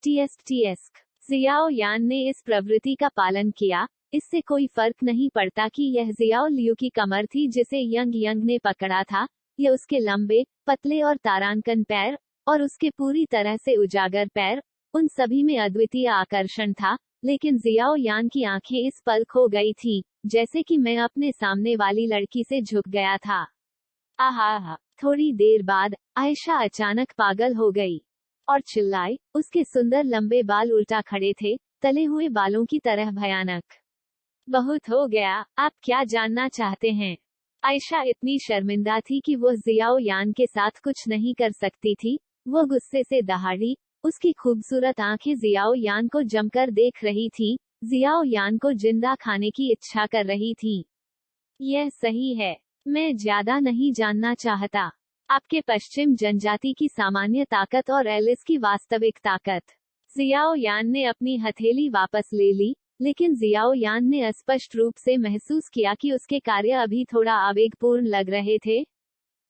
टीएसक जियाओ यान ने इस प्रवृत्ति का पालन किया। इससे कोई फर्क नहीं पड़ता कि यह जियाओ लियू की कमर थी जिसे यंग ने पकड़ा था, या उसके लंबे, पतले और तारांकन पैर, और उसके पूरी तरह से उजागर पैर, उन सभी में अद्वितीय आकर्षण था। लेकिन जियाओ यान की आंखें इस पल खो गई थी, जैसे कि मैं अपने सामने वाली लड़की से झुक गया था। आहा! थोड़ी देर बाद आयशा अचानक पागल हो गई और चिल्लाई। उसके सुंदर लंबे बाल उल्टा खड़े थे, तले हुए बालों की तरह भयानक। बहुत हो गया, आप क्या जानना चाहते हैं? आयशा इतनी शर्मिंदा थी कि वह जियाओ यान के साथ कुछ नहीं कर सकती थी। वह गुस्से से दहाड़ी, उसकी खूबसूरत आंखें जियाओ यान को जमकर देख रही थी, जियाओ यान को जिंदा खाने की इच्छा कर रही थी। यह सही है, मैं ज्यादा नहीं जानना चाहता। आपके पश्चिम जनजाति की सामान्य ताकत और एलिस की वास्तविक ताकत। जियाओ यान ने अपनी हथेली वापस ले ली, लेकिन जियाओ यान ने स्पष्ट रूप से महसूस किया कि उसके कार्य अभी थोड़ा आवेगपूर्ण लग रहे थे।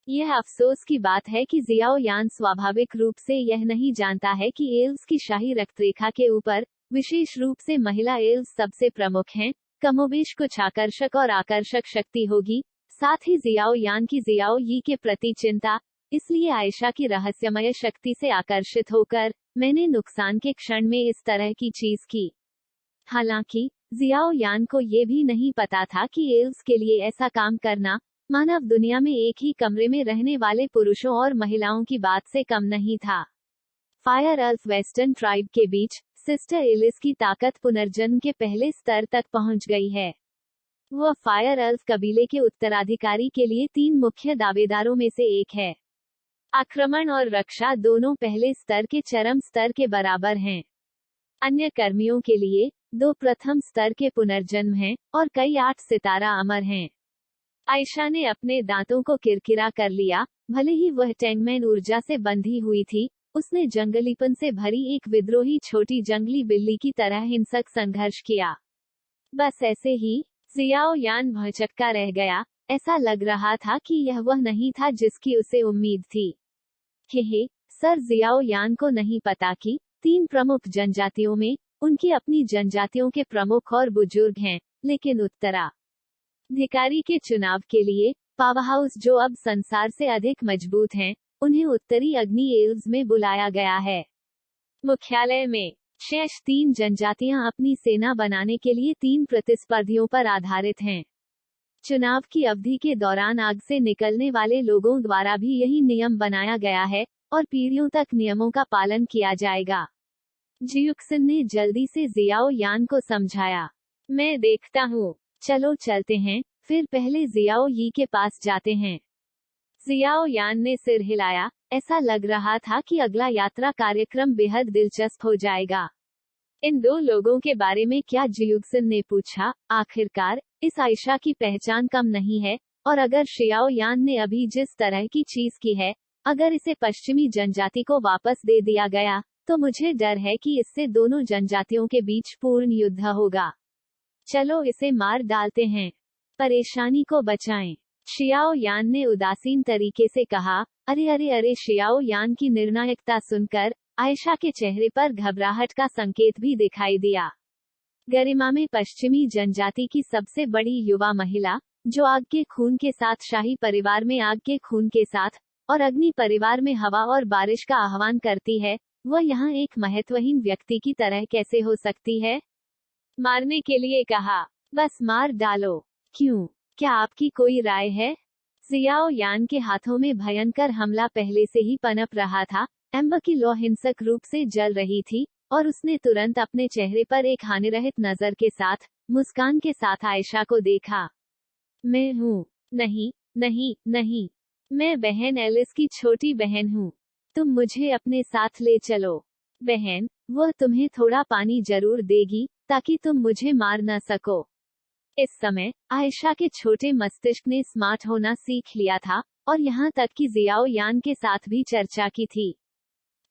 यह अफसोस की बात है कि जियाओ यान स्वाभाविक रूप से यह नहीं जानता है कि एल्व्स की शाही रक्तरेखा के ऊपर, विशेष रूप से महिला एल्व्स सबसे प्रमुख हैं, कमोबेश कुछ आकर्षक और आकर्षक शक्ति होगी, साथ ही जियाओ यान की जियाओ यी के प्रति चिंता। इसलिए आयशा की रहस्यमय शक्ति से आकर्षित होकर मैंने नुकसान के क्षण में इस तरह की चीज की। हालांकि जियाओ यान को ये भी नहीं पता था कि एल्व्स के लिए ऐसा काम करना मानव दुनिया में एक ही कमरे में रहने वाले पुरुषों और महिलाओं की बात से कम नहीं था। फायर अल्फ वेस्टर्न ट्राइब के बीच सिस्टर एलिस की ताकत पुनर्जन्म के पहले स्तर तक पहुंच गई है। वह फायर अल्फ कबीले के उत्तराधिकारी के लिए 3 मुख्य दावेदारों में से एक है। आक्रमण और रक्षा दोनों पहले स्तर के चरम स्तर के बराबर हैं। अन्य कर्मियों के लिए 2 प्रथम स्तर के पुनर्जन्म हैं, और कई 8 सितारा अमर हैं। आयशा ने अपने दांतों को किरकिरा कर लिया। भले ही वह टैंगमैन ऊर्जा से बंधी हुई थी, उसने जंगलीपन से भरी एक विद्रोही छोटी जंगली बिल्ली की तरह हिंसक संघर्ष किया। बस ऐसे ही जियाओ यान भौचक्का रह गया। ऐसा लग रहा था कि यह वह नहीं था जिसकी उसे उम्मीद थी। हे सर, जियाओ यान को नहीं पता कि 3 प्रमुख जनजातियों में उनकी अपनी जनजातियों के प्रमुख और बुजुर्ग हैं, लेकिन उत्तरा अधिकारी के चुनाव के लिए पावरहाउस जो अब संसार से अधिक मजबूत हैं, उन्हें उत्तरी अग्नि एल्स में बुलाया गया है। मुख्यालय में शेष 3 जनजातियां अपनी सेना बनाने के लिए 3 प्रतिस्पर्धियों पर आधारित हैं। चुनाव की अवधि के दौरान आग से निकलने वाले लोगों द्वारा भी यही नियम बनाया गया है और पीढ़ियों तक नियमों का पालन किया जाएगा। जियुक्सिन ने जल्दी से जियाओ यान को समझाया। मैं देखता हूँ, चलो चलते हैं, फिर पहले जियाओ यी के पास जाते हैं। जियाओ यान ने सिर हिलाया, ऐसा लग रहा था कि अगला यात्रा कार्यक्रम बेहद दिलचस्प हो जाएगा। इन 2 लोगों के बारे में क्या, जियुक्सिन ने पूछा। आखिरकार इस आयशा की पहचान कम नहीं है, और अगर शियाओ यान ने अभी जिस तरह की चीज की है, अगर इसे पश्चिमी जनजाति को वापस दे दिया गया, तो मुझे डर है कि इससे दोनों जनजातियों के बीच पूर्ण युद्ध होगा। चलो इसे मार डालते हैं, परेशानी को बचाएं। शियाओ यान ने उदासीन तरीके से कहा। अरे अरे अरे, शियाओ यान की निर्णायकता सुनकर आयशा के चेहरे पर घबराहट का संकेत भी दिखाई दिया। गरिमा में पश्चिमी जनजाति की सबसे बड़ी युवा महिला, जो आग के खून के साथ शाही परिवार में आग के खून के साथ और अग्नि परिवार में हवा और बारिश का आह्वान करती है, वह यहाँ एक महत्वहीन व्यक्ति की तरह कैसे हो सकती है? मारने के लिए कहा, बस मार डालो। क्यों, क्या आपकी कोई राय है? जियाओ यान के हाथों में भयंकर हमला पहले से ही पनप रहा था। एम्बर की लौ हिंसक रूप से जल रही थी और उसने तुरंत अपने चेहरे पर एक हानिरहित नजर के साथ, मुस्कान के साथ आयशा को देखा। मैं हूँ। नहीं नहीं नहीं, मैं बहन एलिस की छोटी बहन हूँ। तुम मुझे अपने साथ ले चलो। बहन, वह तुम्हें थोड़ा पानी जरूर देगी, ताकि तुम मुझे मार न सको। इस समय आयशा के छोटे मस्तिष्क ने स्मार्ट होना सीख लिया था, और यहाँ तक कि जियाओ यान के साथ भी चर्चा की थी।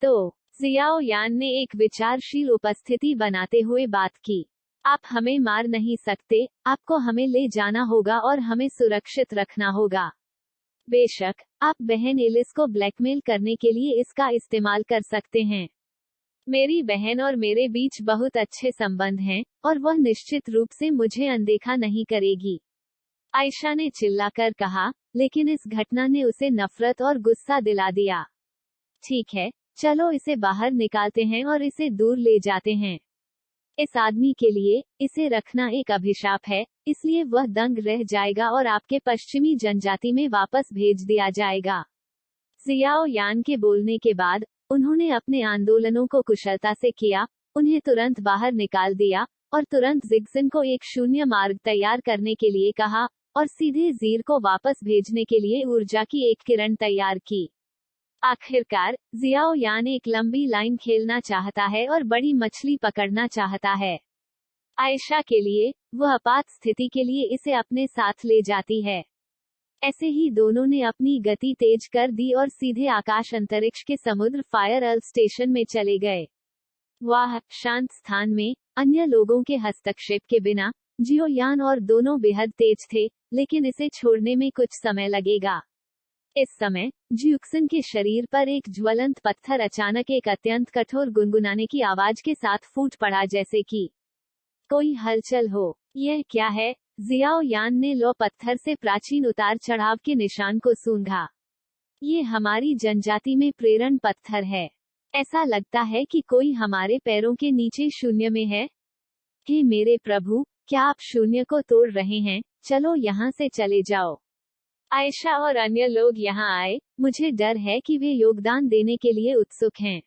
तो जियाओ यान ने एक विचारशील उपस्थिति बनाते हुए बात की। आप हमें मार नहीं सकते, आपको हमें ले जाना होगा और हमें सुरक्षित रखना होगा। बेशक, आप बहन एलिस को ब्लैकमेल करने के लिए इसका इस्तेमाल कर सकते हैं। मेरी बहन और मेरे बीच बहुत अच्छे संबंध हैं, और वह निश्चित रूप से मुझे अनदेखा नहीं करेगी। आयशा ने चिल्लाकर कहा, लेकिन इस घटना ने उसे नफरत और गुस्सा दिला दिया। ठीक है, चलो इसे बाहर निकालते हैं और इसे दूर ले जाते हैं। इस आदमी के लिए इसे रखना एक अभिशाप है, इसलिए वह दंग रह जाएगा और आपके पश्चिमी जनजाति में वापस भेज दिया जाएगा। जियाओ यान के बोलने के बाद उन्होंने अपने आंदोलनों को कुशलता से किया, उन्हें तुरंत बाहर निकाल दिया और तुरंत जिग्जिन को एक शून्य मार्ग तैयार करने के लिए कहा और सीधे जीर को वापस भेजने के लिए ऊर्जा की एक किरण तैयार की। आखिरकार जियाओ यान एक लंबी लाइन खेलना चाहता है और बड़ी मछली पकड़ना चाहता है। आयशा के लिए वह आपात स्थिति के लिए इसे अपने साथ ले जाती है। ऐसे ही दोनों ने अपनी गति तेज कर दी और सीधे आकाश अंतरिक्ष के समुद्र फायर अर्ल स्टेशन में चले गए। वाह, शांत स्थान में अन्य लोगों के हस्तक्षेप के बिना जियो यान और दोनों बेहद तेज थे, लेकिन इसे छोड़ने में कुछ समय लगेगा। इस समय जियुक्सिन के शरीर पर एक ज्वलंत पत्थर अचानक एक अत्यंत कठोर गुनगुनाने की आवाज के साथ फूट पड़ा, जैसे कि कोई हलचल हो। यह क्या है? जियाओ यान ने लो पत्थर से प्राचीन उतार चढ़ाव के निशान को सूंघा। ये हमारी जनजाति में प्रेरण पत्थर है। ऐसा लगता है कि कोई हमारे पैरों के नीचे शून्य में है। हे मेरे प्रभु, क्या आप शून्य को तोड़ रहे हैं? चलो यहाँ से चले जाओ। आयशा और अन्य लोग यहाँ आए। मुझे डर है कि वे योगदान देने के लिए उत्सुक हैं।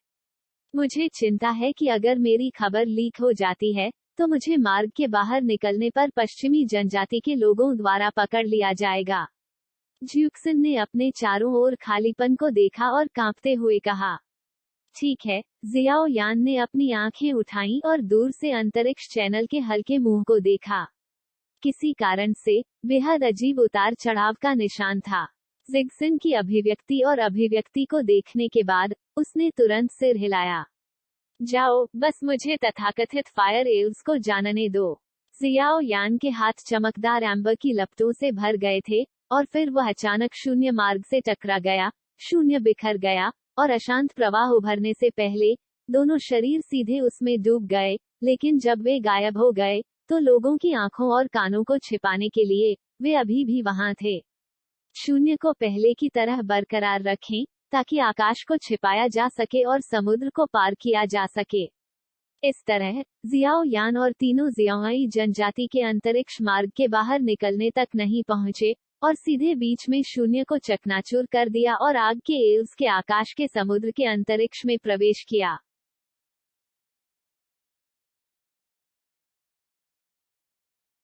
मुझे चिंता है कि अगर मेरी खबर लीक हो जाती है, तो मुझे मार्ग के बाहर निकलने पर पश्चिमी जनजाति के लोगों द्वारा पकड़ लिया जाएगा। जियुक्सिन ने अपने चारों ओर खालीपन को देखा और कांपते हुए कहा, ठीक है। जियाओ यान ने अपनी आंखें उठाईं और दूर से अंतरिक्ष चैनल के हल्के मुंह को देखा। किसी कारण से बेहद अजीब उतार चढ़ाव का निशान था। जिग्जिन की अभिव्यक्ति और अभिव्यक्ति को देखने के बाद उसने तुरंत सिर हिलाया। जाओ, बस मुझे तथाकथित फायर एल्स को जानने दो। जियाओ यान के हाथ चमकदार एम्बर की लपटों से भर गए थे और फिर वह अचानक शून्य मार्ग से टकरा गया। शून्य बिखर गया और अशांत प्रवाह उभरने से पहले दोनों शरीर सीधे उसमें डूब गए। लेकिन जब वे गायब हो गए तो लोगों की आंखों और कानों को छिपाने के लिए वे अभी भी वहां थे। शून्य को पहले की तरह बरकरार रखें, ताकि आकाश को छिपाया जा सके और समुद्र को पार किया जा सके। इस तरह जियाओ यान और तीनों जियाओई जनजाति के अंतरिक्ष मार्ग के बाहर निकलने तक नहीं पहुंचे, और सीधे बीच में शून्य को चकनाचूर कर दिया और आग के एल्स के आकाश के समुद्र के अंतरिक्ष में प्रवेश किया।